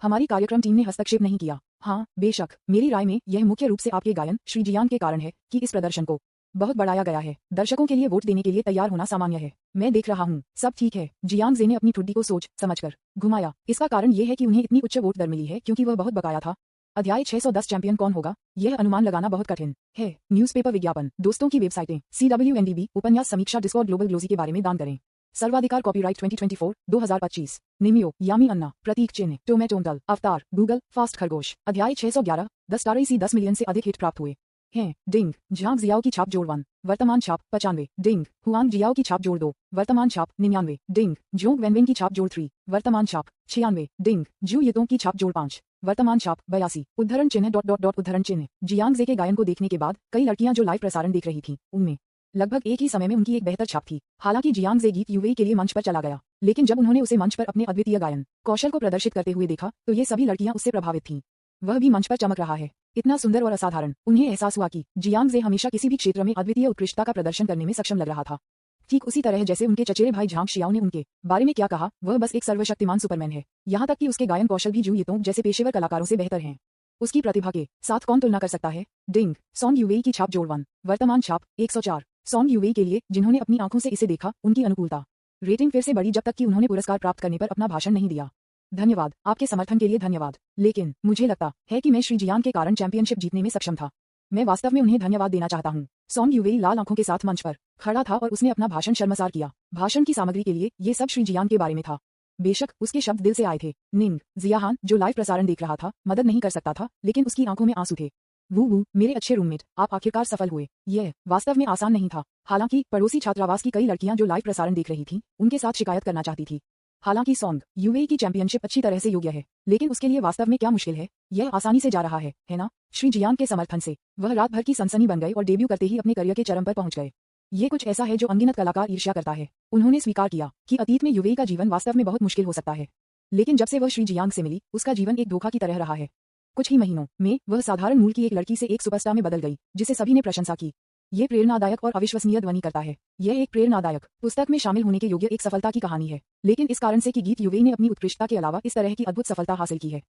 हमारी कार्यक्रम टीम ने हस्तक्षेप नहीं किया। हाँ, बेशक मेरी राय में यह मुख्य रूप से आपके गायन श्री जियांग के कारण है कि इस प्रदर्शन को बहुत बढ़ाया गया है। दर्शकों के लिए वोट देने के लिए तैयार होना सामान्य है। मैं देख रहा हूँ, सब ठीक है। जियांग जे ने अपनी ठुड्डी को सोच समझकर घुमाया। इसका कारण यह है कि उन्हें इतनी उच्च वोट दर मिली है क्योंकि वह बहुत बकाया था। अध्याय 610 चैंपियन कौन होगा, यह अनुमान लगाना बहुत कठिन है। न्यूज़पेपर विज्ञापन, दोस्तों की वेबसाइटें, CWNDB, उपन्यास समीक्षा, डिस्कॉर्ड, ग्लोबल ग्लोजी के बारे में दान करें। सर्वाधिकार कॉपीराइट 2024, 2025। निमियो, यामी अन्ना, प्रतीक चिन्ह, टोमेटोमटल, अवतार, गूगल, फास्ट खरगोश। अध्याय 611, 10 स्टार इसी 10 मिलियन से अधिक हिट प्राप्त हुए हैं। डिंग, झांग जियाओ की छाप जोड़ 1, वर्तमान छाप 95। डिंग, हुआंग जियाओ की छाप जोड़ 2, वर्तमान छाप 99। डिंग, जोंग वेनवेन की छाप जोड़ 3, वर्तमान छाप 96। डिंग, जू येतों की छाप जोड़ 5, वर्तमान छाप 82। उद्धरण चिन्ह डॉट डॉट डॉट उद्धरण चिन्ह। जियांग जे के गायन को देखने के बाद कई लड़कियां जो लाइव प्रसारण देख रही थीं, उनमें लगभग एक ही समय में उनकी एक बेहतर छाप थी। हालांकि जियांग जे गीत यूवेई के लिए मंच पर चला गया, लेकिन जब उन्होंने उसे मंच पर अपने अद्वितीय गायन कौशल को प्रदर्शित करते हुए देखा तो ये सभी लड़कियां उससे प्रभावित थीं। वह भी मंच पर चमक रहा है, इतना सुंदर और असाधारण। उन्हें एहसास हुआ कि जियांग जे हमेशा किसी भी क्षेत्र में अद्वितीय उत्कृष्टता का प्रदर्शन करने में सक्षम लग रहा था। ठीक उसी तरह जैसे उनके चचेरे भाई झांग शियाओ ने उनके बारे में क्या कहा, वह बस एक सर्वशक्तिमान सुपरमैन है। यहाँ तक कि उसके गायन कौशल भी जू येतों जैसे पेशेवर कलाकारों से बेहतर हैं। उसकी प्रतिभा के साथ कौन तुलना कर सकता है? डिंग, सॉन्ग यूवेई की छाप जोड़ 1, वर्तमान छाप 104। सॉन्ग यूवेई के लिए, जिन्होंने अपनी आंखों से इसे देखा, उनकी अनुकूलता रेटिंग फिर से बढ़ी जब तक कि उन्होंने पुरस्कार प्राप्त करने पर अपना भाषण नहीं दिया। धन्यवाद, आपके समर्थन के लिए धन्यवाद। लेकिन मुझे लगता है कि मैं श्री जियांग के कारण चैंपियनशिप जीतने में सक्षम था। मैं वास्तव में उन्हें धन्यवाद देना चाहता हूँ। सॉन्ग यूवेई लाल आंखों के साथ मंच पर खड़ा था और उसने अपना भाषण शर्मसार किया। भाषण की सामग्री के लिए ये सब श्री जियांग के बारे में था। बेशक उसके शब्द दिल से आए थे। निंग जियाहान, जो लाइव प्रसारण देख रहा था, मदद नहीं कर सकता था, लेकिन उसकी आंखों में आंसू थे। वू वू, मेरे अच्छे रूममेट, आप आखिरकार सफल हुए। यह वास्तव में आसान नहीं था। हालांकि पड़ोसी छात्रावास की कई लड़कियां जो लाइव प्रसारण देख रही थीं, उनके साथ शिकायत करना चाहती थी। हालांकि सॉन्ग यूवेई की चैंपियनशिप अच्छी तरह से योग्य है, लेकिन उसके लिए वास्तव में क्या मुश्किल है? यह आसानी से जा रहा है ना? श्री जियांग के समर्थन से वह रात भर की सनसनी बन गए और डेब्यू करते ही अपने करियर के चरम पर पहुंच गए। ये कुछ ऐसा है जो अनगिनत कलाकार ईर्ष्या करता है। उन्होंने स्वीकार किया कि अतीत में यूवेई का जीवन वास्तव में बहुत मुश्किल हो सकता है, लेकिन जब से वह श्री जियांग से मिली, उसका जीवन एक धोखा की तरह रहा है। कुछ ही महीनों में वह साधारण मूल की एक लड़की से एक सुपरस्टार में बदल गई, जिसे सभी ने प्रशंसा की। ये प्रेरणादायक और अविश्वसनीय ध्वनि करता है। यह एक प्रेरणादायक पुस्तक में शामिल होने के योग्य एक सफलता की कहानी है, लेकिन इस कारण से कि गीत यूवेई ने अपनी उत्कृष्टता के अलावा इस तरह की अद्भुत सफलता हासिल की है।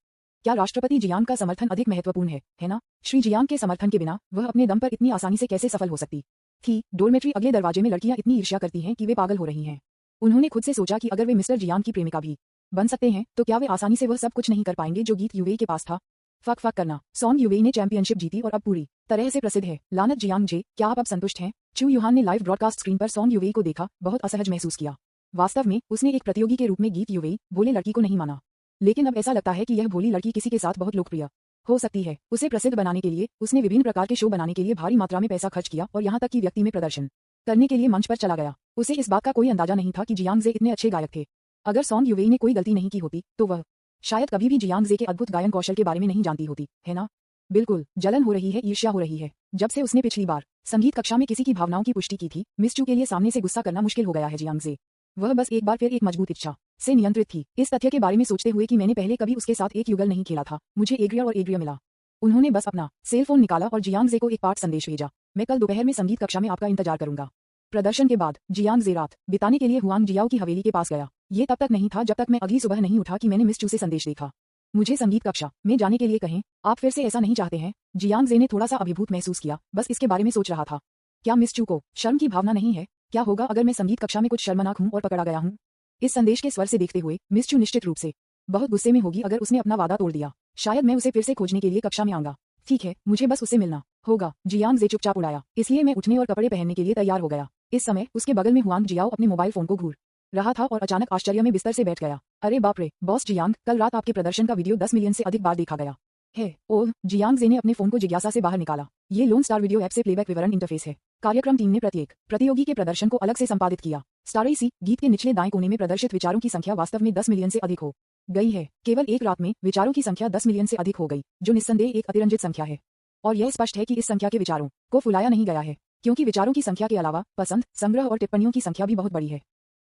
क्या राष्ट्रपति जियांग का समर्थन अधिक महत्वपूर्ण है ना? श्री जियांग के समर्थन के बिना वह अपने दम पर इतनी आसानी से कैसे सफल हो सकती थी? डोरमेट्री अगले दरवाजे में लड़कियां इतनी ईर्ष्या करती हैं कि वे पागल हो रही हैं। उन्होंने खुद से सोचा कि अगर वे मिस्टर जियांग की प्रेमिका भी बन सकते हैं, तो क्या वे आसानी से वह सब कुछ नहीं कर पाएंगे जो गीत यूवेई के पास था? फक फक करना। सॉन्ग यूवेई ने चैंपियनशिप जीती और अब पूरी तरह से प्रसिद्ध है। लानत जियांग जे, क्या आप अब संतुष्ट हैं? चू युहान ने लाइव ब्रॉडकास्ट स्क्रीन पर सॉन्ग यूवेई को देखा, बहुत असहज महसूस किया। वास्तव में उसने एक प्रतियोगी के रूप में गीत यूवेई भोले लड़की को नहीं माना, लेकिन अब ऐसा लगता है कि यह भोली लड़की किसी के साथ बहुत लोकप्रिय हो सकती है। उसे प्रसिद्ध बनाने के लिए उसने विभिन्न प्रकार के शो बनाने के लिए भारी मात्रा में पैसा खर्च किया और यहाँ तक कि व्यक्ति में प्रदर्शन करने के लिए मंच पर चला गया। उसे इस बात का कोई अंदाजा नहीं था कि जियांग जे इतने अच्छे गायक थे। अगर सॉन्ग यूवेई ने कोई गलती नहीं की होती, तो वह शायद कभी भी जियांग जे के अद्भुत गायन कौशल के बारे में नहीं जानती होती, है ना? बिल्कुल, जलन हो रही है, ईर्ष्या हो रही है। जब से उसने पिछली बार संगीत कक्षा में किसी की भावनाओं की पुष्टि की थी, मिस चू के लिए सामने से गुस्सा करना मुश्किल हो गया है। जियांग जे, वह बस एक बार फिर एक मजबूत इच्छा से नियंत्रित थी, इस तथ्य के बारे में सोचते हुए कि मैंने पहले कभी उसके साथ एक युगल नहीं खेला था। मुझे एड्रिया और एड्रिया मिला। उन्होंने बस अपना सेल फोन निकाला और जियांग जे को एक पाठ संदेश भेजा। मैं कल दोपहर में संगीत कक्षा में आपका इंतजार करूंगा। प्रदर्शन के बाद जियांग जे रात बिताने के लिए हुआंग जियाओ की हवेली के पास गया। ये तब तक नहीं था जब तक मैं अगली सुबह नहीं उठा कि मैंने मिस चू से संदेश देखा। मुझे संगीत कक्षा में जाने के लिए कहें। आप फिर से ऐसा नहीं चाहते हैं? जियांग जे ने थोड़ा सा अभिभूत महसूस किया, बस इसके बारे में सोच रहा था। क्या मिस चू को शर्म की भावना नहीं है? क्या होगा अगर मैं संगीत कक्षा में कुछ शर्मनाक हूं और पकड़ा गया हूं? इस संदेश के स्वर से देखते हुए मिस चू निश्चित रूप से बहुत गुस्से में होगी अगर उसने अपना वादा तोड़ दिया। शायद मैं उसे फिर से खोजने के लिए कक्षा में आऊंगा। ठीक है, मुझे बस उससे मिलना होगा। जियांग जे चुपचाप उड़ाया, इसलिए मैं उठने और कपड़े पहनने के लिए तैयार हो गया। इस समय उसके बगल में हुआंग जियाओ अपने मोबाइल फोन को घूर रहा था और अचानक आश्चर्य में बिस्तर से बैठ गया। अरे बाप रे, बॉस जियांग, कल रात आपके प्रदर्शन का वीडियो 10 मिलियन से अधिक बार देखा गया है। ओह, जियांग जे ने अपने फोन को जिज्ञासा से बाहर निकाला। ये लोन स्टार वीडियो ऐप से प्लेबैक विवरण इंटरफेस है। कार्यक्रम टीम ने प्रत्येक प्रतियोगी के प्रदर्शन को अलग से संपादित किया। स्टार इसी गीत के निचले दाएं कोने में प्रदर्शित विचारों की संख्या वास्तव में 10 मिलियन से अधिक हो गई है। केवल एक रात में विचारों की संख्या 10 मिलियन से अधिक हो गई, जो निस्संदेह एक अतिरंजित संख्या है। और यह स्पष्ट है कि इस संख्या के विचारों को फुलाया नहीं गया है, क्योंकि विचारों की संख्या के अलावा पसंद, संग्रह और टिप्पणियों की संख्या भी बहुत बड़ी है।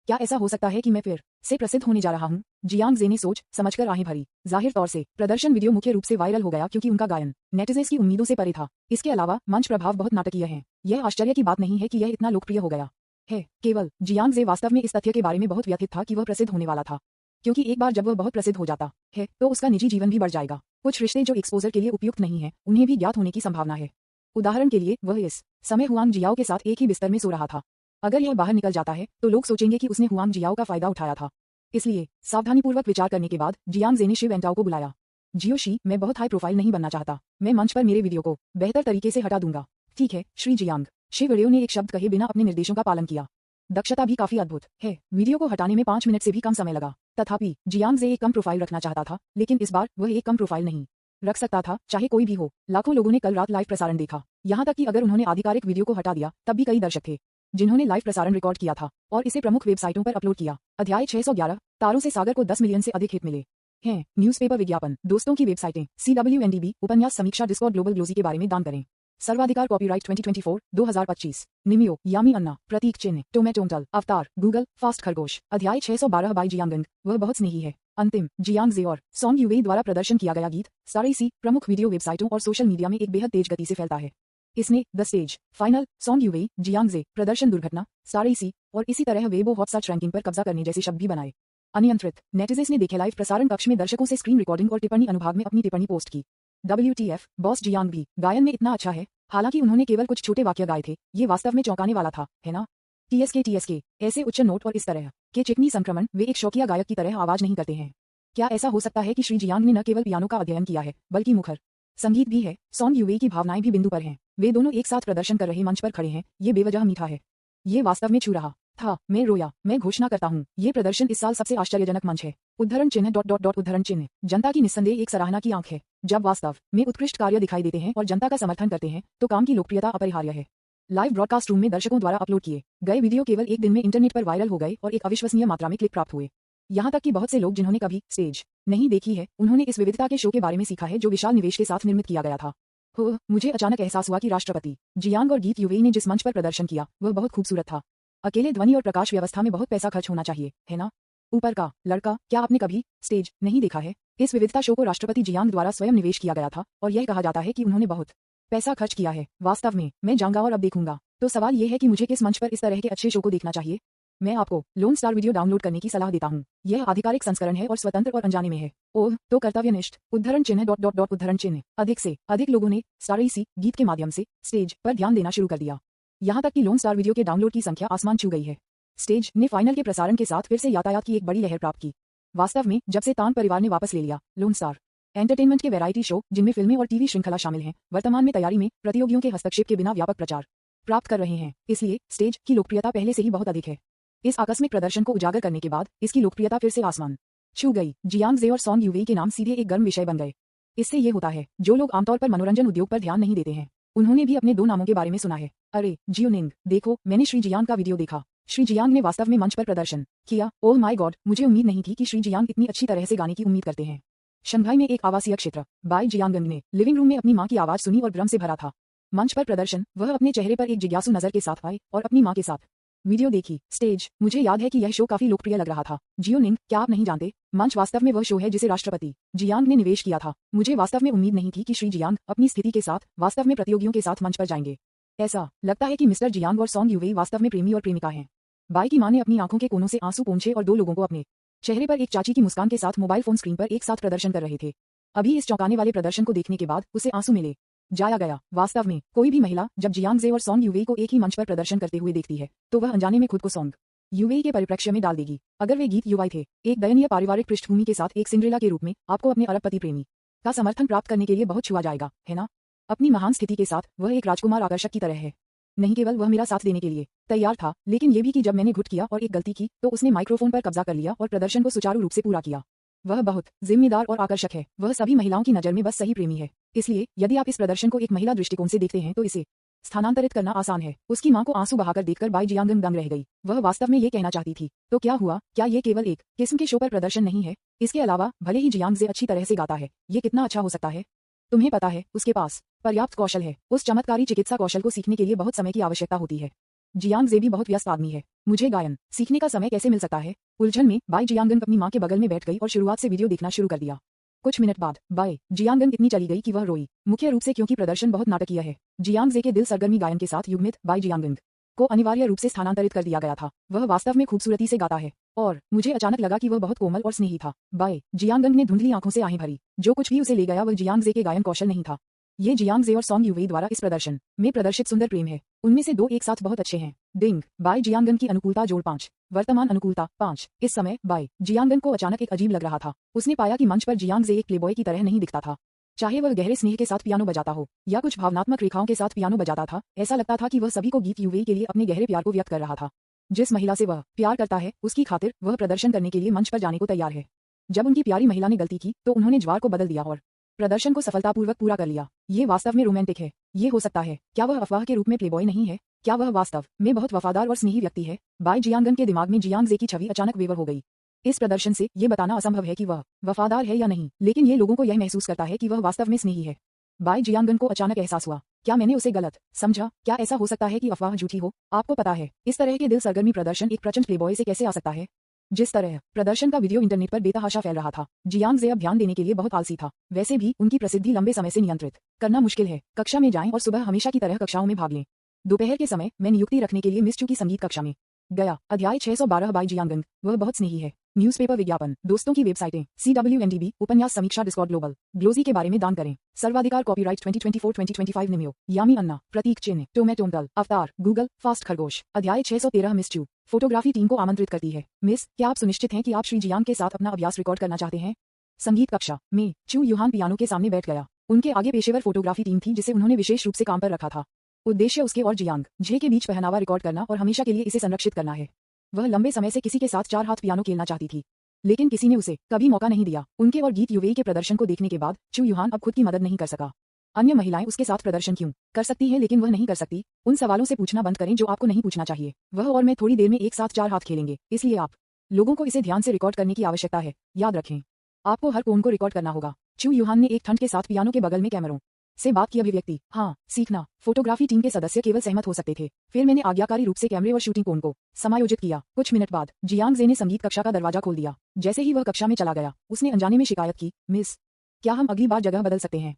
क्या ऐसा हो सकता है कि मैं फिर से प्रसिद्ध होने जा रहा हूं? जियांग जे ने सोच समझकर आंखें भरी। जाहिर तौर से प्रदर्शन वीडियो मुख्य रूप से वायरल हो गया क्योंकि उनका गायन नेटिजन्स की उम्मीदों से परे था। इसके अलावा मंच प्रभाव बहुत नाटकीय है। यह आश्चर्य की बात नहीं है कि यह इतना लोकप्रिय हो गया है। केवल जियांग जे वास्तव में इस तथ्य के बारे में बहुत व्यथित था कि वह प्रसिद्ध होने वाला था, क्योंकि एक बार जब वह बहुत प्रसिद्ध हो जाता है तो उसका निजी जीवन भी बढ़ जाएगा। कुछ रिश्ते जो एक्सपोजर के लिए उपयुक्त नहीं है, उन्हें भी ज्ञात होने की संभावना है। उदाहरण के लिए, वह इस समय हुआंग जियाओ के साथ एक ही बिस्तर में सो रहा था। अगर यह बाहर निकल जाता है तो लोग सोचेंगे कि उसने हुआंग जियाओ का फायदा उठाया था। इसलिए सावधानीपूर्वक विचार करने के बाद जियांग जे ने शिव एंटाओ को बुलाया। जियोशी, मैं बहुत हाई प्रोफाइल नहीं बनना चाहता। मैं मंच पर मेरे वीडियो को बेहतर तरीके से हटा दूंगा। ठीक है श्री जियांग। शिव वीडियो ने एक शब्द कहे बिना अपने निर्देशों का पालन किया। दक्षता भी काफी अद्भुत है। वीडियो को हटाने में 5 मिनट से भी कम समय लगा। तथापि जियांग जे एक कम प्रोफाइल रखना चाहता था, लेकिन इस बार वह एक कम प्रोफाइल नहीं रख सकता था, चाहे कोई भी हो। लाखों लोगों ने कल रात लाइव प्रसारण देखा। यहाँ तक कि अगर उन्होंने आधिकारिक वीडियो को हटा दिया तब भी कई दर्शक थे जिन्होंने लाइव प्रसारण रिकॉर्ड किया था और इसे प्रमुख वेबसाइटों पर अपलोड किया। अध्याय 611, तारों से सागर को 10 मिलियन से अधिक हिट मिले हैं। न्यूज़पेपर विज्ञापन, दोस्तों की वेबसाइटें, CWNDB, उपन्यास समीक्षा, डिस्कॉर्ड, ग्लोबल ग्लोजी के बारे में दान करें। सर्वाधिकार कॉपीराइट 2024-2025। निमियो, यामी अन्ना, प्रतीक चिन्ह, टोमेटोंटल, अवतार, गूगल, फास्ट खरगोश। अध्याय 612 बाय जियांग, वह बहुत स्नेही है। अंतिम, जियांग जे और सॉन्ग यूवेई द्वारा प्रदर्शन किया गया गीत स्टार इसी प्रमुख वीडियो वेबसाइटों और सोशल मीडिया में एक बेहद तेज गति से फैलता है। इसने the stage, final, song Yuwei, Jiang Jie, प्रदर्शन, दुर्घटना, स्टार इसी और इसी तरह वेबो हॉटस्टार रैंकिंग पर कब्जा करने जैसे शब्द भी बनाए। अनियंत्रित नेटिजन्स ने देखे लाइव प्रसारण कक्ष में दर्शकों से स्क्रीन रिकॉर्डिंग और टिप्पणी अनुभाग में अपनी टिप्पणी पोस्ट की। WTF, बॉस जियांग भी गायन में इतना अच्छा है। हालांकि उन्होंने केवल कुछ छोटे वाक्य गाए थे, ये वास्तव में चौंकाने वाला था, है ना? TSK, ऐसे उच्च नोट और इस तरह के चिकनी संक्रमण, वे एक शौकिया गायक की तरह आवाज नहीं करते हैं। क्या ऐसा हो सकता है कि श्री जियांग ने न केवल पियानो का अध्ययन किया है, बल्कि मुखर संगीत भी है? सॉन्ग यूवेई की भावनाएं भी बिंदु पर हैं। वे दोनों एक साथ प्रदर्शन कर रहे मंच पर खड़े हैं। ये बेवजह मीठा है। ये वास्तव में छू रहा था। मैं रोया। मैं घोषणा करता हूँ, ये प्रदर्शन इस साल सबसे आश्चर्यजनक मंच है। उद्धरण चिन्ह ... उद्धरण चिन्ह। जनता की निस्संदेह एक सराहना की आंख है। जब वास्तव में उत्कृष्ट कार्य दिखाई देते हैं और जनता का समर्थन करते हैं तो काम की लोकप्रियता अपरिहार्य है। लाइव ब्रॉडकास्ट रूम में दर्शकों द्वारा अपलोड किए गए वीडियो केवल एक दिन में इंटरनेट पर वायरल हो गए और एक अविश्वसनीय मात्रा में क्लिक प्राप्त हुए। यहाँ तक कि बहुत से लोग जिन्होंने कभी स्टेज नहीं देखी है, उन्होंने इस विविधता के शो के बारे में सीखा है जो विशाल निवेश के साथ निर्मित किया गया था। मुझे अचानक एहसास हुआ कि राष्ट्रपति जियांग और गीत यूवेई ने जिस मंच पर प्रदर्शन किया वह बहुत खूबसूरत था। अकेले ध्वनि और प्रकाश व्यवस्था में बहुत पैसा खर्च होना चाहिए, है ना? ऊपर का लड़का, क्या आपने कभी स्टेज नहीं देखा है? इस विविधता शो को राष्ट्रपति जियांग द्वारा स्वयं निवेश किया गया था और यह कहा जाता है कि उन्होंने बहुत पैसा खर्च किया है। वास्तव में मैं जाऊंगा और अब देखूंगा। तो सवाल यह है कि मुझे किस मंच पर इस तरह के अच्छे शो को देखना चाहिए? मैं आपको लोन स्टार वीडियो डाउनलोड करने की सलाह देता हूँ। यह आधिकारिक संस्करण है और स्वतंत्र और अनजाने में है। ओह, तो कर्तव्यनिष्ठ उद्धरण चिन्ह ... उद्धरण चिन्ह। अधिक से अधिक लोगों ने स्टार इसी गीत के माध्यम से स्टेज पर ध्यान देना शुरू कर दिया। यहाँ तक कि लोन स्टार वीडियो के डाउनलोड की संख्या आसमान छू गई है। स्टेज ने फाइनल के प्रसारण के साथ फिर से यातायात की एक बड़ी लहर प्राप्त की। वास्तव में जब से तान परिवार ने वापस ले लिया लोन स्टार एंटरटेनमेंट के वैरायटी शो, जिनमें फिल्में और टीवी श्रृंखला शामिल हैं, वर्तमान में तैयारी में प्रतियोगियों के हस्तक्षेप के बिना व्यापक प्रचार प्राप्त कर रहे हैं। इसलिए स्टेज की लोकप्रियता पहले से ही बहुत अधिक है। इस आकस्मिक प्रदर्शन को उजागर करने के बाद इसकी लोकप्रियता फिर से आसमान छू गई। जियांग जे और सॉन्ग यूवेई के नाम सीधे एक गर्म विषय बन गए। इससे ये होता है, जो लोग आमतौर पर मनोरंजन उद्योग पर ध्यान नहीं देते हैं, उन्होंने भी अपने दो नामों के बारे में सुना है। अरे जियोनिंग, देखो, मैंने श्री जियांग का वीडियो देखा। श्री जियांग ने वास्तव में मंच पर प्रदर्शन किया। ओह माय गॉड, मुझे उम्मीद नहीं थी कि श्री जियांग इतनी अच्छी तरह से गाने की उम्मीद करते हैं। शंघाई में एक आवासीय क्षेत्र बाय जियांग ने लिविंग रूम में अपनी मां की आवाज सुनी और भ्रम से भरा था। मंच पर प्रदर्शन, वह अपने चेहरे पर एक जिज्ञासु नजर के साथ आए और अपनी मां के साथ वीडियो देखी। स्टेज, मुझे याद है कि यह शो काफी लोकप्रिय लग रहा था। जियोनिंग, क्या आप नहीं जानते, मंच वास्तव में वह शो है जिसे राष्ट्रपति जियांग ने निवेश किया था। मुझे वास्तव में उम्मीद नहीं थी कि श्री जियांग अपनी स्थिति के साथ वास्तव में प्रतियोगियों के साथ मंच पर जाएंगे। ऐसा लगता है कि मिस्टर जियांग और सॉन्ग यूवेई वास्तव में प्रेमी और प्रेमिका हैं। बाई की मां ने अपनी आंखों के कोनों से आंसू पोंछे और दो लोगों को अपने चेहरे पर एक चाची की मुस्कान के साथ मोबाइल फोन स्क्रीन पर एक साथ प्रदर्शन कर रहे थे। अभी इस चौंकाने वाले प्रदर्शन को देखने के बाद उसे आंसू मिले जाया गया। वास्तव में कोई भी महिला जब जियांग जे और सॉन्ग यूवेई को एक ही मंच पर प्रदर्शन करते हुए देखती है तो वह अनजाने में खुद को सॉन्ग यूवेई के परिप्रेक्ष्य में डाल देगी। अगर वे गीत युवाई थे, एक दयनीय पारिवारिक पृष्ठभूमि के साथ एक सिंड्रेला के रूप में, आपको अपने अरबपति प्रेमी का समर्थन प्राप्त करने के लिए बहुत छुआ जाएगा, है ना? अपनी महान स्थिति के साथ वह एक राजकुमार आकर्षक की तरह है। नहीं केवल वह मेरा साथ देने के लिए तैयार था, लेकिन ये भी कि जब मैंने घुट किया और एक गलती की तो उसने माइक्रोफोन पर कब्जा कर लिया और प्रदर्शन को सुचारू रूप से पूरा किया। वह बहुत जिम्मेदार और आकर्षक है। वह सभी महिलाओं की नजर में बस सही प्रेमी है। इसलिए यदि आप इस प्रदर्शन को एक महिला दृष्टिकोण से देखते हैं तो इसे स्थानांतरित करना आसान है। उसकी मां को आंसू बहाकर देखकर बाई जियांगन दंग रह गई। वह वास्तव में ये कहना चाहती थी। तो क्या हुआ? क्या ये केवल एक किस्म के शो पर प्रदर्शन नहीं है? इसके अलावा भले ही जियांगजे अच्छी तरह से गाता है, ये कितना अच्छा हो सकता है? तुम्हें पता है, उसके पास पर्याप्त कौशल है। उस चमत्कारी चिकित्सा कौशल को सीखने के लिए बहुत समय की आवश्यकता होती है। जियांगजे भी बहुत व्यस्त आदमी है। मुझे गायन सीखने का समय कैसे मिल सकता है? उलझन में बाई जियांगन अपनी मां के बगल में बैठ गई और शुरुआत से वीडियो देखना शुरू कर दिया। कुछ मिनट बाद बाई जियांगन इतनी चली गई कि वह रोई, मुख्य रूप से क्योंकि प्रदर्शन बहुत नाटकीय है। जियांगजे के दिल सरगर्मी गायन के साथ युग्मित बाई जियांगन को अनिवार्य रूप से स्थानांतरित कर दिया गया था। वह वास्तव में खूबसूरती से गाता है और मुझे अचानक लगा कि वह बहुत कोमल और स्नेही था। बाई जियांगन ने धुंधली आंखों से आहें भरी। जो कुछ भी उसे ले गया वह जियांगजे के गायन कौशल नहीं था। ये जियांगजे और सॉन्ग युवेई द्वारा इस प्रदर्शन में प्रदर्शित सुंदर प्रेम है। उनमें से 2 एक साथ बहुत अच्छे हैं। डिंग बाई जियांगन की अनुकूलता जोड़ 5। वर्तमान अनुकूलता 5। इस समय बाई जियांगन को अचानक एक अजीब लग रहा था। उसने पाया कि मंच पर जियांगजे एक प्लेबॉय की तरह नहीं दिखता था। चाहे वह गहरे स्नेह के साथ पियानो बजाता हो या कुछ भावनात्मक रेखाओं के साथ पियानो बजाता था, ऐसा लगता था कि वह सभी को गीत युवेई के लिए अपने गहरे प्यार को व्यक्त कर रहा था। जिस महिला से वह प्यार करता है, उसकी खातिर वह प्रदर्शन करने के लिए मंच पर जाने को तैयार है। जब उनकी प्यारी महिला ने गलती की तो उन्होंने ज्वार को बदल दिया और प्रदर्शन को सफलतापूर्वक पूरा कर लिया। ये वास्तव में रोमांटिक है। ये हो सकता है। क्या वह अफवाह के रूप में प्लेबॉय नहीं है? क्या वह वास्तव में बहुत वफादार और स्नेही व्यक्ति है? बाई जियांगन के दिमाग में जियांगजे की छवि अचानक वेवर हो गई। इस प्रदर्शन से ये बताना असंभव है कि वह वफादार है या नहीं, लेकिन ये लोगों को यह महसूस करता है कि वह वास्तव में स्नेही है। बाई जियांगन को अचानक एहसास हुआ, क्या मैंने उसे गलत समझा? क्या ऐसा हो सकता है कि अफवाह झूठी हो? आपको पता है, इस तरह के दिल सरगर्मी प्रदर्शन एक प्रचंड प्लेबॉय से कैसे आ सकता है? जिस तरह प्रदर्शन का वीडियो इंटरनेट पर बेतहाशा फैल रहा था, जियांगजे अब ध्यान देने के लिए बहुत आलसी था। वैसे भी उनकी प्रसिद्धि लंबे समय से नियंत्रित करना मुश्किल है। कक्षा में जाएं और सुबह हमेशा की तरह कक्षाओं में भाग लें। दोपहर के समय मैं नियुक्ति रखने के लिए मिस चू की संगीत कक्षा में गया। अध्याय 612 बाई जियांगन, वह बहुत स्नेही है। न्यूज़पेपर विज्ञापन, दोस्तों की वेबसाइटें, CWNDB, उपन्यास समीक्षा, डिस्कॉर्ड ग्लोबल, ग्लोजी के बारे में दान करें। सर्वाधिकार कॉपीराइट 2024-2025 निम्यो, यामी अन्ना, प्रतीक चिन्ह, टोमेटोमटल, अवतार, गूगल, फास्ट खरगोश। अध्याय 613 मिस चू फोटोग्राफी टीम को आमंत्रित करती है। मिस, क्या आप सुनिश्चित हैं कि आप श्री जियांग के साथ अपना अभ्यास रिकॉर्ड करना चाहते हैं? संगीत कक्षा में चू यूहान पियानो के सामने बैठ गया। उनके आगे पेशेवर फोटोग्राफी टीम थी जिसे उन्होंने विशेष रूप से काम पर रखा था। उद्देश्य उसके और जियांग जे के बीच पहनावा रिकॉर्ड करना और हमेशा के लिए इसे संरक्षित करना है। वह लंबे समय से किसी के साथ 4 हाथ पियानो खेलना चाहती थी, लेकिन किसी ने उसे कभी मौका नहीं दिया। उनके और गीत युवेई के प्रदर्शन को देखने के बाद चू यूहान अब खुद की मदद नहीं कर सका। अन्य महिलाएं उसके साथ प्रदर्शन क्यों कर सकती हैं लेकिन वह नहीं कर सकती? उन सवालों से पूछना बंद करें जो आपको नहीं पूछना चाहिए। वह और मैं थोड़ी देर में एक साथ 4 हाथ खेलेंगे, इसलिए आप लोगों को इसे ध्यान से रिकॉर्ड करने की आवश्यकता है। याद रखें, आपको हर कोण को रिकॉर्ड करना होगा। चू यूहान ने एक ठंड के साथ पियानो के बगल में कैमरों से बात की। अभिव्यक्ति, हाँ, सीखना। फोटोग्राफी टीम के सदस्य केवल सहमत हो सकते थे। फिर मैंने आज्ञाकारी रूप से कैमरे और शूटिंग कोण को समायोजित किया। कुछ मिनट बाद जियांगजे ने संगीत कक्षा का दरवाजा खोल दिया। जैसे ही वह कक्षा में चला गया, उसने अनजाने में शिकायत की, मिस, क्या हम अगली बार जगह बदल सकते हैं?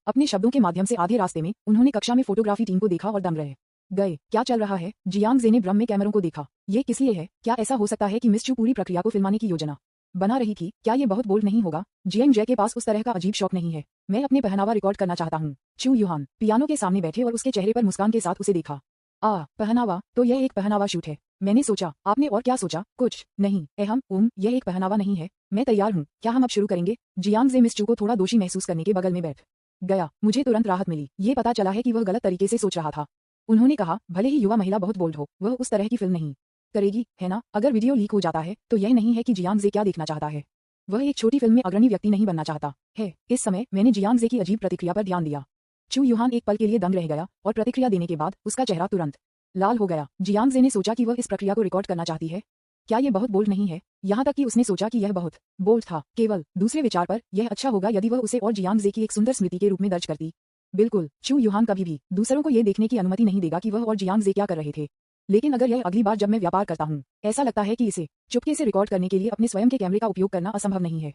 अपने शब्दों के माध्यम से आधे रास्ते में उन्होंने कक्षा में फोटोग्राफी टीम को देखा और दम रह गए। क्या चल रहा है? जियांगजे ने भ्रम में कैमरों को देखा। ये किस लिए है? क्या ऐसा हो सकता है कि मिस चू पूरी प्रक्रिया को फिल्माने की योजना बना रही थी? क्या ये बहुत बोल्ड नहीं होगा? जियांगजे के पास उस तरह का अजीब शौक नहीं है। मैं अपने पहनावा रिकॉर्ड करना चाहता हूँ। चू यूहान पियानो के सामने बैठे और उसके चेहरे पर मुस्कान के साथ उसे देखा। पहनावा, तो यह एक पहनावा शूट है। मैंने सोचा, आपने और क्या सोचा? कुछ नहीं, यह एक पहनावा नहीं है। मैं तैयार हूँ। क्या हम अब शुरू करेंगे? जियांगजे मिस चू को थोड़ा दोषी महसूस करने के बगल में बैठ गया। मुझे तुरंत राहत मिली। ये पता चला है कि वह गलत तरीके से सोच रहा था। उन्होंने कहा, भले ही युवा महिला बहुत बोल्ड हो, वह उस तरह की फिल्म नहीं करेगी, है ना? अगर वीडियो लीक हो जाता है तो यह नहीं है कि जियांगजे क्या देखना चाहता है। वह एक छोटी फिल्म में अग्रणी व्यक्ति नहीं बनना चाहता है। इस समय मैंने जियांगजे की अजीब प्रतिक्रिया पर ध्यान दिया। चू यूहान एक पल के लिए दंग रह गया और प्रतिक्रिया देने के बाद उसका चेहरा तुरंत लाल हो गया। जियांगजे ने सोचा कि वह इस प्रक्रिया को रिकॉर्ड करना चाहती है। क्या यह बहुत बोल्ड नहीं है? यहाँ तक कि उसने सोचा कि यह बहुत बोल्ड था। केवल दूसरे विचार पर यह अच्छा होगा यदि वह उसे और जियांगजे की एक सुंदर स्मृति के रूप में दर्ज करती। बिल्कुल, चू यूहान कभी भी दूसरों को यह देखने की अनुमति नहीं देगा कि वह और जियांगजे क्या कर रहे थे। लेकिन अगर यह अगली बार जब मैं व्यापार करता हूँ, ऐसा लगता है कि इसे चुपके से रिकॉर्ड करने के लिए अपने स्वयं के कैमरे का उपयोग करना असंभव नहीं है।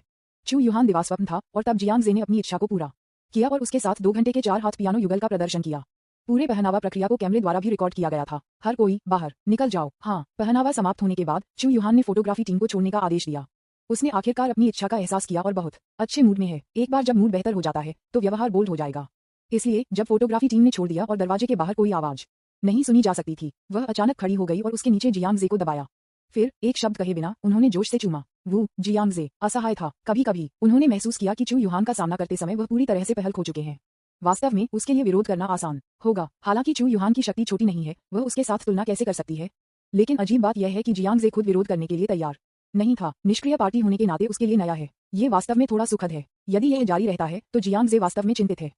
चू यूहान दिवास्वप्न था और तब जियांगजे ने अपनी इच्छा को पूरा किया और उसके साथ 2 घंटे के 4 हाथ पियानो युगल का प्रदर्शन किया। पूरे पहनावा प्रक्रिया को कैमरे द्वारा भी रिकॉर्ड किया गया था। हर कोई बाहर निकल जाओ। हाँ, पहनावा समाप्त होने के बाद चू यूहान ने फोटोग्राफी टीम को छोड़ने का आदेश दिया। उसने आखिरकार अपनी इच्छा का एहसास किया और बहुत अच्छे मूड में है। एक बार जब मूड बेहतर हो जाता है तो व्यवहार बोल्ड हो जाएगा। इसलिए जब फोटोग्राफी टीम ने छोड़ दिया और दरवाजे के बाहर कोई आवाज नहीं सुनी जा सकती थी, वह अचानक खड़ी हो गई और उसके नीचे जियांगजे को दबाया। फिर एक शब्द कहे बिना उन्होंने जोश से चूमा। वो जियांगजे असहाय था। कभी कभी उन्होंने महसूस किया कि चू यूहान का सामना करते समय वह पूरी तरह से पहल खो चुके हैं। वास्तव में उसके लिए विरोध करना आसान होगा। हालांकि चू यूहान की शक्ति छोटी नहीं है, वह उसके साथ तुलना कैसे कर सकती है? लेकिन अजीब बात यह है कि जियांगजे खुद विरोध करने के लिए तैयार नहीं था। निष्क्रिय पार्टी होने के नाते उसके लिए नया है। ये वास्तव में थोड़ा सुखद है। यदि यह जारी रहता है तो जियांगजे वास्तव में चिंतित है।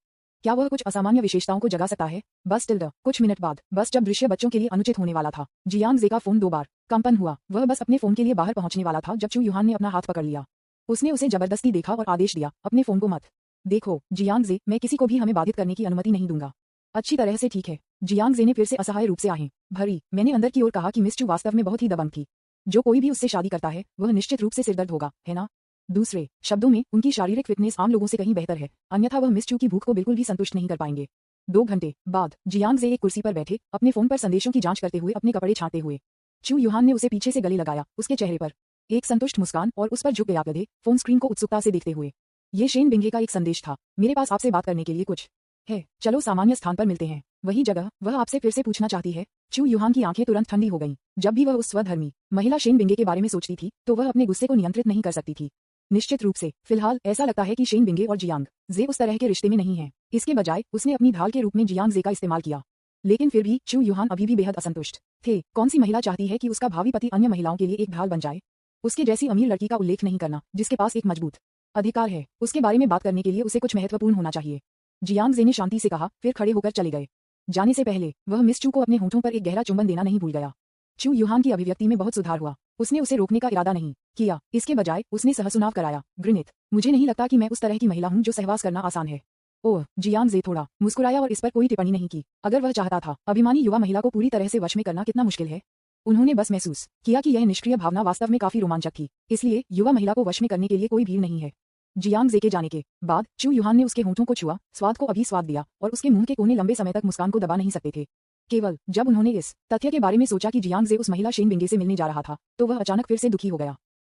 क्या वह कुछ असामान्य विशेषताओं को जगा सकता है? बस टिल्ड कुछ मिनट बाद, बस जब दृश्य बच्चों के लिए अनुचित होने वाला था, जियांग जे का फोन 2 बार कंपन हुआ। वह बस अपने फोन के लिए बाहर पहुंचने वाला था जब चू यूहान ने अपना हाथ पकड़ लिया। उसने उसे जबरदस्ती देखा और आदेश दिया, अपने फोन को मत देखो जियांग जे, मैं किसी को भी हमें बाधित करने की अनुमति नहीं दूंगा। अच्छी तरह से ठीक है। जियांग जे ने फिर से असहाय रूप से आहें भरी। मैंने अंदर की ओर कहा कि मिस चू वास्तव में बहुत ही दबंग थी। जो कोई भी उससे शादी करता है वह निश्चित रूप से सिरदर्द होगा, है ना? दूसरे शब्दों में उनकी शारीरिक फिटनेस आम लोगों से कहीं बेहतर है, अन्यथा वह मिस चू की भूख को बिल्कुल भी संतुष्ट नहीं कर पाएंगे। 2 घंटे बाद जियांग जे एक कुर्सी पर बैठे, अपने फोन पर संदेशों की जांच करते हुए, अपने कपड़े छांटते हुए। चू यूहान ने उसे पीछे से गले लगाया, उसके चेहरे पर एक संतुष्ट मुस्कान और उस पर झुक गया गधे, फोन स्क्रीन को उत्सुकता से देखते हुए। ये शेन बिंगे का एक संदेश था, मेरे पास आपसे बात करने के लिए कुछ है, चलो सामान्य स्थान पर मिलते हैं। वही जगह, वह आपसे फिर से पूछना चाहती है। चू यूहान की आंखें तुरंत ठंडी हो गईं। जब भी वह उस स्वधर्मी महिला शेन बिंगे के बारे में सोचती थी तो वह अपने गुस्से को नियंत्रित नहीं कर सकती थी। निश्चित रूप से फिलहाल ऐसा लगता है कि शेन बिंगे और जियांग जे उस तरह के रिश्ते में नहीं है। इसके बजाय उसने अपनी ढाल के रूप में जियांग जे का इस्तेमाल किया। लेकिन फिर भी चू यूहान अभी भी बेहद असंतुष्ट थे। कौन सी महिला चाहती है कि उसका भावी पति अन्य महिलाओं के लिए एक ढाल बन जाए? उसके जैसी अमीर लड़की का उल्लेख नहीं करना जिसके पास एक मजबूत अधिकार है। उसके बारे में बात करने के लिए उसे कुछ महत्वपूर्ण होना चाहिए। जियांग जे ने शांति से कहा, फिर खड़े होकर चले गए। जाने से पहले वह मिस चू को अपने होठों पर एक गहरा चुंबन देना नहीं भूल गया। चू यूहान की अभिव्यक्ति में बहुत सुधार हुआ। उसने उसे रोकने का इरादा नहीं किया, इसके बजाय उसने सहसुनाव कराया, ग्रिनित, मुझे नहीं लगता कि मैं उस तरह की महिला हूं जो सहवास करना आसान है। ओह, जियांग जे थोड़ा मुस्कुराया और इस पर कोई टिप्पणी नहीं की। अगर वह चाहता था, अभिमानी युवा महिला को पूरी तरह से वश में करना कितना मुश्किल है। उन्होंने बस महसूस किया कि यह निष्क्रिय भावना वास्तव में काफी रोमांचक थी, इसलिए युवा महिला को वश में करने के लिए कोई भीड़ नहीं है। जियांग जे के जाने के बाद चू यूहान ने उसके होंठों को छुआ, स्वाद को अभी स्वाद दिया, और उसके मुंह के कोने लंबे समय तक मुस्कान को दबा नहीं सकते थे। केवल जब उन्होंने इस तथ्य के बारे में सोचा कि जियांग जे उस महिला शेन बिंगे से मिलने जा रहा था, तो वह अचानक फिर से दुखी हो गया।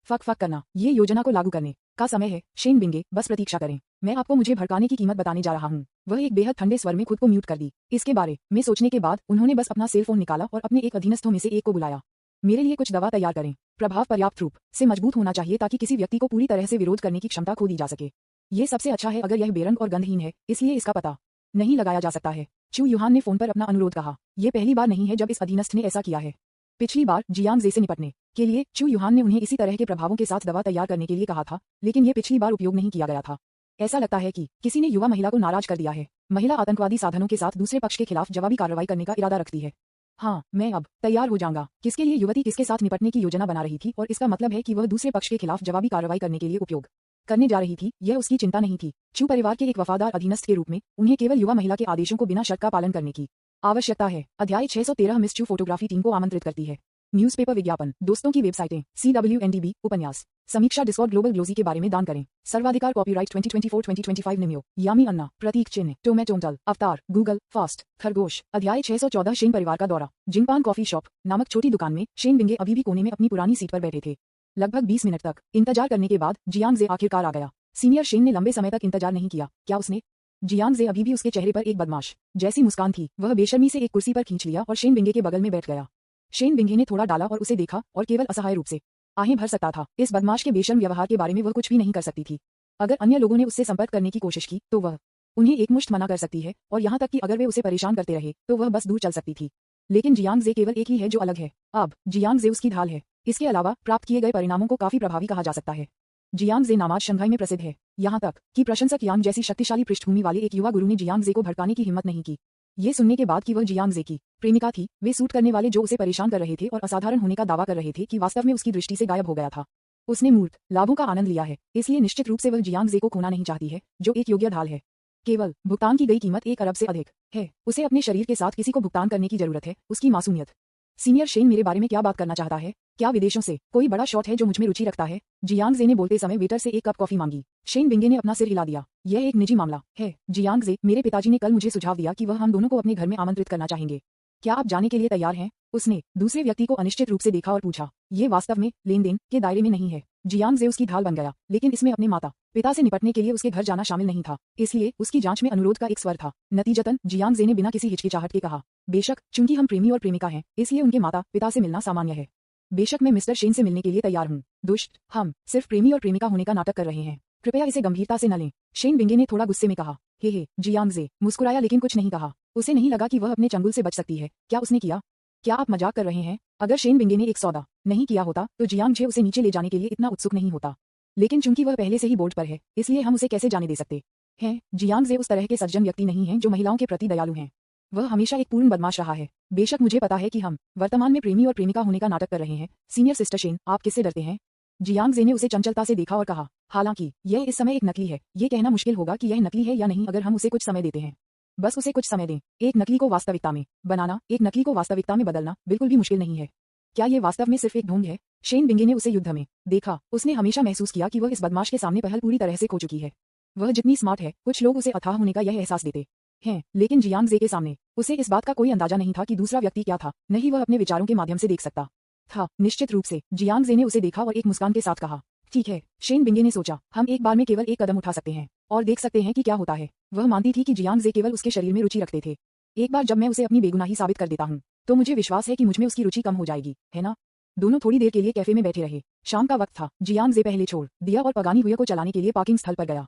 फक फक करना, ये योजना को लागू करने का समय है, शेन बिंगे, बस प्रतीक्षा करें। मैं आपको मुझे भड़काने की कीमत बताने जा रहा हूँ। वह एक बेहद ठंडे स्वर में खुद को म्यूट कर दी। इसके बारे में सोचने के बाद उन्होंने बस अपना सेल फोन निकाला और अपने एक अधीनस्थों में से एक को बुलाया। मेरे लिए कुछ दवा तैयार करें। प्रभाव पर्याप्त रूप से मजबूत होना चाहिए ताकि किसी व्यक्ति को पूरी तरह से विरोध करने की क्षमता खो दी जा सके। ये सबसे अच्छा है अगर यह बेरंग और गंधहीन है, इसलिए इसका पता नहीं लगाया जा सकता है। चू यूहान ने फोन पर अपना अनुरोध कहा। यह पहली बार नहीं है जब इस अधीनस्थ ने ऐसा किया है। पिछली बार जियांग जे से निपटने के लिए चू यूहान ने उन्हें इसी तरह के प्रभावों के साथ दवा तैयार करने के लिए कहा था, लेकिन यह पिछली बार उपयोग नहीं किया गया था। ऐसा लगता है कि किसी ने युवा महिला को नाराज कर दिया है। महिला आतंकवादी साधनों के साथ दूसरे पक्ष के खिलाफ जवाबी कार्रवाई करने का इरादा रखती है। हाँ, मैं अब तैयार हो जाऊंगा। किसके लिए युवती किसके साथ निपटने की योजना बना रही थी और इसका मतलब है कि वह दूसरे पक्ष के खिलाफ जवाबी कार्रवाई करने के लिए उपयोग करने जा रही थी, यह उसकी चिंता नहीं थी। चू परिवार के एक वफादार अधीनस्थ के रूप में उन्हें केवल युवा महिला के आदेशों को बिना शर्त का पालन करने की आवश्यकता है। अध्याय 613 मिस चू फोटोग्राफी टीम को आमंत्रित करती है। न्यूज़पेपर विज्ञापन, दोस्तों की वेबसाइटें, CWNDB, उपन्यास, समीक्षा, डिस्कॉर्ड, ग्लोबल ग्लोजी के बारे में दान करें। सर्वाधिकार, कॉपीराइट 2024-2025 निम्यो, यामी अन्ना, प्रतीक चिन्ह, टोमेटोंटल, अवतार, गूगल, फास्ट, खरगोश। अध्याय 614 शेन परिवार का दौरा। जिंगपान कॉफी शॉप नामक छोटी दुकान में शेन बिंगे अभी भी कोने में अपनी पुरानी सीट पर बैठे थे। लगभग 20 मिनट तक इंतजार करने के बाद जियांग जे आखिरकार आ गया। सीनियर शेन ने लंबे समय तक इंतजार नहीं किया। क्या उसने? जियांग जे अभी भी उसके चेहरे पर एक बदमाश जैसी मुस्कान थी। वह बेशर्मी से एक कुर्सी पर खींच लिया और शेन बिंगे के बगल में बैठ गया। शेन बिंगे ने थोड़ा डाला और उसे देखा और केवल असहाय रूप से आहें भर सकता था। इस बदमाश के बेशर्म व्यवहार के बारे में वह कुछ भी नहीं कर सकती थी। अगर अन्य लोगों ने उससे संपर्क करने की कोशिश की तो वह उन्हें एकमुश्त मना कर सकती है, और यहाँ तक कि अगर वे उसे परेशान करते रहे तो वह बस दूर चल सकती थी। लेकिन जियांग जे केवल एक ही है जो अलग है। अब जियांग जे उसकी ढाल है। इसके अलावा प्राप्त किए गए परिणामों को काफी प्रभावी कहा जा सकता है। जियांग जे नामाज शंघाई में प्रसिद्ध है, यहाँ तक कि प्रशंसक यांग जैसी शक्तिशाली पृष्ठभूमि वाले एक युवा गुरु ने जियांग जे को भड़काने की हिम्मत नहीं की। ये सुनने के बाद कि वह जियांग जे की प्रेमिका थी, वे सूट करने वाले जो उसे परेशान कर रहे थे और असाधारण होने का दावा कर रहे थे कि वास्तव में उसकी दृष्टि से गायब हो गया था। उसने मूर्त लाभों का आनंद लिया है, इसलिए निश्चित रूप से वह जियांग जे को खोना नहीं चाहती है, जो एक योग्य ढाल है। केवल भुगतान की गई कीमत 1 अरब से अधिक है। उसे अपने शरीर के साथ किसी को भुगतान करने की जरूरत है, उसकी मासूमियत। सीनियर शेन मेरे बारे में क्या बात करना चाहता है? क्या विदेशों से कोई बड़ा शॉट है जो मुझमें रुचि रखता है? जियांग जे ने बोलते समय वेटर से एक कप कॉफी मांगी। शेन बिंगे ने अपना सिर हिला दिया। यह एक निजी मामला है जियांग जे, मेरे पिताजी ने कल मुझे सुझाव दिया कि वह हम दोनों को अपने घर में आमंत्रित करना चाहेंगे। क्या आप जाने के लिए तैयार हैं? उसने दूसरे व्यक्ति को अनिश्चित रूप से देखा और पूछा। ये वास्तव में लेन देन के दायरे में नहीं है। जियांग जे उसकी ढाल बन गया, लेकिन इसमें अपने माता पिता से निपटने के लिए उसके घर जाना शामिल नहीं था, इसलिए उसकी जांच में अनुरोध का एक स्वर था। नतीजतन जियांग जे ने बिना किसी हिचकिचाहट के कहा, बेशक, चूंकि हम प्रेमी और प्रेमिका हैं, इसलिए उनके माता पिता से मिलना सामान्य है। बेशक मैं मिस्टर शेन से मिलने के लिए तैयार हूँ। दुष्ट, हम सिर्फ प्रेमी और प्रेमिका होने का नाटक कर रहे हैं, कृपया इसे गंभीरता से न लें। शेन बिंगे ने थोड़ा गुस्से में कहा। हे, जियांग जे मुस्कुराया लेकिन कुछ नहीं कहा। उसे नहीं लगा कि वह अपने चंगुल से बच सकती है। क्या उसने किया? क्या आप मजाक कर रहे हैं? अगर शेन बिंगे ने एक सौदा नहीं किया होता तो जियांग जे उसे नीचे ले जाने के लिए इतना उत्सुक नहीं होता, लेकिन चूंकि वह पहले से ही बोर्ड पर है, इसलिए हम उसे कैसे जाने दे सकते। हैं, जियांग जे उस तरह के सज्जन व्यक्ति नहीं हैं जो महिलाओं के प्रति दयालु हैं। वह हमेशा एक पूर्ण बदमाश रहा है। बेशक मुझे पता है कि हम वर्तमान में प्रेमी और प्रेमिका होने का नाटक कर रहे हैं। सीनियर सिस्टर शेन, आप किससे डरते हैं? जियांग जे ने उसे चंचलता से देखा और कहा, हालांकि यह इस समय एक नकली है, ये कहना मुश्किल होगा कि यह नकली है या नहीं अगर हम उसे कुछ समय देते हैं। बस उसे कुछ समय दें। एक नकली को वास्तविकता में बनाना, एक नकली को वास्तविकता में बदलना बिल्कुल भी मुश्किल नहीं है। क्या ये वास्तव में सिर्फ एक ढोंग है? शेन बिंगे ने उसे युद्ध में देखा। उसने हमेशा महसूस किया कि वह इस बदमाश के सामने पहल पूरी तरह से खो चुकी है। वह जितनी स्मार्ट है, कुछ लोग उसे अथाह होने का यह एहसास देते हैं, लेकिन जियांग जे के सामने उसे इस बात का कोई अंदाजा नहीं था कि दूसरा व्यक्ति क्या था, नहीं वह अपने विचारों के माध्यम से देख सकता था। निश्चित रूप से जियांग जे ने उसे देखा और एक मुस्कान के साथ कहा, ठीक है। शेन बिंगे ने सोचा, हम एक बार में केवल एक कदम उठा सकते हैं और देख सकते हैं कि क्या होता है। वह मानती थी कि जियांग जे केवल उसके शरीर में रुचि रखते थे। एक बार जब मैं उसे अपनी बेगुनाही साबित कर देता हूँ तो मुझे विश्वास है कि मुझमें उसकी रुचि कम हो जाएगी, है ना? दोनों थोड़ी देर के लिए कैफे में बैठे रहे। शाम का वक्त था। जियांग जे पहले छोड़ दिया और पगानी हुए को चलाने के लिए पार्किंग स्थल पर गया।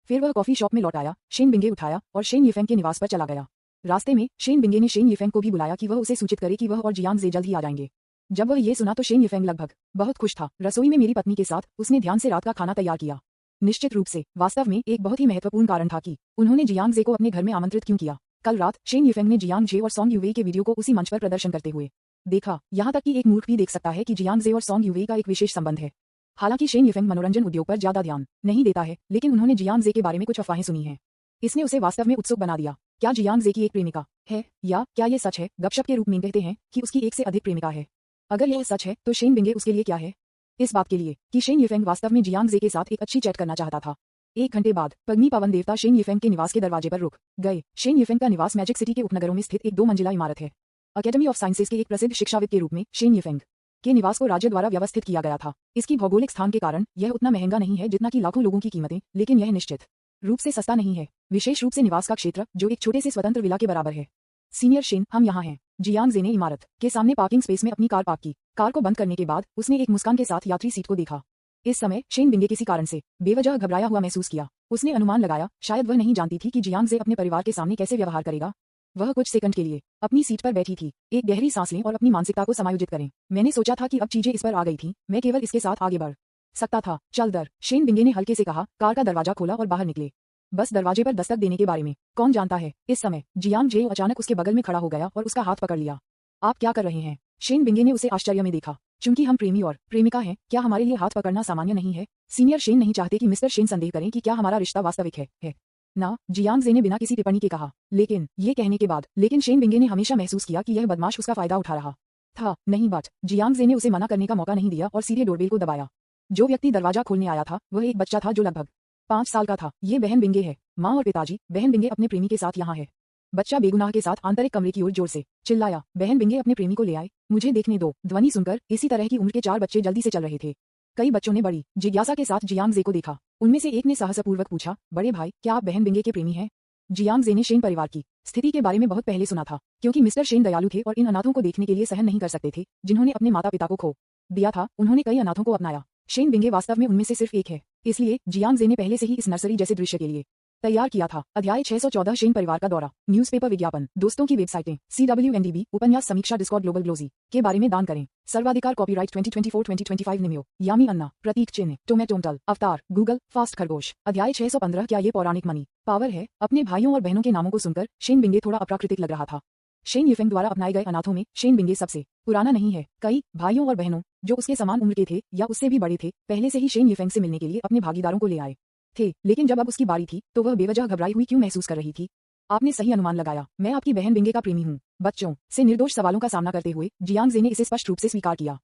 फिर वह कॉफी शॉप में लौट आया। शेन बिंगे उठाया और शेन येफेंग के निवास पर चला गया। रास्ते में शेन बिंगे ने शेन येफेंग को भी बुलाया कि वह उसे सूचित करे कि वह और जियांग जे जल्द ही आ जाएंगे। जब वह ये सुना तो शेन येफेंग लगभग बहुत खुश था। रसोई में मेरी पत्नी के साथ उसने ध्यान से रात का खाना तैयार किया। निश्चित रूप से वास्तव में एक बहुत ही महत्वपूर्ण कारण था कि उन्होंने जियांग जे को अपने घर में आमंत्रित क्यों किया। कल रात शेन येफेंग ने जियांग जे और सॉन्ग यूवेई के वीडियो को उसी मंच पर प्रदर्शन करते हुए देखा। यहाँ तक कि एक मूर्ख भी देख सकता है कि जियांग जे और सॉन्ग यूवेई का एक विशेष संबंध है। हालांकि शेन येफेंग मनोरंजन उद्योग पर ज्यादा ध्यान नहीं देता है, लेकिन उन्होंने जियांग जे के बारे में कुछ अफवाहें सुनी हैं। इसने उसे वास्तव में उत्सुक बना दिया। क्या जियांग जे की एक प्रेमिका है, या क्या ये सच है? गपशप के रूप में कहते हैं कि उसकी एक से अधिक प्रेमिका है। अगर यह सच है तो शेन बिंगे उसके लिए क्या है? इस बात के लिए कि शेन येफेंग वास्तव में जियांग जे के साथ एक अच्छी चैट करना चाहता था। 1 घंटे बाद पग्नी पवन देवता शेन येफेंग के निवास के दरवाजे पर रुक गए। शेन येफेंग का निवास मैजिक सिटी के उपनगरों में स्थित एक 2 मंजिला इमारत है। अकेडमी ऑफ साइंसेज के एक प्रसिद्ध शिक्षाविद के रूप में शेन येफेंग के निवास को राज्य द्वारा व्यवस्थित किया गया था। इसकी भौगोलिक स्थान के कारण यह उतना महंगा नहीं है जितना कि लाखों लोगों की कीमतें, लेकिन यह निश्चित रूप से सस्ता नहीं है, विशेष रूप से निवास का क्षेत्र जो एक छोटे से स्वतंत्र विला के बराबर है। सीनियर शेन, हम यहाँ हैं। जियांग जे ने इमारत के सामने पार्किंग स्पेस में अपनी कार पार्क की। कार को बंद करने के बाद उसने एक मुस्कान के साथ यात्री सीट को देखा। इस समय शेन बिंगे किसी कारण से बेवजह घबराया हुआ महसूस किया। उसने अनुमान लगाया शायद वह नहीं जानती थी कि जियांग जे अपने परिवार के सामने कैसे व्यवहार करेगा। वह कुछ सेकंड के लिए अपनी सीट पर बैठी थी। एक गहरी सांस लें और अपनी मानसिकता को समायोजित करें। मैंने सोचा था कि अब चीजें इस पर आ गई थी, मैं केवल इसके साथ आगे बढ़ सकता था। चल दर, शेन बिंगे ने हल्के से कहा। कार का दरवाजा खोला और बाहर निकले। बस दरवाजे पर दस्तक देने के बारे में कौन जानता है। इस समय जियांग जे अचानक उसके बगल में खड़ा हो गया और उसका हाथ पकड़ लिया। आप क्या कर रहे हैं? शेन बिंगे ने उसे आश्चर्य में देखा। चूंकि हम प्रेमी और प्रेमिका हैं, क्या हमारे लिए हाथ पकड़ना सामान्य नहीं है? सीनियर शेन नहीं चाहते कि मिस्टर शेन संदेह करें कि क्या हमारा रिश्ता वास्तविक है ना? जियांग जे ने बिना किसी टिप्पणी के कहा। लेकिन ये कहने के बाद शेन बिंगे ने हमेशा महसूस किया कि यह बदमाश उसका फायदा उठा रहा था। नहीं बात। जियांग जे ने उसे मना करने का मौका नहीं दिया और सीधे डोरबेल को दबाया। जो व्यक्ति दरवाजा खोलने आया था वह एक बच्चा था जो लगभग 5 साल का था। ये बहन बिंगे है। माँ और पिताजी, बहन बिंगे अपने प्रेमी के साथ यहाँ है। बच्चा बेगुनाह के साथ आंतरिक कमरे की ओर जोर से चिल्लाया। बहन बिंगे अपने प्रेमी को ले आए, मुझे देखने दो। ध्वनि सुनकर इसी तरह की उम्र के 4 बच्चे जल्दी से चल रहे थे। कई बच्चों ने बड़ी जिज्ञासा के साथ जियांग जे को देखा। उनमें से एक ने साहसपूर्वक पूछा, बड़े भाई, क्या आप बहन बिंगे के प्रेमी हैं? जियांग जे ने शेन परिवार की स्थिति के बारे में बहुत पहले सुना था, क्योंकि मिस्टर शेन दयालु थे और इन अनाथों को देखने के लिए सहन नहीं कर सकते थे जिन्होंने अपने माता पिता को खो दिया था। उन्होंने कई अनाथों को अपनाया। शेन बिंगे वास्तव में उनमें से सिर्फ एक है। इसलिए जियांग जे ने पहले से ही इस नर्सरी जैसे दृश्य के लिए तैयार किया था। अध्याय 614 शेन परिवार का दौरा। न्यूज़पेपर विज्ञापन, दोस्तों की वेबसाइटें, CWNDB, उपन्यास समीक्षा, डिस्कॉर्ड, ग्लोबल ग्लोजी के बारे में दान करें। सर्वाधिकार, कॉपीराइट 2024-2025 निम्यो, यामी अन्ना, प्रतीक चिन्ह, टोमेटोमटल, अवतार, गूगल, फास्ट खरगोश। अध्याय 615। क्या ये पौराणिक मनी पावर है? अपने भाइयों और बहनों के नामों को सुनकर शेन बिंगे थोड़ा अप्राकृतिक लग रहा था। शेन येफेंग द्वारा अपनाए गए अनाथों में शेन बिंगे सबसे पुराना नहीं है। कई भाइयों और बहनों जो उसके समान उम्र के थे या उससे भी बड़े थे पहले से ही शेन येफेंग से मिलने के लिए अपने भागीदारों को ले आए थे, लेकिन जब अब उसकी बारी थी तो वह बेवजह घबराई हुई क्यों महसूस कर रही थी? आपने सही अनुमान लगाया, मैं आपकी बहन बिंगे का प्रेमी हूँ। बच्चों से निर्दोष सवालों का सामना करते हुए जियांग जे ने इसे स्पष्ट रूप से स्वीकार किया।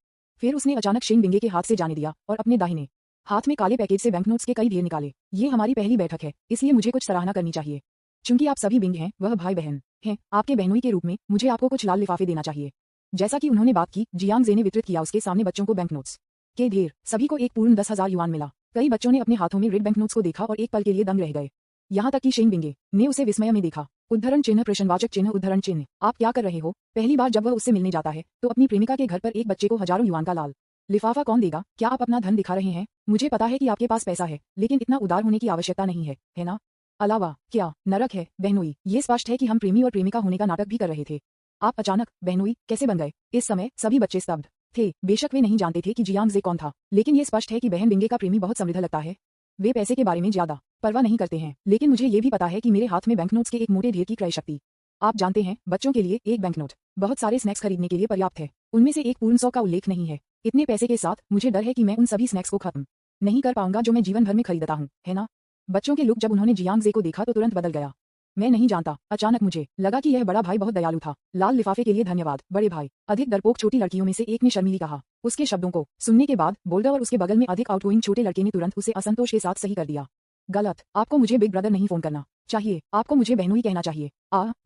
फिर उसने अचानक शेन बिंगे के हाथ से जाने दिया और अपने दाहिने हाथ में काले पैकेज से बैंकनोट्स के कई ढेर निकाले। ये हमारी पहली बैठक है, इसलिए मुझे कुछ सराहना करनी चाहिए। चूंकि आप सभी बिंग हैं, वह भाई बहन हैं, आपके बहनोई के रूप में मुझे आपको कुछ लाल लिफाफे देना चाहिए। जैसा कि उन्होंने बात की, जियांग जे ने वितरित किया उसके सामने बच्चों को बैंकनोट्स के ढेर। सभी को एक पूर्ण 10,000 युआन मिला। कई बच्चों ने अपने हाथों में रेड बैंकनोट्स को देखा और एक पल के लिए दंग रह गए। यहाँ तक कि शेन बिंगे ने उसे विस्मय में देखा। उद्धरण चिन्ह, प्रश्नवाचक चिन्ह, उद्धरण चिन्ह। आप क्या कर रहे हो? पहली बार जब वह उससे मिलने जाता है तो अपनी प्रेमिका के घर पर एक बच्चे को हजारों युआन का लाल लिफाफा कौन देगा? क्या आप अपना धन दिखा रहे हैं? मुझे पता है कि आपके पास पैसा है, लेकिन इतना उदार होने की आवश्यकता नहीं है ना? अलावा क्या नरक है बहनोई? ये स्पष्ट है कि हम प्रेमी और प्रेमिका होने का नाटक भी कर रहे थे। आप अचानक बहनोई कैसे बन गए? इस समय सभी बच्चे स्तब्ध थे। बेशक वे नहीं जानते थे कि जियांग जे कौन था, लेकिन ये स्पष्ट है कि बहन बिंगे का प्रेमी बहुत समृद्ध लगता है। वे पैसे के बारे में ज्यादा परवाह नहीं करते हैं, लेकिन मुझे ये भी पता है कि मेरे हाथ में बैंकनोट्स के एक मोटे ढेर की क्रय शक्ति। आप जानते हैं, बच्चों के लिए एक बैंकनोट बहुत सारे स्नैक्स खरीदने के लिए पर्याप्त है। उनमें से एक पूर्ण 100 का उल्लेख नहीं है। इतने पैसे के साथ मुझे डर है कि मैं उन सभी स्नैक्स को खत्म नहीं कर पाऊंगा जो मैं जीवन भर में खरीदता हूँ, है ना? बच्चों के लुक जब उन्होंने जियांग जे को देखा तो तुरंत बदल गया। मैं नहीं जानता, अचानक मुझे लगा कि यह बड़ा भाई बहुत दयालु था। लाल लिफाफे के लिए धन्यवाद बड़े भाई, अधिक डरपोक छोटी लड़कियों में से एक ने शर्मीली कहा। उसके शब्दों को सुनने के बाद बोल्डर और उसके बगल में अधिक आउटगोइंग छोटे लड़के ने तुरंत उसे असंतोष के साथ सही कर दिया। गलत, आपको मुझे बिग ब्रदर नहीं फोन करना चाहिए, आपको मुझे बहनोई कहना चाहिए।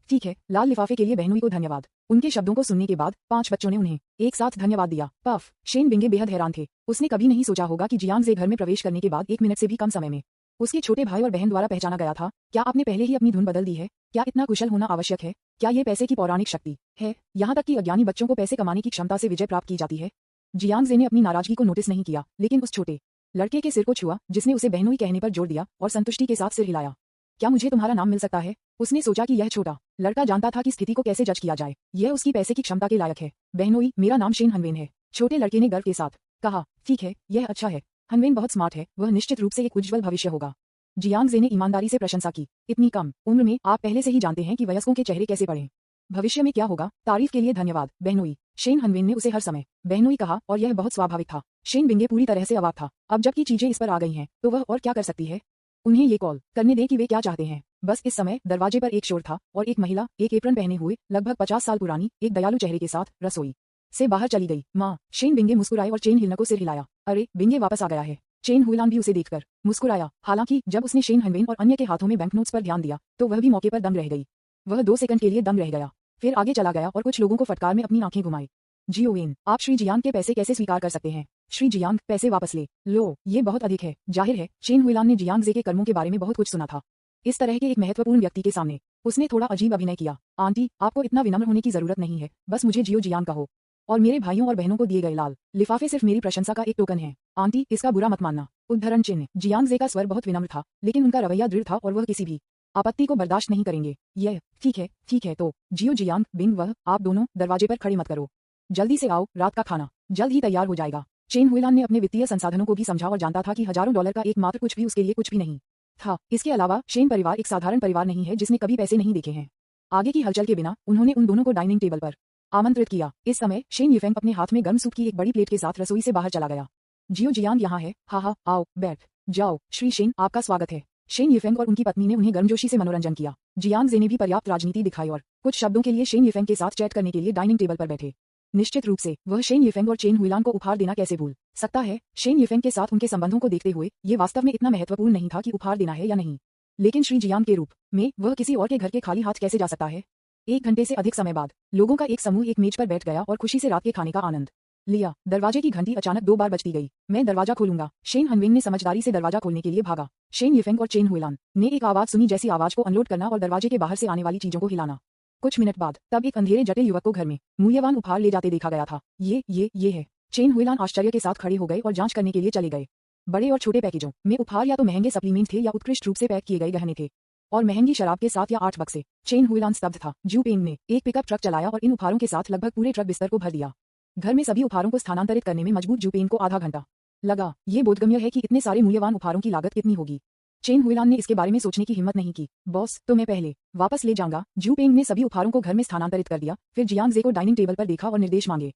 ठीक है, लाल लिफाफे के लिए बहनोई को धन्यवाद। उनके शब्दों को सुनने के बाद 5 बच्चों ने उन्हें एक साथ धन्यवाद दिया। पफ, शेन बिंगे बेहद हैरान थे। उसने कभी नहीं सोचा होगा कि जियांग जे घर में प्रवेश करने के बाद 1 मिनट से भी कम समय में उसके छोटे भाई और बहन द्वारा पहचाना गया था। क्या आपने पहले ही अपनी धुन बदल दी है? क्या इतना कुशल होना आवश्यक है? क्या ये पैसे की पौराणिक शक्ति है? यहाँ तक कि अज्ञानी बच्चों को पैसे कमाने की क्षमता से विजय प्राप्त की जाती है। जियांग जे ने अपनी नाराजगी को नोटिस नहीं किया, लेकिन उस छोटे लड़के के सिर को छुआ जिसने उसे बहनोई कहने पर जोर दिया और संतुष्टि के साथ सिर हिलाया। क्या मुझे तुम्हारा नाम मिल सकता है? उसने सोचा कि यह छोटा लड़का जानता था कि स्थिति को कैसे जज किया जाए। यह उसकी पैसे की क्षमता के लायक है। बहनोई, मेरा नाम शेन हनवेन है, छोटे लड़के ने गर्व के साथ कहा। ठीक है, यह अच्छा है। हनवेन बहुत स्मार्ट है, वह निश्चित रूप से एक उज्ज्वल भविष्य होगा। जियांग जे ने ईमानदारी से प्रशंसा की। इतनी कम उम्र में आप पहले से ही जानते हैं कि वयस्कों के चेहरे कैसे पढ़ें। भविष्य में क्या होगा? तारीफ के लिए धन्यवाद बहनोई, शेन हनवेन ने उसे हर समय बहनोई कहा और यह बहुत स्वाभाविक था। शेन बिंगे पूरी तरह से अवाक था। अब जबकि चीजें इस पर आ गई हैं, तो वह और क्या कर सकती है? उन्हें ये कॉल करने दें कि वे क्या चाहते हैं। बस इस समय दरवाजे पर एक शोर था और एक महिला एक एप्रन पहने हुए लगभग 50 साल पुरानी एक दयालु चेहरे के साथ रसोई से बाहर चली गई। माँ, शेन बिंगे मुस्कुराए और चेन हिलन को सिर हिलाया। अरे, बिंगे वापस आ गया है। चेन हुइलान भी उसे देखकर मुस्कुराया। हालांकि जब उसने शेन हनवेन और अन्य के हाथों में बैंकनोट्स पर ध्यान दिया तो वह भी मौके पर दम रह गई। वह 2 सेकंड के लिए दम रह गया, फिर आगे चला गया और कुछ लोगों को फटकार में अपनी आंखें घुमाई। जियोवेन, आप श्री जियांग के पैसे कैसे स्वीकार कर सकते हैं? श्री जियांग, पैसे वापस ले लो, ये बहुत अधिक है। जाहिर है, शेन हुइलान ने जियांग जे के कर्मों के बारे में बहुत कुछ सुना था। इस तरह के एक महत्वपूर्ण व्यक्ति के सामने उसने थोड़ा अजीब अभिनय किया। आंटी, आपको इतना विनम्र होने की जरूरत नहीं है, बस मुझे जियो जियांग कहो। और मेरे भाइयों और बहनों को दिए गए लाल लिफाफे सिर्फ मेरी प्रशंसा का एक टोकन है। आंटी, इसका बुरा मत मानना। उद्धरण चिन्ह। जियांग जे का स्वर बहुत विनम्र था, लेकिन उनका रवैया दृढ़ था और वह किसी भी आपत्ति को बर्दाश्त नहीं करेंगे। यह ठीक है तो जियो जियांग, बिंग, वह आप दोनों दरवाजे पर खड़े मत करो। जल्दी से आओ, रात का खाना जल्द ही तैयार हो जाएगा। चेन हुइलान ने अपने वित्तीय संसाधनों को भी समझा और जानता था कि हजारों डॉलर का एकमात्र कुछ भी उसके लिए कुछ भी नहीं था। इसके अलावा शेन परिवार एक साधारण परिवार नहीं है जिसने कभी पैसे नहीं देखे हैं। आगे की हलचल के बिना उन्होंने उन दोनों को डाइनिंग टेबल पर आमंत्रित किया। इस समय शेन यिफेंग अपने हाथ में गर्म सूप की एक बड़ी प्लेट के साथ रसोई से बाहर चला गया। जियो जियांग यहाँ है। हाँ, आओ बैठ जाओ। श्री शेन, आपका स्वागत है। शेन यिफेंग और उनकी पत्नी ने उन्हें गर्मजोशी से मनोरंजन किया। जियांग जे ने भी पर्याप्त राजनीति दिखाई और कुछ शब्दों के लिए शेन यिफेंग के साथ चैट करने के लिए डाइनिंग टेबल पर बैठे। निश्चित रूप से वह शेन यिफेंग और चेन हुइलान को उपहार देना कैसे भूल सकता है? शेन यिफेंग के साथ उनके संबंधों को देखते हुए ये वास्तव में इतना महत्वपूर्ण नहीं था कि उपहार देना है या नहीं, लेकिन श्री जियांग के रूप में वह किसी और के घर के खाली हाथ कैसे जा सकता है? 1 घंटे से अधिक समय बाद लोगों का एक समूह एक मेज पर बैठ गया और खुशी से रात के खाने का आनंद लिया। दरवाजे की घंटी अचानक 2 बार बजती गई। मैं दरवाजा खोलूंगा। शेन हनवेन ने समझदारी से दरवाजा खोलने के लिए भागा। शेन यिफेंग और चेन हुइलान ने एक आवाज सुनी, जैसी आवाज को अनलोड करना और दरवाजे के बाहर से आने वाली चीजों को हिलाना। कुछ मिनट बाद तब एक अंधेरे जटिल युवक को घर में मूल्यवान उपहार ले जाते देखा गया था। ये है। चेन हुइलान आश्चर्य के साथ खड़े हो गए और जांच करने के लिए चले गए। बड़े और छोटे पैकेजों में उपहार या तो महंगे सप्लीमेंट थे या उत्कृष्ट रूप से पैक किए गए गहने थे, और महंगी शराब के साथ या 8 बक्से। चेन हुइलान स्तब्ध था। जू पेंग ने एक पिकअप ट्रक चलाया और इन उपहारों के साथ लगभग पूरे ट्रक बिस्तर को भर दिया। घर में सभी उपहारों को स्थानांतरित करने में मजबूत जू पेंग को आधा घंटा लगा। ये बोधगम्य है कि इतने सारे मूल्यवान उपहारों की लागत कितनी होगी। चेन हुइलान ने इसके बारे में सोचने की हिम्मत नहीं की। बॉस, तो मैं पहले वापस ले जाऊंगा। जू पेंग ने सभी उपहारों को घर में स्थानांतरित कर दिया, फिर जियांग जे को डाइनिंग टेबल पर देखा और निर्देश मांगे।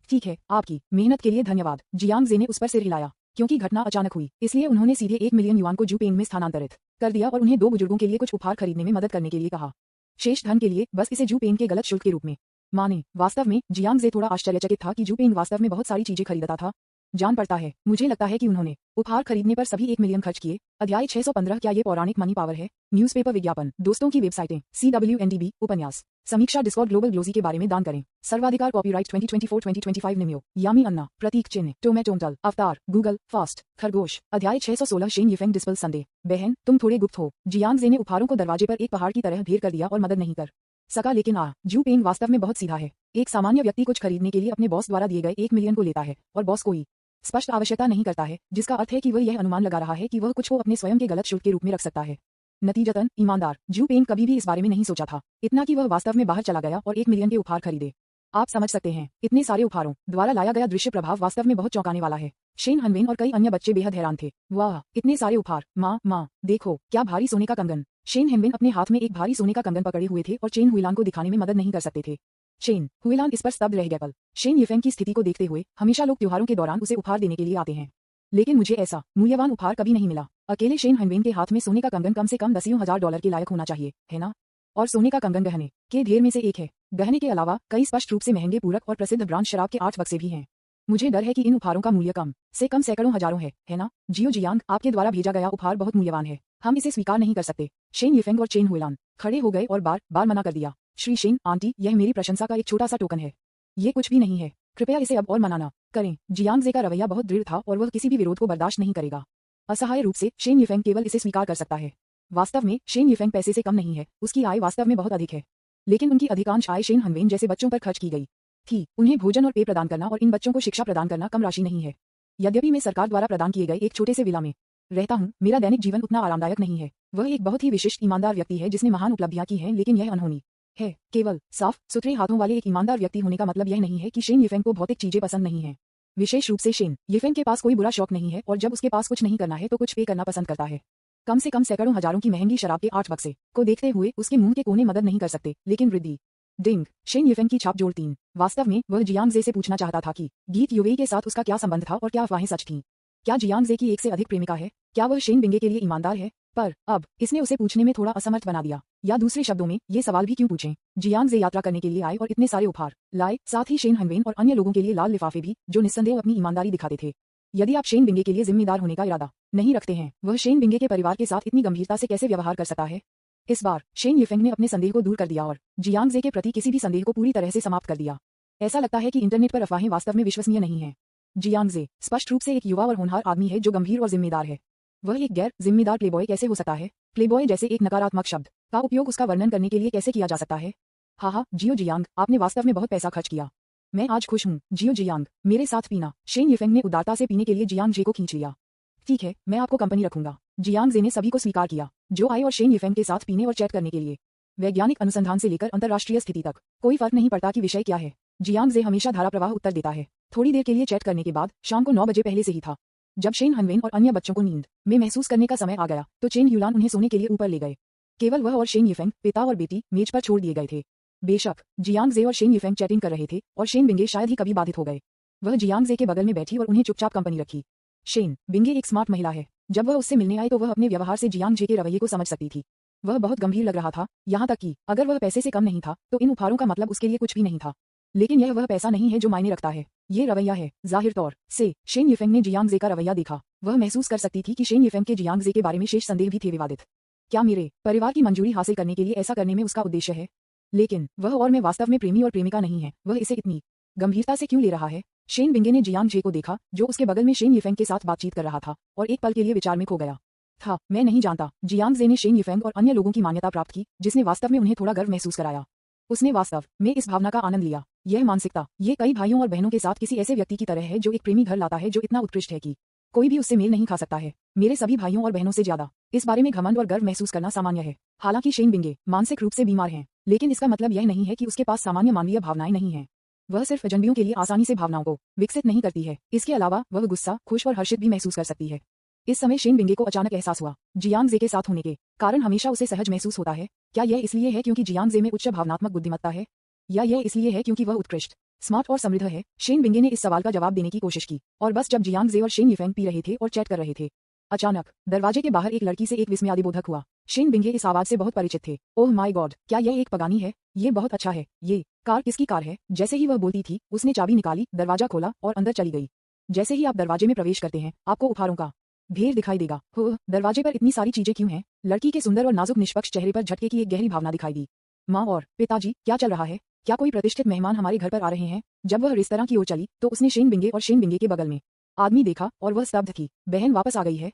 ठीक है, आपकी मेहनत के लिए धन्यवाद। जियांग जे ने उस पर सिर हिलाया। क्योंकि घटना अचानक हुई, इसलिए उन्होंने सीधे 1 मिलियन युआन को जू पेंग में स्थानांतरित कर दिया और उन्हें 2 बुजुर्गों के लिए कुछ उपहार खरीदने में मदद करने के लिए कहा। शेष धन के लिए बस इसे जू पेंग के गलत शुल्क के रूप में माने। वास्तव में जियांग जे थोड़ा आश्चर्यचकित था कि जू पेंग वास्तव में बहुत सारी चीजें खरीदता था। जान पड़ता है, मुझे लगता है कि उन्होंने उपहार खरीदने पर सभी 1 मिलियन खर्च किए। अध्याय 615। क्या ये पौराणिक मनी पावर है? न्यूज़पेपर विज्ञापन, दोस्तों की वेबसाइटें, CWNDB, उपन्यास, समीक्षा, डिस्कॉर्ड, ग्लोबल ग्लोजी के बारे में दान करें। सर्वाधिकार, कॉपीराइट 2024-2025 निम्यो, यामी अन्ना, प्रतीक चिन्ह, टोमेटोंटल, अवतार, गूगल, फास्ट, खरगोश। अध्याय 616। शेन यिफेंग डिस्पल संदेह। बहन, तुम थोड़े गुप्त हो। जियांग जे ने उपहारों को दरवाजे पर एक पहाड़ की तरह ढेर कर दिया और मदद नहीं कर सका, लेकिन जू पेंग वास्तव में बहुत सीधा है। एक सामान्य व्यक्ति कुछ खरीदने के लिए अपने बॉस द्वारा दिए गए 1 मिलियन को लेता है और बॉस कोई स्पष्ट आवश्यकता नहीं करता है, जिसका अर्थ है कि वह यह अनुमान लगा रहा है कि वह कुछ को अपने स्वयं के गलत शुल्क के रूप में रख सकता है। नतीजतन ईमानदार जू पेंग कभी भी इस बारे में नहीं सोचा था, इतना कि वह वास्तव में बाहर चला गया और 1 मिलियन के उपहार खरीदे। आप समझ सकते हैं, इतने सारे उपहारों द्वारा लाया गया दृश्य प्रभाव वास्तव में बहुत चौंकाने वाला है। शेन हनवेन और कई अन्य बच्चे बेहद हैरान थे। वाह, इतने सारे उपहार! माँ, देखो, क्या भारी सोने का कंगन! शेन हनवेन अपने हाथ में एक भारी सोने का कंगन पकड़े हुए थे और चेन हुइलान को दिखाने में मदद नहीं कर सकते थे। शेन हुइलान इस पर स्तब्ध रह गए। पल शेन यिफेंग की स्थिति को देखते हुए, हमेशा लोग त्योहारों के दौरान उसे उपहार देने के लिए आते हैं, लेकिन मुझे ऐसा मूल्यवान उपहार कभी नहीं मिला। अकेले शेन हनवेन के हाथ में सोने का कंगन कम से कम दसियों हजार डॉलर के लायक होना चाहिए, है ना? और सोने का कंगन गहने के ढेर में से एक है। गहने के अलावा कई स्पष्ट रूप से महंगे पूरक और प्रसिद्ध ब्रांड शराब के 8 बक्से भी हैं। मुझे डर है कि इन उपहारों का मूल्य कम से कम सैकड़ों हजारों है ना? जियो जियांग, आपके द्वारा भेजा गया उपहार बहुत मूल्यवान है, हम इसे स्वीकार नहीं कर सकते। शेन यिफेंग और चेन हुइलान खड़े हो गए और बार बार मना कर दिया। श्री शेन आंटी, यह मेरी प्रशंसा का एक छोटा सा टोकन है, ये कुछ भी नहीं है, कृपया इसे अब और मना न करें। जियांग जे का रवैया बहुत दृढ़ था और वह किसी भी विरोध को बर्दाश्त नहीं करेगा। असहाय रूप से शेन यिफेंग केवल इसे स्वीकार कर सकता है। वास्तव में शेन यिफेंग पैसे से कम नहीं है, उसकी आय वास्तव में बहुत अधिक है, लेकिन उनकी अधिकांश आय शेन हनवेन जैसे बच्चों पर खर्च की गई थी। उन्हें भोजन और पेय प्रदान करना और इन बच्चों को शिक्षा प्रदान करना कम राशि नहीं है। यद्यपि मैं सरकार द्वारा प्रदान किए गए एक छोटे से विला में रहता हूँ, मेरा दैनिक जीवन उतना आरामदायक नहीं है। वह एक बहुत ही विशिष्ट ईमानदार व्यक्ति है जिसने महान उपलब्धियां की हैं, लेकिन यह अनहोनी है। केवल साफ सुथरे हाथों वाले एक ईमानदार व्यक्ति होने का मतलब यह नहीं है कि शेन यिफेंग को भौतिक चीजें पसंद नहीं है। विशेष रूप से शेन यिफेंग के पास कोई बुरा शौक नहीं है और जब उसके पास कुछ नहीं करना है तो कुछ पे करना पसंद करता है। कम से कम सैकड़ों हजारों की महंगी शराब के 8 बक्से को देखते हुए उसके मुंह के कोने मदद नहीं कर सकते, लेकिन वृद्धि डिंग शेन यिफेंग की छाप जोड़ 3। वास्तव में वह जियांग जे से पूछना चाहता था कि गीत युवेई के साथ उसका क्या संबंध था और क्या अफवाहें सच थीं। क्या जियांग जे की एक से अधिक प्रेमिका है? क्या वह शेन बिंगे के लिए ईमानदार है? पर अब इसने उसे पूछने में थोड़ा असमर्थ बना दिया। या दूसरे शब्दों में, ये सवाल भी क्यों पूछें? जियांग जे यात्रा करने के लिए आए और इतने सारे उपहार लाए, साथ ही शेन हनवेन और अन्य लोगों के लिए लाल लिफाफे भी, जो निस्संदेह अपनी ईमानदारी दिखाते थे। यदि आप शेन बिंगे के लिए जिम्मेदार होने का इरादा नहीं रखते हैं, वह शेन बिंगे के परिवार के साथ इतनी गंभीरता से कैसे व्यवहार कर सकता है? इस बार शेन यिफेंग ने अपने संदेह को दूर कर दिया और जियांग जे के प्रति किसी भी संदेह को पूरी तरह से समाप्त कर दिया। ऐसा लगता है कि इंटरनेट पर अफवाहें वास्तव में विश्वसनीय नहीं है। जियांग जे स्पष्ट रूप से एक युवा और होनहार आदमी है जो गंभीर और जिम्मेदार है। वह एक गैर जिम्मेदार प्लेबॉय कैसे हो सकता है? प्लेबॉय जैसे एक नकारात्मक शब्द का उपयोग उसका वर्णन करने के लिए कैसे किया जा सकता है? हाँ, जियो जियांग, आपने वास्तव में बहुत पैसा खर्च किया। मैं आज खुश हूँ। जियो जियांग, मेरे साथ पीना। शेन यिफेंग ने उदारता से पीने के लिए जियांग जे को खींच लिया। ठीक है, मैं आपको कंपनी रखूंगा। जियांग जे ने सभी को स्वीकार किया जो आए और शेन यिफेंग के साथ पीने और चैट करने के लिए। वैज्ञानिक अनुसंधान से लेकर अंतर्राष्ट्रीय स्थिति तक कोई फर्क नहीं पड़ता कि विषय क्या है। जियांग जे हमेशा धारा प्रवाह उत्तर देता है। थोड़ी देर के लिए चैट करने के बाद शाम को 9 बजे पहले से ही था। जब शेन हनवेन और अन्य बच्चों को नींद में महसूस करने का समय आ गया तो चेन ह्यूलान उन्हें सोने के लिए ऊपर ले गए। केवल वह और शेन यिफेंग, पिता और बेटी, मेज पर छोड़ दिए गए थे। बेशक जियांग जे और शेन यिफेंग चैटिंग कर रहे थे और शेन बिंगे शायद ही कभी बाधित हो गए। वह जियांग जे के बगल में बैठी और उन्हें चुपचाप कंपनी रखी। शेन बिंगे एक स्मार्ट महिला है। जब वह उससे मिलने आई तो वह अपने व्यवहार से जियांग जे के रवैये को समझ सकती थी। वह बहुत गंभीर लग रहा था, यहाँ तक कि अगर वह पैसे से कम नहीं था तो इन उपहारों का मतलब उसके लिए कुछ भी नहीं था। लेकिन यह वह पैसा नहीं है जो मायने रखता है, ये रवैया है। जाहिर तौर से शेन यिफेंग ने जियांग जे का रवैया देखा। वह महसूस कर सकती थी कि शेन यिफेंग के जियांग जे के बारे में शेष संदेह भी थे विवादित। क्या मेरे परिवार की मंजूरी हासिल करने के लिए ऐसा करने में उसका उद्देश्य है? लेकिन वह और मैं वास्तव में प्रेमी और प्रेमिका नहीं है। वह इसे इतनी गंभीरता से क्यों ले रहा है? शेन बिंगे ने जियांग जे को देखा जो उसके बगल में शेन यिफेंग के साथ बातचीत कर रहा था और एक पल के लिए विचार में खो गया था। मैं नहीं जानता। जियांग जे ने शेन यिफेंग और अन्य लोगों की मान्यता प्राप्त की, जिसने वास्तव में उन्हें थोड़ा गर्व महसूस कराया। उसने वास्तव में इस भावना का आनंद लिया। यह मानसिकता, ये कई भाइयों और बहनों के साथ किसी ऐसे व्यक्ति की तरह है जो एक प्रेमी घर लाता है जो इतना उत्कृष्ट है कि कोई भी उससे मेल नहीं खा सकता है। मेरे सभी भाइयों और बहनों से ज्यादा इस बारे में घमंड और गर्व महसूस करना सामान्य है। हालांकि शेन बिंगे मानसिक रूप से बीमार हैं, लेकिन इसका मतलब यह नहीं है कि उसके पास सामान्य मानवीय भावनाएं नहीं हैं। वह सिर्फ अजनबियों के लिए आसानी से भावनाओं को विकसित नहीं करती है। इसके अलावा वह गुस्सा, खुश और हर्षित भी महसूस कर सकती है। इस समय शेन बिंगे को अचानक एहसास हुआ, जियांग जे के साथ होने के कारण हमेशा उसे सहज महसूस होता है। क्या यह इसलिए है क्योंकि जियांग जे में उच्च भावनात्मक बुद्धिमत्ता है, या यह इसलिए है क्योंकि वह उत्कृष्ट, स्मार्ट और समृद्ध है? शेन बिंगे ने इस सवाल का जवाब देने की कोशिश की और बस जब जियांग जे और शेन यिफेंग पी रहे थे और चैट कर रहे थे, अचानक दरवाजे के बाहर एक लड़की से एक विस्मयादिबोधक हुआ। शेन बिंगे इस आवाज से बहुत परिचित थे। ओह माय गॉड, क्या यह एक पगानी है? ये बहुत अच्छा है। ये कार किसकी कार है? जैसे ही वह बोलती थी, उसने चाबी निकाली, दरवाजा खोला और अंदर चली गई। जैसे ही आप दरवाजे में प्रवेश करते हैं, आपको उपहारों का ढेर दिखाई देगा। हो, दरवाजे पर इतनी सारी चीजें क्यों हैं? लड़की के सुंदर और नाजुक निष्पक्ष चेहरे पर झटके की एक गहरी भावना दिखाई दी। माँ और पिताजी, क्या चल रहा है? क्या कोई प्रतिष्ठित मेहमान हमारे घर पर आ रहे हैं? जब वह रेस्तरां की ओर चली तो उसने शेन बिंगे और शेन बिंगे के बगल में आदमी देखा और वह स्तब्ध थी। बहन वापस आ गई है?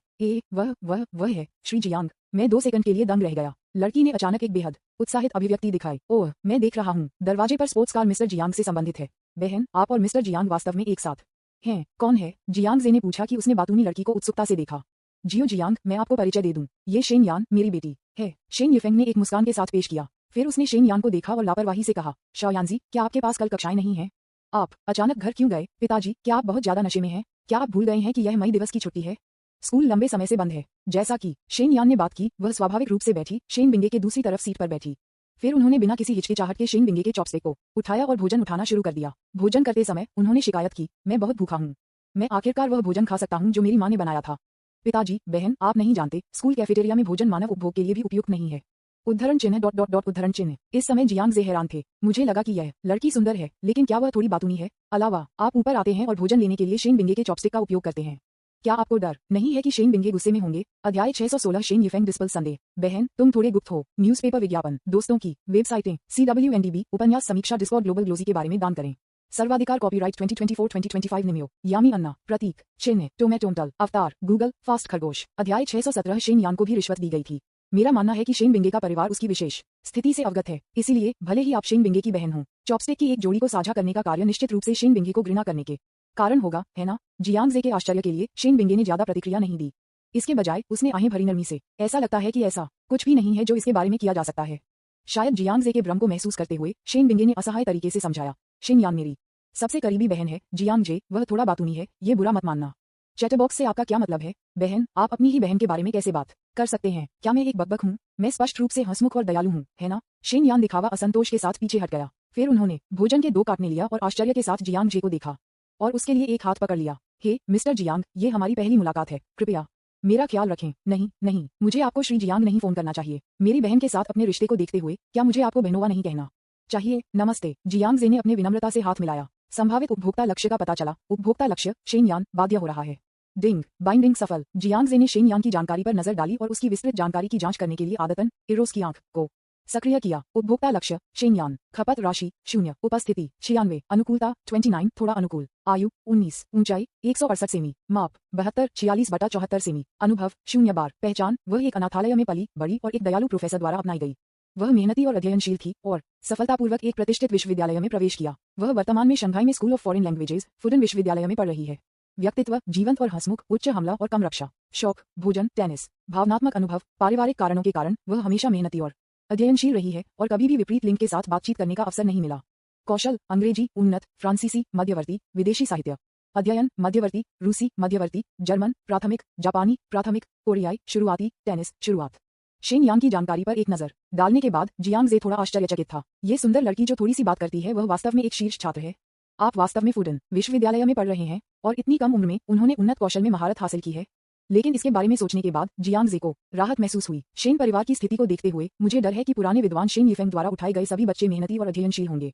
वह है श्री जियांग। मैं 2 सेकंड के लिए दंग रह गया। लड़की ने अचानक एक बेहद उत्साहित अभिव्यक्ति दिखाई। ओह, मैं देख रहा हूँ, दरवाजे पर स्पोर्ट्स कार मिस्टर जियांग से संबंधित है। बहन, आप और मिस्टर जियांग वास्तव में एक साथ हैं? कौन है? जियांग जे ने पूछा कि उसने बातूनी लड़की को उत्सुकता से देखा। जियो जियांग, मैं आपको परिचय दे दूं, ये शेन यान, मेरी बेटी है। शेन यिफेंग ने एक मुस्कान के साथ पेश किया, फिर उसने शेन यान को देखा और लापरवाही से कहा, शाओयानजी, क्या आपके पास कल कक्षाएं नहीं हैं? आप अचानक घर क्यों गए? पिताजी, क्या आप बहुत ज्यादा नशे में हैं? क्या आप भूल गए हैं कि यह मई दिवस की छुट्टी है? स्कूल लंबे समय से बंद है। जैसा कि शेन यान ने बात की, वह स्वाभाविक रूप से बैठी शेन बिंगे के दूसरी तरफ सीट पर बैठी। फिर उन्होंने बिना किसी हिचकिचाहट के शेन बिंगे के चॉपस्टिक को उठाया और भोजन उठाना शुरू कर दिया। भोजन करते समय उन्होंने शिकायत की, मैं बहुत भूखा हूँ। मैं आखिरकार वह भोजन खा सकता हूँ जो मेरी माँ ने बनाया था। पिताजी, बहन, आप नहीं जानते, स्कूल कैफेटेरिया में भोजन मानव उपभोग के लिए भी उपयुक्त नहीं है। उद्धरण चिन्ह डॉट डॉट डॉट उद्धरण चिन्ह। इस समय जियांग जे हैरान थे। मुझे लगा कि यह लड़की सुंदर है, लेकिन क्या वह थोड़ी बातूनी है? अलावा, आप ऊपर आते हैं और भोजन लेने के लिए शेन बिंगे के चॉपस्टिक का उपयोग करते हैं। क्या आपको डर नहीं है कि शेन बिंगे गुस्से में होंगे? अध्याय 616 शेन यिफेंग डिस्पल संदेह। बहन, तुम थोड़े गुप्त हो। न्यूज़पेपर विज्ञापन, दोस्तों की वेबसाइटें, CWNDB, उपन्यास समीक्षा, डिस्कॉर्ड, ग्लोबल ग्लोजी के बारे में दान करें। सर्वाधिकार कॉपीराइट 2024-2025 निमियो, यामी अन्ना, प्रतीक, चिन्ह, टोमेटोमटल, अवतार, गूगल, फास्ट खरगोश। अध्याय 617 शेन यान को भी रिश्वत दी गई थी। मेरा मानना है कि शेन बिंगे का परिवार उसकी विशेष स्थिति से अवगत है, इसीलिए भले ही आप शेन बिंगे की बहन हो, चॉपस्टिक की एक जोड़ी को साझा करने का कार्य निश्चित रूप से शेन बिंगे को घृणा करने के कारण होगा, है ना? जियांग जे के आश्चर्य के लिए शेन बिंगे ने ज्यादा प्रतिक्रिया नहीं दी। इसके बजाय उसने आहें भरी नरमी से, ऐसा लगता है कि ऐसा कुछ भी नहीं है जो इसके बारे में किया जा सकता है। शायद जियांग जे के भ्रम को महसूस करते हुए शेन बिंगे ने असहाय तरीके से समझाया, शेन यान मेरी सबसे करीबी बहन है, जियांग जे, वह थोड़ा बातूनी है, ये बुरा मत मानना। चैटबॉक्स से आपका क्या मतलब है? बहन, आप अपनी ही बहन के बारे में कैसे बात कर सकते हैं? क्या मैं एक बकबक हूँ? मैं स्पष्ट रूप से हंसमुख और दयालु हूँ, है ना? शेन यान दिखावा असंतोष के साथ पीछे हट गया। फिर उन्होंने भोजन के 2 काटने लिया और आश्चर्य के साथ जियांग जे को देखा और उसके लिए एक हाथ पकड़ लिया। हे मिस्टर जियांग, ये हमारी पहली मुलाकात है, कृपया मेरा ख्याल रखें। नहीं नहीं, मुझे आपको श्री जियांग नहीं फोन करना चाहिए। मेरी बहन के साथ अपने रिश्ते को देखते हुए क्या मुझे आपको बहनोवा नहीं कहना चाहिए? नमस्ते। जियांग जे ने अपने विनम्रता से हाथ मिलाया। संभावित उपभोक्ता लक्ष्य का पता चला। उपभोक्ता लक्ष्य शेन यान, बाध्य हो रहा है। डिंग बाइंडिंग सफल। जियांग जे ने शेन यान की जानकारी पर नजर डाली और उसकी विस्तृत जानकारी की जांच करने के लिए आदतन इरोस की आंख को सक्रिय किया। उपभोक्ता लक्ष्य शेन यान, खपत राशि 0, उपस्थिति 96, अनुकूलता 29, थोड़ा अनुकूल, आयु 19, ऊंचाई 168 सेमी, माप 72 46/74 सेमी, अनुभव 0 बार, पहचान, वह एक अनाथालय में पली बड़ी और एक दयालु प्रोफेसर द्वारा अपनाई गई। वह मेहनती और अध्ययनशील थी और सफलतापूर्वक एक प्रतिष्ठित विश्वविद्यालय में प्रवेश किया। वह वर्तमान में शंघाई में स्कूल ऑफ फॉरेन लैंग्वेजेस, फुडन विश्वविद्यालय में पढ़ रही है। व्यक्तित्व जीवंत और हंसमुख, उच्च हमला और कम रक्षा। शौक भोजन, टेनिस। भावनात्मक अनुभव, पारिवारिक कारणों के कारण वह हमेशा मेहनती और अध्ययनशील रही है और कभी भी विपरीत लिंग के साथ बातचीत करने का अवसर नहीं मिला। कौशल अंग्रेजी उन्नत, फ्रांसीसी मध्यवर्ती, विदेशी साहित्य अध्ययन मध्यवर्ती, रूसी मध्यवर्ती, जर्मन प्राथमिक, जापानी प्राथमिक, कोरियाई शुरुआती, टेनिस शुरुआत। शेन यान की जानकारी पर एक नजर डालने के बाद जियांग जे थोड़ा आश्चर्यचकित था। ये सुंदर लड़की जो थोड़ी सी बात करती है, वह वास्तव में एक शीर्ष छात्र है। आप वास्तव में फुडन विश्वविद्यालय में पढ़ रहे हैं और इतनी कम उम्र में उन्होंने उन्नत कौशल में महारत हासिल की है। लेकिन इसके बारे में सोचने के बाद जियांग जे को राहत महसूस हुई। शेन परिवार की स्थिति को देखते हुए मुझे डर है कि पुराने विद्वान शेन यिफेंग द्वारा उठाए गए सभी बच्चे मेहनती और अध्ययनशील होंगे,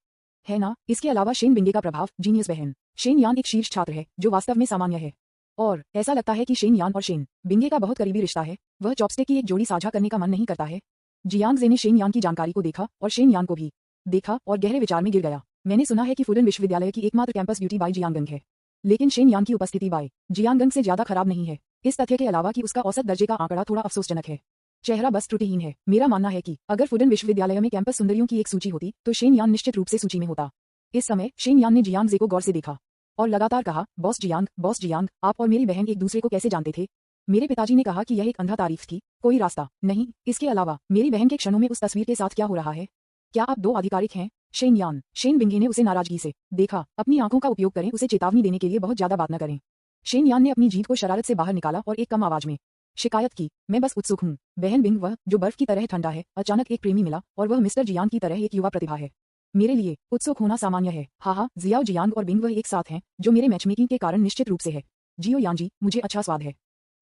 है ना? इसके अलावा शेन बिंगे का प्रभाव, जीनियस बहन। शेन यान एक शीर्ष छात्र है जो वास्तव में सामान्य है और ऐसा लगता है कि शेन यान और शेन बिंगे का बहुत करीबी रिश्ता है। वह चॉपस्टिक की एक जोड़ी साझा करने का मन नहीं करता है। जियांग जे ने शेन यान की जानकारी को देखा और शेन यान को भी देखा और गहरे विचार में गिर गया। मैंने सुना है कि फुडन विश्वविद्यालय की एकमात्र कैंपस ब्यूटी बाय जियांगंग है, लेकिन शेन यान की उपस्थिति बाय जियांगंग से ज्यादा खराब नहीं है। इस तथ्य के अलावा कि उसका औसत दर्जे का आंकड़ा थोड़ा अफसोसजनक है। चेहरा बस त्रुटिहीन है। मेरा मानना है कि अगर फुडन विश्वविद्यालय में कैंपस सुंदरियों की एक सूची होती तो शेन यान निश्चित रूप से सूची में होता। इस समय शेन यान ने जियांग जे को गौर से देखा और लगातार कहा, बॉस जियांग, आप और मेरी बहन एक दूसरे को कैसे जानते थे? मेरे पिताजी ने कहा कि यह एक अंधा तारीफ थी, कोई रास्ता नहीं। इसके अलावा मेरी बहन के क्षणों में उस तस्वीर के साथ क्या हो रहा है? क्या आप 2 आधिकारिक हैं? शेन यान। शेन बिंगे ने उसे नाराजगी से देखा। अपनी आंखों का उपयोग करें, उसे चेतावनी देने के लिए बहुत ज्यादा बात न करें। शेन यान ने अपनी जीभ को शरारत से बाहर निकाला और एक कम आवाज में शिकायत की, मैं बस उत्सुक हूँ। बहन बिंग, वह जो बर्फ की तरह ठंडा है, अचानक एक प्रेमी मिला और वह मिस्टर जियांग की तरह एक युवा प्रतिभा है। मेरे लिए उत्सुक होना सामान्य है। हाँ, जियाओ जियांग और बिंग वह एक साथ हैं, जो मेरे मैचमेकिंग के कारण निश्चित रूप से है। जियो यान जी, मुझे अच्छा स्वाद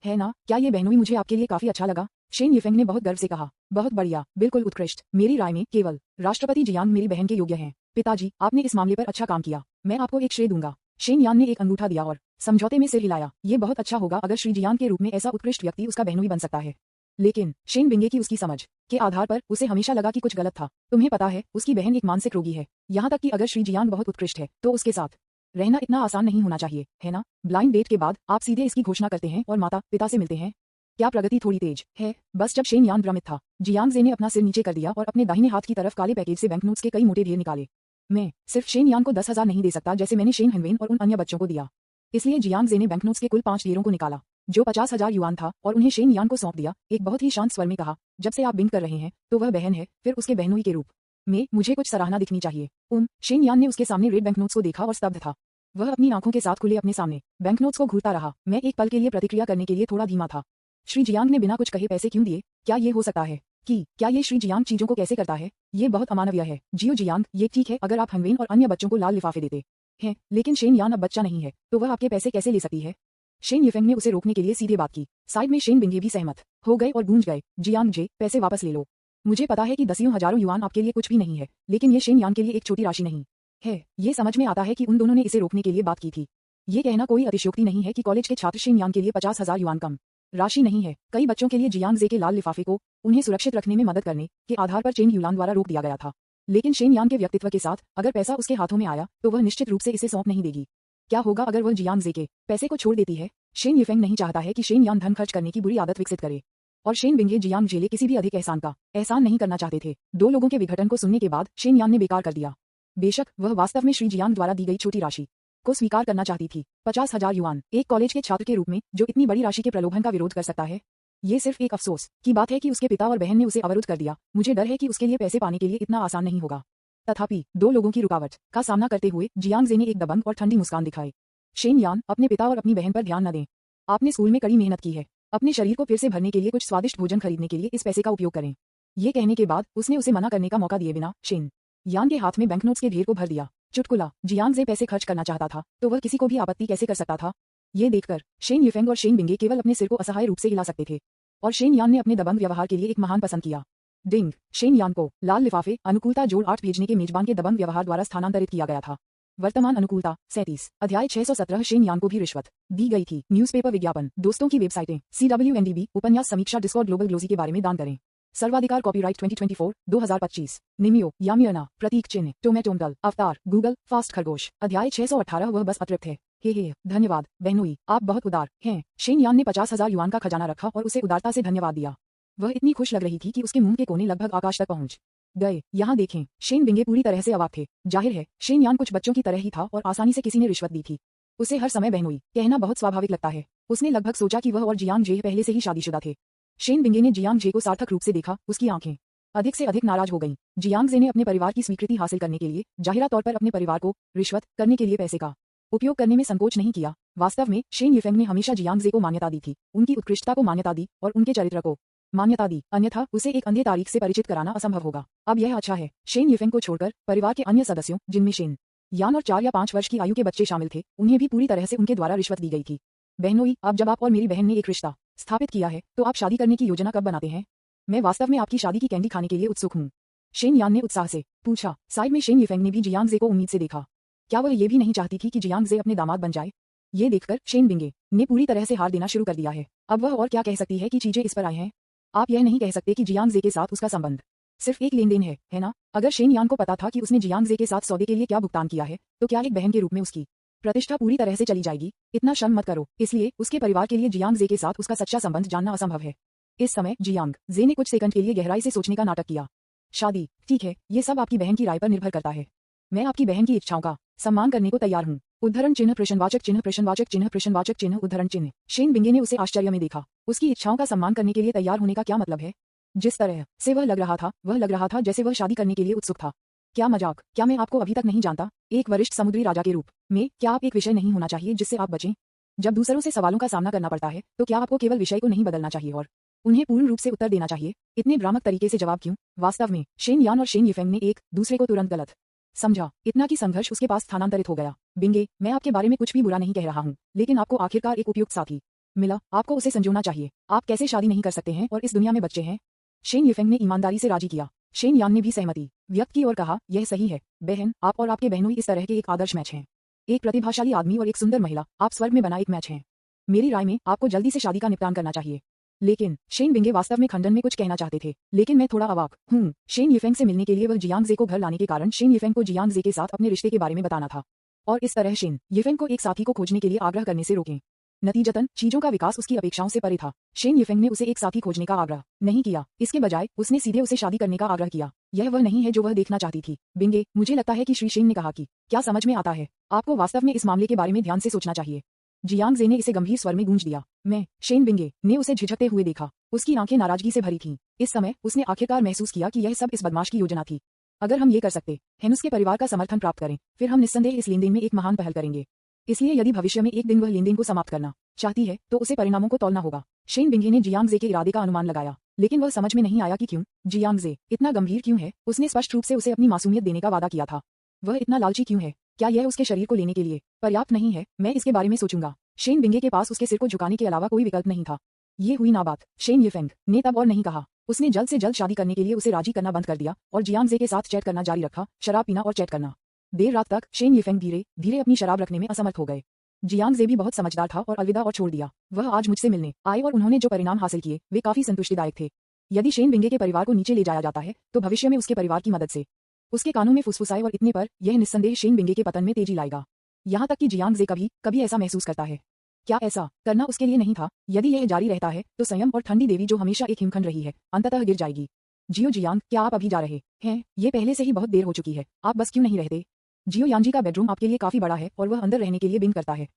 है ना? क्या ये बहनोई मुझे आपके लिए काफी अच्छा लगा? शेन यिफेंग ने बहुत गर्व से कहा, बहुत बढ़िया, बिल्कुल उत्कृष्ट। मेरी राय में केवल राष्ट्रपति जियांग मेरी बहन के योग्य हैं। पिताजी, आपने इस मामले पर अच्छा काम किया। मैं आपको एक श्रेय दूंगा। शेन यान ने एक अंगूठा दिया और समझौते में सिर हिलाया। ये बहुत अच्छा होगा अगर श्री जियांग के रूप में ऐसा उत्कृष्ट व्यक्ति उसका बहनोई बन सकता है। लेकिन शेन बिंगे की उसकी समझ के आधार पर उसे हमेशा लगा कि कुछ गलत था। तुम्हें पता है, उसकी बहन एक मानसिक रोगी है। यहाँ तक कि अगर श्री जियांग बहुत उत्कृष्ट है तो उसके साथ रहना इतना आसान नहीं होना चाहिए, है ना? ब्लाइंड डेट के बाद आप सीधे इसकी घोषणा करते हैं और माता पिता से मिलते हैं। क्या प्रगति थोड़ी तेज है? बस जब शेन यान भ्रमित था, जियांग जे ने अपना सिर नीचे कर दिया और अपने दाहिने हाथ की तरफ काले पैकेज से बैंकनोट्स के कई मोटे ढेर निकाले। मैं सिर्फ शेन यान को 10,000 नहीं दे सकता जैसे मैंने शेन हनवेन और उन अन्य बच्चों को दिया। इसलिए जियांग जे ने बैंकनोट्स के कुल 5 ढेरों को निकाला। जो 50,000 युआन था और उन्हें शेन यान को सौंप दिया। एक बहुत ही शांत स्वर में कहा, जब से आप बिंग कर रहे हैं तो वह बहन है, फिर उसके बहनोई के रूप में मुझे कुछ सराहना दिखनी चाहिए। शेन यान ने उसके सामने रेड बैंकनोट्स को देखा और स्तब्ध था। वह अपनी आंखों के साथ खुले अपने सामने बैंकनोट्स को घूरता रहा। मैं एक पल के लिए प्रतिक्रिया करने के लिए थोड़ा धीमा था। श्री जियांग ने बिना कुछ कहे पैसे क्यों दिए? क्या ये हो सकता है कि क्या ये श्री जियांग चीजों को कैसे करता है? ये बहुत अमानवीय है। जियो जियांग, ये ठीक है अगर आप हंगवेन और अन्य बच्चों को लाल लिफाफे देते हैं, लेकिन शेन यान अब बच्चा नहीं है, तो वह आपके पैसे कैसे ले सकती है? शेन यिफेंग ने उसे रोकने के लिए सीधे बात की। साइड में शेन बिंगे भी सहमत हो गए और गूंज गए, जियांग जे, पैसे वापस ले लो। मुझे पता है कि दसियों हजारों युआन आपके लिए कुछ भी नहीं है, लेकिन ये शेन यान के लिए एक छोटी राशि नहीं है। ये समझ में आता है कि उन दोनों ने इसे रोकने के लिए बात की थी। ये कहना कोई अतिशयोक्ति नहीं है कि कॉलेज के छात्र शेन यान के लिए 50,000 युआन कम राशि नहीं है। कई बच्चों के लिए जियांग जे के लाल लिफाफे को उन्हें सुरक्षित रखने में मदद करने के आधार पर चेन युलान द्वारा रोक दिया गया था। लेकिन शेन यान के व्यक्तित्व के साथ अगर पैसा उसके हाथों में आया तो वह निश्चित रूप से इसे सौंप नहीं देगी। क्या होगा अगर वह जियांग जे के पैसे को छोड़ देती है? शेन यिफेंग नहीं चाहता है कि शेन यान धन खर्च करने की बुरी आदत विकसित करे, और शेन बिंगे जियांग जेले किसी भी अधिक एहसान का एहसान नहीं करना चाहते थे। दो लोगों के विघटन को सुनने के बाद शेन यान ने बेकार कर दिया। बेशक वह वास्तव में श्री जियांग द्वारा दी गई छोटी राशि को स्वीकार करना चाहती थी। 50,000 युआन एक कॉलेज के छात्र के रूप में जो इतनी बड़ी राशि के प्रलोभन का विरोध कर सकता है। ये सिर्फ एक अफसोस की बात है कि उसके पिता और बहन ने उसे अवरुद्ध कर दिया। मुझे डर है कि उसके लिए पैसे पाने के लिए इतना आसान नहीं होगा। तथापि दो लोगों की रुकावट का सामना करते हुए जियांग जे ने एक दबंग और ठंडी मुस्कान दिखाई। शेन यान, अपने पिता और अपनी बहन पर ध्यान न दें। आपने स्कूल में कड़ी मेहनत की है। अपने शरीर को फिर से भरने के लिए कुछ स्वादिष्ट भोजन खरीदने के लिए इस पैसे का उपयोग करें। ये कहने के बाद उसने उसे मना करने का मौका दिए बिना शेन यान के हाथ में बैंकनोट्स के ढेर को भर दिया। चुटकुला, जियांग जे पैसे खर्च करना चाहता था तो वह किसी को भी आपत्ति कैसे कर सकता था? ये देखकर शेन यिफेंग और शेन बिंगे केवल अपने सिर को असहाय रूप से हिला सकते थे, और शेन यान ने अपने दबंग व्यवहार के लिए एक महान पसंद किया। डिंग, शेन यान को लाल लिफाफे अनुकूलता जोड़ 8 भेजने के मेजबान के दबंग व्यवहार द्वारा स्थानांतरित किया गया था। वर्तमान अनुकूलता 37 अध्याय 617 शेन यान को भी रिश्वत दी गई थी। न्यूज़पेपर विज्ञापन, दोस्तों की वेबसाइटें, CWNDB, उपन्यास समीक्षा, डिस्कॉर्ड, ग्लोबल ग्लोजी के बारे में दान करें। सर्वाधिकार कॉपीराइट 2024 2025। निमियो, यामियना, प्रतीक चिन्ह, टोमेटोमडल, अवतार, गूगल, फास्ट खरगोश। अध्याय 618 वह बस अतृप्त है। हे धन्यवाद बहनोई, आप बहुत उदार हैं। शेन यान ने 50,000 युआन का खजाना रखा और उसे उदारता से धन्यवाद दिया। वह इतनी खुश लग रही थी कि उसके मुंह के कोने लगभग आकाश तक पहुंच गए। यहाँ देखें, शेन बिंगे पूरी तरह से अवाक थे। जाहिर है शेन यान कुछ बच्चों की तरह ही था और आसानी से किसी ने रिश्वत दी थी। उसे हर समय बहनोई कहना बहुत स्वाभाविक लगता है। उसने लगभग सोचा कि वह और जियांग जे पहले से ही शादीशुदा थे। शेन बिंगे ने जियांग जे को सार्थक रूप से देखा। उसकी आंखें अधिक से अधिक नाराज हो गईं। जियांग जे ने अपने परिवार की स्वीकृति हासिल करने के लिए जाहिरा तौर पर अपने परिवार को रिश्वत करने के लिए पैसे का उपयोग करने में संकोच नहीं किया। वास्तव में शेन यिफेंग ने हमेशा जियांग जे को मान्यता दी थी, उनकी उत्कृष्टता को मान्यता दी और उनके चरित्र को मान्यता दी, अन्यथा उसे एक अंधे तारीख से परिचित कराना असंभव होगा। अब यह अच्छा है, शेन यिफेंग को छोड़कर परिवार के अन्य सदस्यों, जिनमें शेन यान और 4 या 5 वर्ष की आयु के बच्चे शामिल थे, उन्हें भी पूरी तरह से उनके द्वारा रिश्वत दी गई थी। बहनोई, अब जब आप और मेरी बहन ने एक रिश्ता स्थापित किया है तो आप शादी करने की योजना कब बनाते हैं? मैं वास्तव में आपकी शादी की कैंडी खाने के लिए उत्सुक हूँ, शेन यान ने उत्साह से पूछा। साइड में शेन यिफेंग ने भी जियांग जे को उम्मीद से देखा। क्या वह ये भी नहीं चाहती थी कि जियांग जे अपने दामाद बन जाए? ये देखकर शेन बिंगे ने पूरी तरह से हार देना शुरू कर दिया है। अब वह और क्या कह सकती है कि चीजें इस पर आई हैं? आप यह नहीं कह सकते कि जियांग जे के साथ उसका संबंध सिर्फ एक लेन देन है ना? अगर शेन यान को पता था कि उसने जियांग जे के साथ सौदे के लिए क्या भुगतान किया है, तो क्या एक बहन के रूप में उसकी प्रतिष्ठा पूरी तरह से चली जाएगी? इतना शर्म मत करो। इसलिए उसके परिवार के लिए जियांग जे के साथ उसका सच्चा संबंध जानना असंभव है। इस समय जियांग जे ने कुछ सेकंड के लिए गहराई से सोचने का नाटक किया। शादी, ठीक है, ये सब आपकी बहन की राय पर निर्भर करता है। मैं आपकी बहन की इच्छाओं का सम्मान करने को तैयार हूँ। उद्धरण चिन्ह, प्रश्नवाचक चिन्ह, प्रश्नवाचक चिन्ह, प्रश्नवाचक चिन्ह, उद्धरण चिन्ह। शेन बिंगे ने उसे आश्चर्य में देखा। उसकी इच्छाओं का सम्मान करने के लिए तैयार होने का क्या मतलब है? जिस तरह से वह लग रहा था जैसे वह शादी करने के लिए उत्सुक था। क्या मजाक? क्या मैं आपको अभी तक नहीं जानता? एक वरिष्ठ समुद्री राजा के रूप में क्या आप एक विषय नहीं होना चाहिए जिससे आप बचें? जब दूसरों से सवालों का सामना करना पड़ता है तो क्या आपको केवल विषय को नहीं बदलना चाहिए और उन्हें पूर्ण रूप से उत्तर देना चाहिए? इतने भ्रामक तरीके से जवाब क्यों? वास्तव में शेन यान और शेन यिफेंग ने एक दूसरे को तुरंत गलत समझा, इतना कि संघर्ष उसके पास स्थानांतरित हो गया। बिंगे, मैं आपके बारे में कुछ भी बुरा नहीं कह रहा हूँ, लेकिन आपको आखिरकार एक उपयुक्त साथी मिला, आपको उसे संजोना चाहिए। आप कैसे शादी नहीं कर सकते हैं और इस दुनिया में बच्चे हैं? शेन यिफेंग ने ईमानदारी से राजी किया। शेन यान ने भी सहमति व्यक्त की और कहा, यह सही है बहन, आप और आपके बहनोई इस तरह के एक आदर्श मैच हैं। एक प्रतिभाशाली आदमी और एक सुंदर महिला, आप स्वर्ग में बना एक मैच हैं। मेरी राय में आपको जल्दी से शादी का निपटान करना चाहिए। लेकिन शेन बिंगे वास्तव में खंडन में कुछ कहना चाहते थे, लेकिन मैं थोड़ा अवाक हूँ। शेन यिफेंग से मिलने के लिए वह जियांग जे को घर लाने के कारण शेन यिफेंग को जियांग जे के साथ अपने रिश्ते के बारे में बताना था, और इस तरह शेन यिफेंग को एक साथी को खोजने के लिए आग्रह करने से रोकें। नतीजतन चीजों का विकास उसकी अपेक्षाओं से परे था। शेन यिफेंग ने उसे एक साथी खोजने का आग्रह नहीं किया, इसके बजाय उसने सीधे उसे शादी करने का आग्रह किया। यह वह नहीं है जो वह देखना चाहती थी। बिंगे, मुझे लगता है कि श्री शेन ने कहा कि क्या समझ में आता है? आपको वास्तव में इस मामले के बारे में ध्यान से सोचना चाहिए। जियांग जे ने इसे गंभीर स्वर में गूंज दिया। मैं। शेन बिंगे ने उसे झिझकते हुए देखा। उसकी आंखें नाराजगी से भरी थीं। इस समय उसने आखिरकार महसूस किया कि यह सब इस बदमाश की योजना थी। अगर हम ये कर सकते हैं उसके परिवार का समर्थन प्राप्त करें, फिर हम निस्संदेह इस लेनदेन में एक महान पहल करेंगे। इसलिए यदि भविष्य में एक दिन वह लेनदेन को समाप्त करना चाहती है तो उसे परिणामों को तौलना होगा। शेन बिंगे ने जियांग जे के इरादे का अनुमान लगाया, लेकिन वह समझ में नहीं आया कि क्यों जियांग जे इतना गंभीर क्यों है। उसने स्पष्ट रूप से उसे अपनी मासूमियत देने का वादा किया था। वह इतना लालची क्यों है? क्या यह उसके शरीर को लेने के लिए पर्याप्त नहीं है? मैं इसके बारे में सोचूंगा। शेन बिंगे के पास उसके सिर को झुकाने के अलावा कोई विकल्प नहीं था। ये हुई ना बात। शेन येफेंग ने तब और नहीं कहा। उसने जल्द से जल्द शादी करने के लिए उसे राजी करना बंद कर दिया और जियांग जे के साथ चैट करना जारी रखा, शराब पीना और चैट करना। देर रात तक शेन येफेंग धीरे धीरे अपनी शराब रखने में असमर्थ हो गए। जियांग जे भी बहुत समझदार था और अलविदा और छोड़ दिया। वह आज मुझसे मिलने आए और उन्होंने जो परिणाम हासिल किए वे काफी संतुष्टिदायक थे। यदि शेन बिंगे के परिवार को नीचे ले जाया जाता है तो भविष्य में उसके परिवार की मदद से उसके कानों में फुसफुसाए और इतने पर यह निस्संदेह शेन बिंगे के पतन में तेजी लाएगा। यहाँ तक कि जियांग जे कभी कभी ऐसा महसूस करता है। क्या ऐसा करना उसके लिए नहीं था? यदि यह जारी रहता है तो संयम और ठंडी देवी जो हमेशा एक हिमखंड रही है अंततः गिर जाएगी। जियो जियांग, क्या आप अभी जा रहे हैं? ये पहले से ही बहुत देर हो चुकी है, आप बस क्यों नहीं रहते? जियो यांजी का बेडरूम आपके लिए काफी बड़ा है और वह अंदर रहने के लिए बिंग करता है।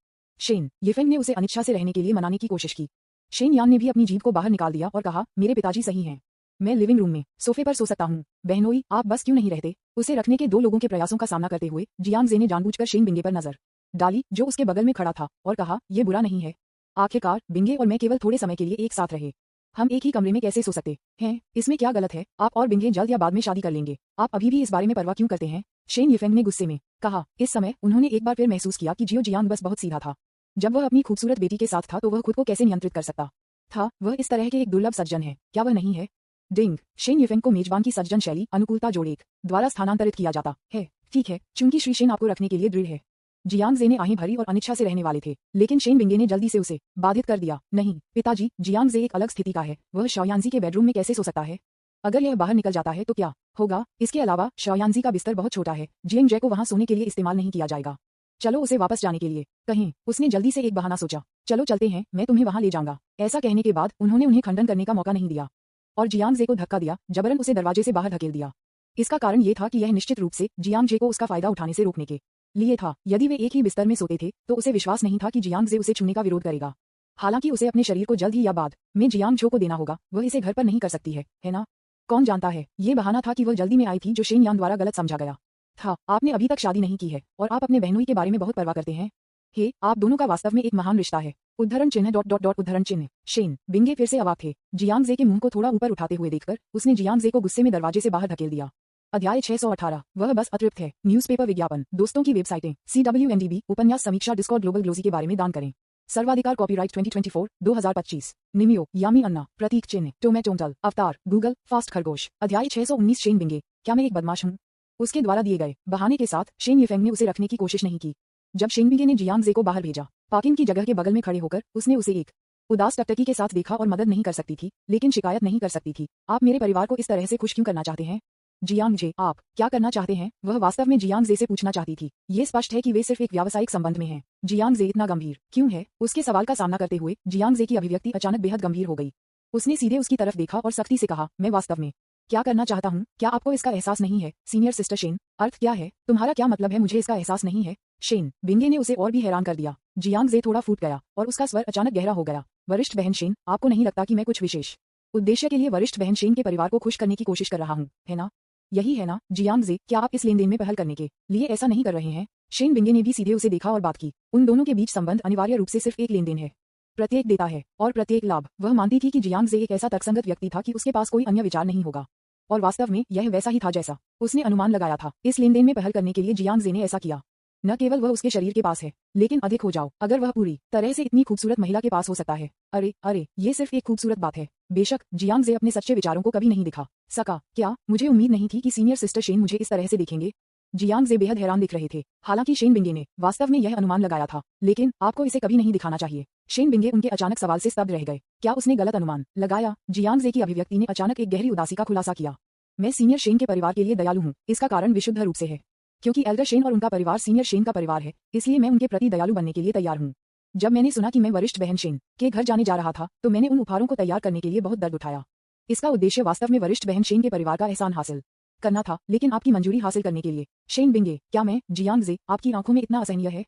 शेन येफेंग ने उसे अनिच्छा से रहने के लिए मनाने की कोशिश की। शेन यान ने भी अपनी जीभ को बाहर निकाल दिया और कहा, मेरे पिताजी सही हैं। मैं लिविंग रूम में सोफे पर सो सकता हूँ। बहनोई, आप बस क्यों नहीं रहते? उसे रखने के 2 लोगों के प्रयासों का सामना करते हुए जियांग जे ने जानबूझकर शेन बिंगे पर नजर डाली जो उसके बगल में खड़ा था और कहा, ये बुरा नहीं है। आखिरकार बिंगे और मैं केवल थोड़े समय के लिए एक साथ रहे। हम एक ही कमरे में कैसे सो सकते हैं? इसमें क्या गलत है? आप और बिंगे जल्द या बाद में शादी कर लेंगे। आप अभी भी इस बारे में परवाह क्यों करते हैं? शेन येफेंग ने गुस्से में कहा। इस समय उन्होंने एक बार फिर महसूस किया कि जियो जियांग बस बहुत सीधा था। जब वह अपनी खूबसूरत बेटी के साथ था तो वह खुद को कैसे नियंत्रित कर सकता था? वह इस तरह के एक दुर्लभ सज्जन है, क्या वह नहीं है? डिंग। शेन येफेंग को मेजबान की सज्जन शैली अनुकूलता जोड़ 1 द्वारा स्थानांतरित किया जाता है। ठीक है, चूंकि श्री शेन आपको रखने के लिए दृढ़ है। जियांग जे ने आहें भरी और अनिच्छा से रहने वाले थे, लेकिन शेन बिंगे ने जल्दी से उसे बाधित कर दिया। नहीं पिताजी, जियांग जे एक अलग स्थिति का है। वह शाओयांजी के बेडरूम में कैसे सो सकता है? अगर यह बाहर निकल जाता है तो क्या होगा? इसके अलावा शाओयांजी का बिस्तर बहुत छोटा है, जियांग जे को वहां सोने के लिए इस्तेमाल नहीं किया जाएगा। चलो उसे वापस जाने के लिए कहें। उसने जल्दी से एक बहाना सोचा। चलो चलते हैं, मैं तुम्हें वहां ले जाऊंगा। ऐसा कहने के बाद उन्होंने उन्हें खंडन करने का मौका नहीं दिया और जियांग जे को धक्का दिया, जबरन उसे दरवाजे से बाहर धकेल दिया। इसका कारण ये था कि यह निश्चित रूप से जियांग जे को उसका फायदा उठाने से रोकने के लिए था। यदि वे एक ही बिस्तर में सोते थे तो उसे विश्वास नहीं था कि जियांग जे उसे छूने का विरोध करेगा। हालांकि उसे अपने शरीर को जल्द ही या बाद में जियांग जो को देना होगा। वह इसे घर पर नहीं कर सकती है ना? कौन जानता है? ये बहाना था कि वह जल्दी में आई थी जो शेन यान द्वारा गलत समझा गया था। आपने अभी तक शादी नहीं की है और आप अपने बहनोई के बारे में बहुत परवाह करते हैं। हे, आप दोनों का वास्तव में एक महान रिश्ता है। उद्धरण चिन्ह डॉट डॉट डॉट उद्धरण चिन्ह। शेन बिंगे फिर से अवाक थे। जियांग जे के मुंह को थोड़ा ऊपर उठाते हुए देखकर उसने जियांग जे को गुस्से में दरवाजे से बाहर धकेल दिया। अध्याय 618। वह बस अतृप्त है। न्यूज़पेपर विज्ञापन, दोस्तों की वेबसाइटें, CWNDB, उपन्यास समीक्षा, डिस्कॉर्ड, ग्लोबल ग्लोजी के बारे में दान करें। सर्वाधिकार कॉपीराइट 2024 2025। निमियो यामी अन्ना प्रतीक चिन्ह टोमेटोंटल अवतार गूगल फास्ट खरगोश। अध्याय 619। शेन बिंगे, क्या मैं एक बदमाश हूँ? उसके द्वारा दिए गए बहाने के साथ शेन येफेंग ने उसे रखने की कोशिश नहीं की। जब शेन बिंगे ने जियांग जे को बाहर भेजा, पार्किंग की जगह के बगल में खड़े होकर उसने उसे एक उदास टकटकी के साथ देखा और मदद नहीं कर सकती थी, लेकिन शिकायत नहीं कर सकती थी। आप मेरे परिवार को इस तरह से खुश क्यों करना चाहते हैं? जियांग जे, आप क्या करना चाहते हैं? वह वास्तव में जियांग जे से पूछना चाहती थी। ये स्पष्ट है कि वे सिर्फ एक व्यावसायिक संबंध में हैं। जियांग जे इतना गंभीर क्यों है? उसके सवाल का सामना करते हुए जियांग जे की अभिव्यक्ति अचानक बेहद गंभीर हो गई। उसने सीधे उसकी तरफ देखा और सख्ती से कहा, मैं वास्तव में क्या करना चाहता हूँ? क्या आपको इसका एहसास नहीं है? सीनियर सिस्टर शेन, अर्थ क्या है? तुम्हारा क्या मतलब है? मुझे इसका एहसास नहीं है। शेन बिंगे ने उसे और भी हैरान कर दिया। जियांग जे थोड़ा फूट गया और उसका स्वर अचानक गहरा हो गया। वरिष्ठ बहन शेन, आपको नहीं लगता कि मैं कुछ विशेष उद्देश्य के लिए वरिष्ठ बहन शेन के परिवार को खुश करने की कोशिश कर रहा हूँ, है ना? यही है ना? जियांग जे, क्या आप इस लेनदेन में पहल करने के लिए ऐसा नहीं कर रहे हैं? शेन बिंगे ने भी सीधे उसे देखा और बात की। उन दोनों के बीच संबंध अनिवार्य रूप से सिर्फ एक लेनदेन है। प्रत्येक देता है और प्रत्येक लाभ। वह मानती थी कि जियांग जे एक ऐसा तर्कसंगत व्यक्ति था कि उसके पास कोई अन्य विचार नहीं होगा, और वास्तव में यह वैसा ही था जैसा उसने अनुमान लगाया था। इस लेनदेन में पहल करने के लिए जियांग जे ने ऐसा किया। न केवल वह उसके शरीर के पास है, लेकिन अधिक हो जाओ अगर वह पूरी तरह से इतनी खूबसूरत महिला के पास हो सकता है। अरे अरे, ये सिर्फ एक खूबसूरत बात है। बेशक जियांग जे अपने सच्चे विचारों को कभी नहीं दिखा सका। क्या मुझे उम्मीद नहीं थी कि सीनियर सिस्टर शेन मुझे इस तरह से देखेंगे? जियांग जे बेहद हैरान दिख रहे थे। हालांकि शेन बिंगे ने वास्तव में यह अनुमान लगाया था, लेकिन आपको इसे कभी नहीं दिखाना चाहिए। शेन बिंगे उनके अचानक सवाल से स्तब्ध रह गए। क्या उसने गलत अनुमान लगाया? जियांग जे की अभिव्यक्ति ने अचानक एक गहरी उदासी का खुलासा किया। मैं सीनियर शेन के परिवार के लिए दयालु हूँ। इसका कारण विशुद्ध रूप से है क्योंकि एल्डर शेन और उनका परिवार सीनियर शेन का परिवार है, इसलिए मैं उनके प्रति दयालु बनने के लिए तैयार हूँ। जब मैंने सुना कि मैं वरिष्ठ बहन शेन के घर जाने जा रहा था तो मैंने उन उपहारों को तैयार करने के लिए बहुत दर्द उठाया। इसका उद्देश्य वास्तव में वरिष्ठ बहन शेन के परिवार का एहसान हासिल करना था, लेकिन आपकी मंजूरी हासिल करने के लिए। शेन बिंगे, क्या मैं? जियांग जे, आपकी आंखों में इतना असहनीय है?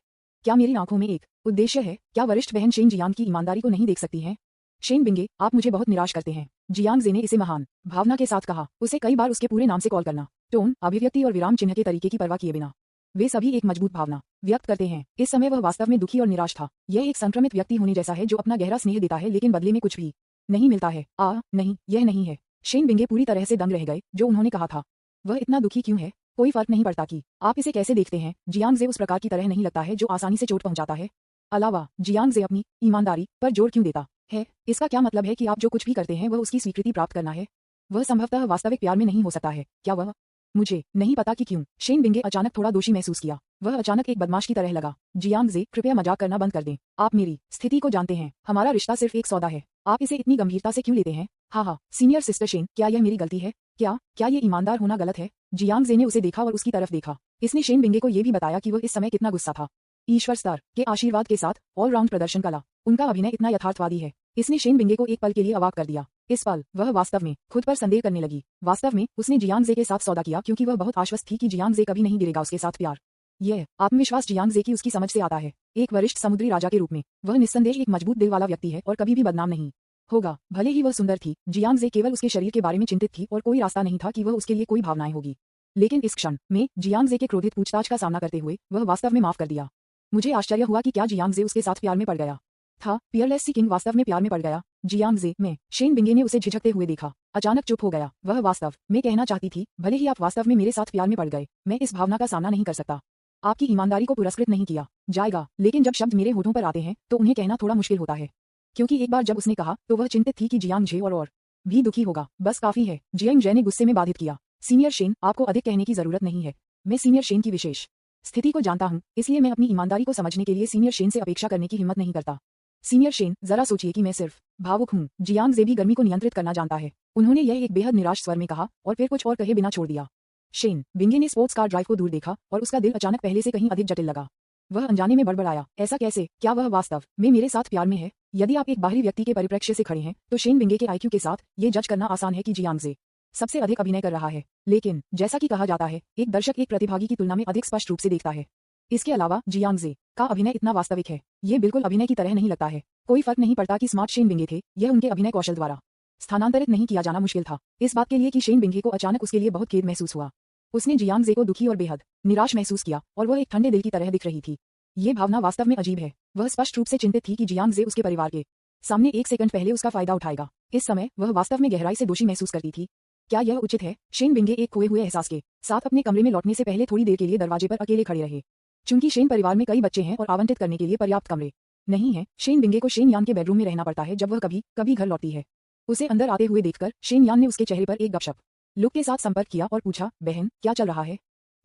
क्या मेरी आंखों में एक उद्देश्य है? क्या वरिष्ठ बहन शेन जियांग की ईमानदारी को नहीं देख सकती हैं? शेन बिंगे, आप मुझे बहुत निराश करते हैं। जियांग जे ने इसे महान भावना के साथ कहा। उसे कई बार उसके पूरे नाम से कॉल करना, टोन, अभिव्यक्ति और विराम चिन्ह के तरीके की परवाह किए बिना, वे सभी एक मजबूत भावना व्यक्त करते हैं। इस समय वह वास्तव में दुखी और निराश था। यह एक संक्रमित व्यक्ति होने जैसा है जो अपना गहरा स्नेह देता है लेकिन बदले में कुछ भी नहीं मिलता है। नहीं, यह नहीं है। शेन बिंगे पूरी तरह से दंग रह गए। जो उन्होंने कहा था, वह इतना दुखी क्यों है? कोई फर्क नहीं पड़ता कि आप इसे कैसे देखते हैं। जियांग जे उस प्रकार की तरह नहीं लगता है जो आसानी से चोट पहुंचाता है। अलावा जियांग जे अपनी ईमानदारी पर जोर क्यों देता है? इसका क्या मतलब है कि आप जो कुछ भी करते हैं वह उसकी स्वीकृति प्राप्त करना है? वह संभवतः वास्तविक प्यार में नहीं हो सकता है क्या वह? मुझे नहीं पता कि क्यों शेन बिंगे अचानक थोड़ा दोषी महसूस किया। वह अचानक एक बदमाश की तरह लगा। जियांग जे, कृपया मजाक करना बंद कर दें। आप मेरी स्थिति को जानते हैं। हमारा रिश्ता सिर्फ एक सौदा है। आप इसे इतनी गंभीरता से क्यों लेते हैं? हाँ, सीनियर सिस्टर शेन, क्या यह मेरी गलती है? क्या ये ईमानदार होना गलत है? जियांग जे ने उसे देखा और उसकी तरफ देखा। इसने शेन बिंगे को यह भी बताया कि वह इस समय कितना गुस्सा था। ईश्वर स्तर के आशीर्वाद के साथ ऑलराउंड प्रदर्शन कला, उनका अभिनय इतना यथार्थवादी है। इसने शेन बिंगे को एक पल के लिए अवाक कर दिया। इस पल वह वास्तव में खुद पर संदेह करने लगी। वास्तव में उसने जियांग जे के साथ सौदा किया क्योंकि वह बहुत आश्वस्त थी कि जियांग जे कभी नहीं गिरेगा उसके साथ प्यार। यह आत्मविश्वास जियांग जे की उसकी समझ से आता है। एक वरिष्ठ समुद्री राजा के रूप में वह निस्संदेह एक मजबूत दिल वाला व्यक्ति है और कभी भी बदनाम नहीं होगा। भले ही वह सुंदर थी, जियांग जे केवल उसके शरीर के बारे में चिंतित थी और कोई रास्ता नहीं था कि वह उसके लिए कोई भावनाएं होगी। लेकिन इस क्षण में जियांग जे के क्रोधित पूछताछ का सामना करते हुए वह वास्तव में माफ कर दिया। मुझे आश्चर्य हुआ कि क्या जियांग जे उसके साथ प्यार में पड़ गया था। पियरलेस सी किंग वास्तव में प्यार में पड़ गया। जियांग जे में शेन बिंगे ने उसे झिझकते हुए देखा। अचानक चुप हो गया। वह वास्तव में कहना चाहती थी, भले ही आप वास्तव में मेरे साथ प्यार में पड़ गए, मैं इस भावना का सामना नहीं कर सकता। आपकी ईमानदारी को पुरस्कृत नहीं किया जाएगा, लेकिन जब शब्द मेरे होठों पर आते हैं तो उन्हें कहना थोड़ा मुश्किल होता है। क्योंकि एक बार जब उसने कहा तो वह चिंतित थी कि जियांग जे और भी दुखी होगा। बस काफी है, जियांग जे ने गुस्से में बाधित किया। सीनियर शेन, आपको अधिक कहने की जरूरत नहीं है। मैं सीनियर शेन की विशेष स्थिति को जानता हूं, इसलिए मैं अपनी ईमानदारी को समझने के लिए सीनियर शेन से अपेक्षा करने की हिम्मत नहीं करता। सीनियर शेन, जरा सोचिए कि मैं सिर्फ भावुक हूं। जियांग जे भी गर्मी को नियंत्रित करना जानता है। उन्होंने यह एक बेहद निराश स्वर में कहा और फिर कुछ और कहे बिना छोड़ दिया। शेन बिंगे ने स्पोर्ट्स कार ड्राइव को दूर देखा और उसका दिल अचानक पहले से कहीं अधिक जटिल लगा। वह अनजाने में बड़बड़ाया, ऐसा कैसे? क्या वह वास्तव में मेरे साथ प्यार में है? यदि आप एक बाहरी व्यक्ति के परिप्रेक्ष्य से खड़े हैं तो शेन बिंगे के आईक्यू के साथ ये जज करना आसान है कि जियांग जे सबसे अधिक अभिनय कर रहा है। लेकिन जैसा कि कहा जाता है, एक दर्शक एक प्रतिभागी की तुलना में अधिक स्पष्ट रूप से देखता है। इसके अलावा जियांग जे का अभिनय इतना वास्तविक है, ये बिल्कुल अभिनय की तरह नहीं लगता है। कोई फर्क नहीं पड़ता कि स्मार्ट शेन बिंगे थे, यह उनके अभिनय कौशल द्वारा स्थानांतरित नहीं किया जाना मुश्किल था। इस बात के लिए कि शेन बिंगे को अचानक उसके लिए बहुत खेद महसूस हुआ। उसने जियांग जे को दुखी और बेहद निराश महसूस किया और वह एक ठंडे दिल की तरह दिख रही थी। ये भावना वास्तव में अजीब है। वह स्पष्ट रूप से चिंतित थी कि जियांग जे उसके परिवार के सामने एक सेकंड पहले उसका फायदा उठाएगा। इस समय वह वास्तव में गहराई से दोषी महसूस करती थी। क्या यह उचित है? शेन बिंगे एक खोए हुए एहसास के साथ अपने कमरे में लौटने से पहले थोड़ी देर के लिए दरवाजे पर अकेले खड़े रहे। चूंकि शेन परिवार में कई बच्चे हैं और आवंटित करने के लिए पर्याप्त कमरे नहीं है, शेन बिंगे को शेन यान के बेडरूम में रहना पड़ता है जब वह कभी कभी घर लौटती है। उसे अंदर आते हुए देखकर शेन यान ने उसके चेहरे पर एक गपशप लुक के साथ संपर्क किया और पूछा, बहन, क्या चल रहा है?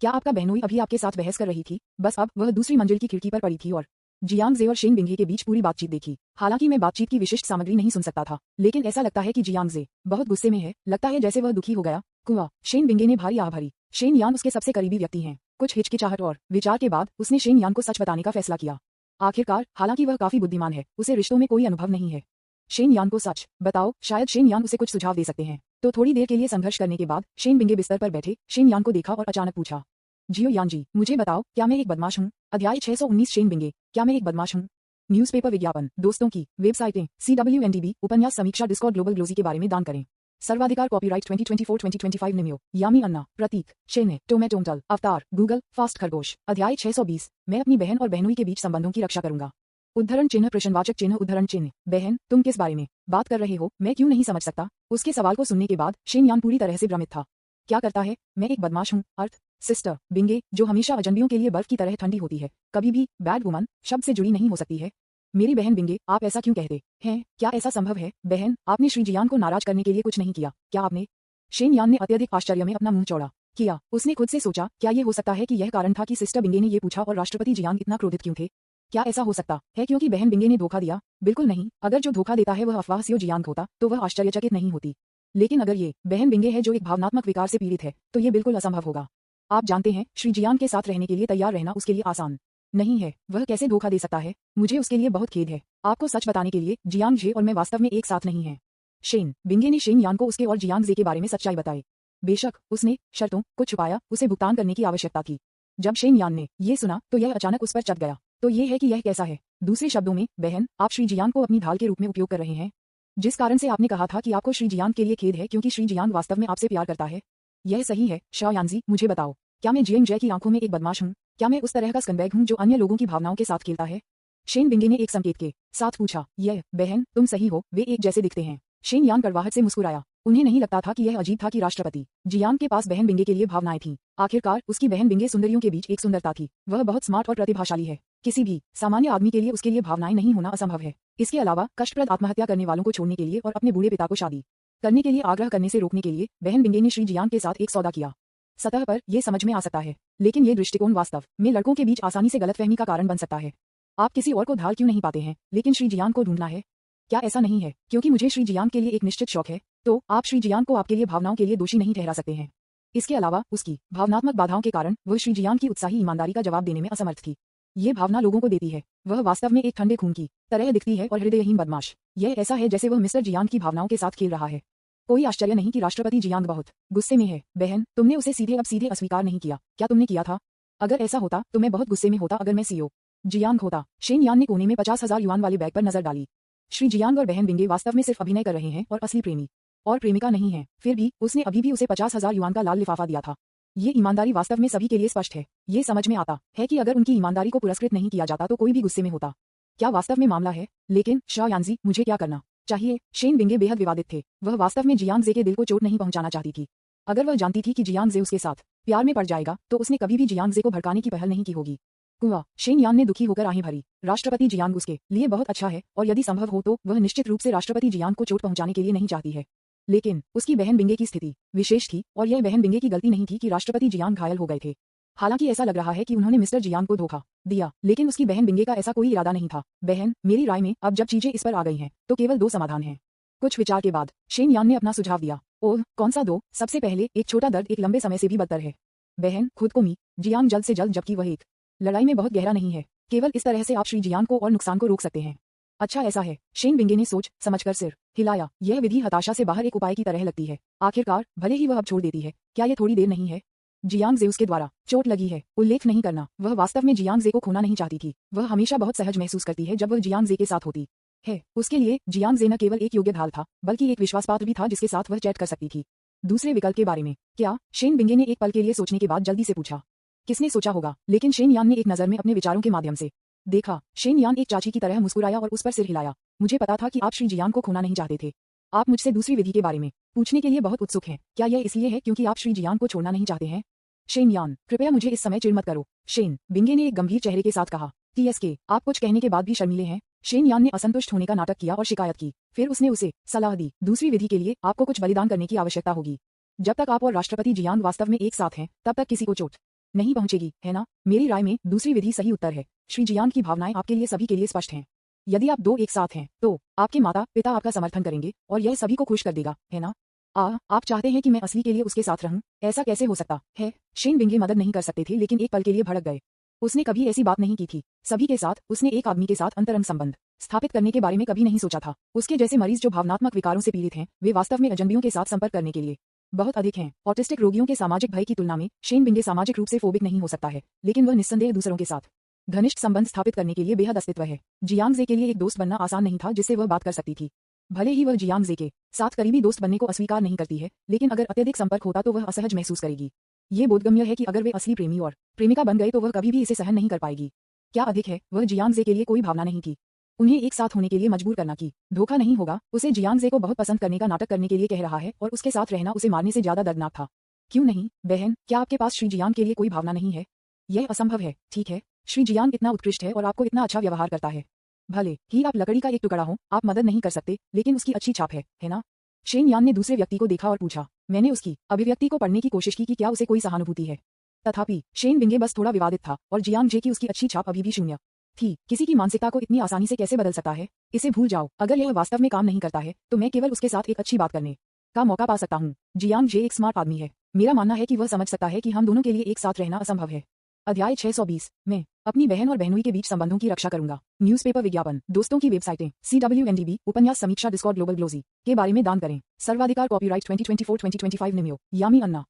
क्या आपका बहनोई अभी आपके साथ बहस कर रही थी? बस अब वह दूसरी मंजिल की खिड़की पर पड़ी थी और जियांग जे और शेन बिंगे के बीच पूरी बातचीत देखी। हालांकि मैं बातचीत की विशिष्ट सामग्री नहीं सुन सकता था, लेकिन ऐसा लगता है कि जियांग जे बहुत गुस्से में है। लगता है जैसे वह दुखी हो गया। कुआ शेन बिंगे ने भारी आह भरी। शेन यान उसके सबसे करीबी व्यक्ति हैं। कुछ हिचकिचाहट और विचार के बाद उसने शेन यान को सच बताने का फैसला किया। आखिरकार, हालांकि वह काफी बुद्धिमान है, उसे रिश्तों में कोई अनुभव नहीं है। शेन यान को सच बताओ, शायद शेन यान उसे कुछ सुझाव दे सकते हैं। तो थोड़ी देर के लिए संघर्ष करने के बाद शेन बिंगे बिस्तर पर बैठे शेन यान को देखा और अचानक पूछा, जियो यान जी, मुझे बताओ, क्या मैं एक बदमाश हूँ? अध्याय 619 शेन बिंगे, क्या मैं एक बदमाश हूँ? न्यूज़पेपर विज्ञापन, दोस्तों की वेबसाइटें, CWNDB, उपन्यास समीक्षा, डिस्कॉर्ड, ग्लोबल ग्लोजी के बारे में दान करें। सर्वाधिकार कॉपीराइट 2024-2025 निम्यो, यामी अन्ना, प्रतीक, शेने, टोमेटोमटल, अवतार, गूगल, फास्ट खरगोश। अध्याय 620, मैं अपनी बहन और बहनोई के बीच संबंधों की रक्षा करूंगा। उद्धरण चिन्ह, प्रश्नवाचक चिन्ह, उद्धरण चिन्ह। बहन, तुम किस बारे में बात कर रहे हो? मैं क्यों नहीं समझ सकता? उसके सवाल को सुनने के बाद शेन यान पूरी तरह से भ्रमित था। क्या करता है? मैं एक बदमाश हूँ? अर्थ? सिस्टर बिंगे, जो हमेशा अजनबियों के लिए बर्फ की तरह ठंडी होती है, कभी भी बैड वुमन शब्द से जुड़ी नहीं हो सकती है। मेरी बहन बिंगे, आप ऐसा क्यों कहते हैं? क्या ऐसा संभव है? बहन, आपने श्री जियान को नाराज करने के लिए कुछ नहीं किया, क्या आपने? शेन यान ने अत्यधिक आश्चर्य में अपना मुंह चौड़ा किया। उसने खुद से सोचा, क्या ये हो सकता है कि यह कारण था कि सिस्टर बिंगे ने ये पूछा और राष्ट्रपति जियांग इतना क्रोधित क्यों थे? क्या ऐसा हो सकता है क्योंकि बहन बिंगे ने धोखा दिया? बिल्कुल नहीं। अगर जो धोखा देता है वह अफवाह सियो जियांग होता तो वह आश्चर्यचकित नहीं होती। लेकिन अगर ये बहन बिंगे है जो एक भावनात्मक विकार से पीड़ित है तो ये बिल्कुल असंभव होगा। आप जानते हैं, श्री जियांग के साथ रहने के लिए तैयार रहना उसके लिए आसान नहीं है। वह कैसे धोखा दे सकता है? मुझे उसके लिए बहुत खेद है। आपको सच बताने के लिए, जियांग जे और मैं वास्तव में एक साथ नहीं हैं। शेन बिंगे ने शेन यान को उसके और जियांग जे के बारे में सच्चाई बताई। बेशक उसने शर्तों को छुपाया, उसे भुगतान करने की आवश्यकता थी। जब शेन यान ने ये सुना तो यह अचानक उस पर चढ़ गया। तो ये है कि यह कैसा है। दूसरे शब्दों में बहन, आप श्री जियांग को अपनी ढाल के रूप में उपयोग कर रहे हैं, जिस कारण से आपने कहा था कि आपको श्री जियांग के लिए खेद है क्योंकि श्री जियांग वास्तव में आपसे प्यार करता है। यह सही है। शाओयांजी, मुझे बताओ, क्या मैं जियांग जय की आंखों में एक बदमाश हूँ? क्या मैं उस तरह का स्कंबैग हूँ जो अन्य लोगों की भावनाओं के साथ खेलता है? शेन बिंगे ने एक संकेत के साथ पूछा। यह बहन, तुम सही हो, वे एक जैसे दिखते हैं। शेन यान कड़वाहट से मुस्कुराया। उन्हें नहीं लगता था कि यह अजीब था कि राष्ट्रपति जियांग के पास बहन बिंगे के लिए भावनाएं थीं। आखिरकार उसकी बहन बिंगे सुंदरियों के बीच एक सुंदरता थी। वह बहुत स्मार्ट और प्रतिभाशाली है। किसी भी सामान्य आदमी के लिए उसके लिए भावनाएं नहीं होना असंभव है। इसके अलावा कष्टप्रद आत्महत्या करने वालों को छोड़ने के लिए और अपने बूढ़े पिता को शादी करने के लिए आग्रह करने से रोकने के लिए बहन बिंगे ने श्री जियांग के साथ एक सौदा किया। सतह पर यह समझ में आ सकता है, लेकिन ये दृष्टिकोण वास्तव में लड़कों के बीच आसानी से गलतफहमी का कारण बन सकता है। आप किसी और को ढाल क्यों नहीं पाते हैं, लेकिन श्री जियांग को ढूंढना है? क्या ऐसा नहीं है क्योंकि मुझे श्री जियांग के लिए एक निश्चित शौक है, तो आप श्री जियांग को आपके लिए भावनाओं के लिए दोषी नहीं ठहरा सकते हैं। इसके अलावा उसकी भावनात्मक बाधाओं के कारण वह श्री जियांग की उत्साही ईमानदारी का जवाब देने में असमर्थ थी। ये भावना लोगों को देती है। वह वास्तव में एक ठंडे खून की तरह दिखती है और हृदयहीन बदमाश। यह ऐसा है जैसे वह मिस्टर जियांग की भावनाओं के साथ खेल रहा है। कोई आश्चर्य नहीं कि राष्ट्रपति जियांग बहुत गुस्से में है। बहन, तुमने उसे सीधे अस्वीकार नहीं किया। क्या तुमने किया था? अगर ऐसा होता तो मैं बहुत गुस्से में होता अगर मैं सीईओ जियांग होता। शेन यान ने कोने में 50,000 युआन वाले बैग पर नजर डाली। श्री जियांग और बहन बिंगे वास्तव में सिर्फ अभिनय कर रहे हैं और असली प्रेमी और प्रेमिका नहीं है। फिर भी उसने अभी भी उसे 50,000 युआन का लाल लिफाफा दिया था। ये ईमानदारी वास्तव में सभी के लिए स्पष्ट है। ये समझ में आता है कि अगर उनकी ईमानदारी को पुरस्कृत नहीं किया जाता तो कोई भी गुस्से में होता। क्या वास्तव में मामला है? लेकिन शाओयांजी, मुझे क्या करना चाहिए? शेन बिंगे बेहद विवादित थे। वह वास्तव में जियांग जे के दिल को चोट नहीं पहुंचाना चाहती थी। अगर वह जानती थी कि जियांग जे उसके साथ प्यार में पड़ जाएगा तो उसने कभी भी जियांग जे को भड़काने की पहल नहीं की होगी। कुआ, शेन यान ने दुखी होकर आहें भरी। राष्ट्रपति जियांग उसके लिए बहुत अच्छा है और यदि संभव हो तो वह निश्चित रूप से राष्ट्रपति जियांग को चोट पहुंचाने के लिए नहीं चाहती है। लेकिन उसकी बहन बिंगे की स्थिति विशेष थी और यह बहन बिंगे की गलती नहीं थी कि राष्ट्रपति जियांग घायल हो गए थे। हालांकि ऐसा लग रहा है कि उन्होंने मिस्टर जियांग को धोखा दिया, लेकिन उसकी बहन बिंगे का ऐसा कोई इरादा नहीं था। बहन, मेरी राय में अब जब चीजें इस पर आ गई हैं तो केवल 2 समाधान हैं। कुछ विचार के बाद शेन यान ने अपना सुझाव दिया। ओह, कौन सा 2? सबसे पहले, एक छोटा दर्द एक लंबे समय से भी बदतर है। बहन, खुद को मी जियांग जल्द से जल्द, जबकि वह एक लड़ाई में बहुत गहरा नहीं है। केवल इस तरह से आप श्री जियांग को और नुकसान को रोक सकते हैं। अच्छा, ऐसा है। शेन बिंगे ने सोच समझकर सिर हिलाया। यह विधि हताशा से बाहर एक उपाय की तरह लगती है। आखिरकार भले ही वह अब छोड़ देती है, क्या यह थोड़ी देर नहीं है? जियांग जे उसके द्वारा चोट लगी है, उल्लेख नहीं करना। वह वास्तव में जियांग जे को खोना नहीं चाहती थी। वह हमेशा बहुत सहज महसूस करती है जब वह जियांग जे के साथ होती है। उसके लिए जियांग जे न केवल एक योग्य ढाल था, बल्कि एक विश्वासपात्र भी था जिसके साथ वह चैट कर सकती थी। दूसरे विकल्प के बारे में क्या? शेन बिंगे ने एक पल के लिए सोचने के बाद जल्दी से पूछा। किसने सोचा होगा? लेकिन शेन यान ने एक नजर में अपने विचारों के माध्यम से देखा। शेन यान एक चाची की तरह मुस्कुराया और उस पर सिर हिलाया। मुझे पता था कि आप श्री जियांग को खोना नहीं चाहते थे। आप मुझसे दूसरी विधि के बारे में पूछने के लिए बहुत उत्सुक हैं। क्या यह इसलिए है क्योंकि आप श्री जियांग को छोड़ना नहीं चाहते हैं? शेन यान, कृपया मुझे इस समय चिढ़ मत करो। शेन बिंगे ने एक गंभीर चेहरे के साथ कहा। TSK, आप कुछ कहने के बाद भी शर्मीले हैं। शेन यान ने असंतुष्ट होने का नाटक किया और शिकायत की। फिर उसने उसे सलाह दी। दूसरी विधि के लिए आपको कुछ बलिदान करने की आवश्यकता होगी। जब तक आप और राष्ट्रपति जियांग वास्तव में एक साथ हैं, तब तक किसी को चोट नहीं पहुंचेगी, है ना? मेरी राय में दूसरी विधि सही उत्तर है। श्री जियांग की भावनाएं आपके लिए सभी के लिए स्पष्ट हैं। यदि आप 2 एक साथ हैं तो आपके माता पिता आपका समर्थन करेंगे और यह सभी को खुश कर देगा, है ना? आप चाहते हैं कि मैं असली के लिए उसके साथ रहूं? ऐसा कैसे हो सकता है? शेन बिंगे मदद नहीं कर सकते थे, लेकिन एक पल के लिए भड़क गए। उसने कभी ऐसी बात नहीं की थी। सभी के साथ उसने एक आदमी के साथ अंतरंग संबंध स्थापित करने के बारे में कभी नहीं सोचा था। उसके जैसे मरीज जो भावनात्मक विकारों से पीड़ित हैं, वे वास्तव में अजनबियों के साथ संपर्क करने के लिए बहुत अधिक हैं। ऑटिस्टिक रोगियों के सामाजिक भय की तुलना में शेन बिंगे सामाजिक रूप से फोबिक नहीं हो सकता है, लेकिन वह निस्संदेह दूसरों के साथ घनिष्ठ संबंध स्थापित करने के लिए बेहद अस्तित्व है। जियांग जे के लिए एक दोस्त बनना आसान नहीं था जिससे वह बात कर सकती थी। भले ही वह जियांग जे के साथ करीबी दोस्त बनने को अस्वीकार नहीं करती है, लेकिन अगर अत्यधिक संपर्क होता तो वह असहज महसूस करेगी। ये बोधगम्य है कि अगर वे असली प्रेमी और प्रेमिका बन गए तो वह कभी भी इसे सहन नहीं कर पाएगी। क्या अधिक है, वह जियांग जे के लिए कोई भावना नहीं थी। उन्हें एक साथ होने के लिए मजबूर करना की धोखा नहीं होगा। उसे जियांग जे को बहुत पसंद करने का नाटक करने के लिए कह रहा है और उसके साथ रहना उसे मारने से ज्यादा दर्दनाक था। क्यों नहीं? बहन, क्या आपके पास श्री जियांग के लिए कोई भावना नहीं है? यह असंभव है। ठीक है, श्री जियांग इतना उत्कृष्ट है और आपको इतना अच्छा व्यवहार करता है। भले ही आप लकड़ी का एक टुकड़ा हो, आप मदद नहीं कर सकते, लेकिन उसकी अच्छी छाप है ना? शेन यान ने दूसरे व्यक्ति को देखा और पूछा। मैंने उसकी अभिव्यक्ति को पढ़ने की कोशिश की कि क्या उसे कोई सहानुभूति है। तथापि शेन बिंगे बस थोड़ा विवादित था और जियांग जे की उसकी अच्छी छाप अभी भी शून्य थी। किसी की मानसिकता को इतनी आसानी से कैसे बदल सकता है? इसे भूल जाओ। अगर यह वास्तव में काम नहीं करता है तो मैं केवल उसके साथ एक अच्छी बात करने का मौका पा सकता हूँ। जियांग जे एक स्मार्ट आदमी है। मेरा मानना है कि वह समझ सकता है कि हम दोनों के लिए एक साथ रहना असंभव है। अध्याय 620। मैं अपनी बहन और बहनोई के बीच संबंधों की रक्षा करूंगा। न्यूज़पेपर विज्ञापन, दोस्तों की वेबसाइटें, CWNDB, उपन्यास समीक्षा, डिस्कॉर्ड, ग्लोबल ग्लोजी के बारे में दान करें। सर्वाधिकार, कॉपीराइट 2024-2025 निमियो, यामी अन्ना।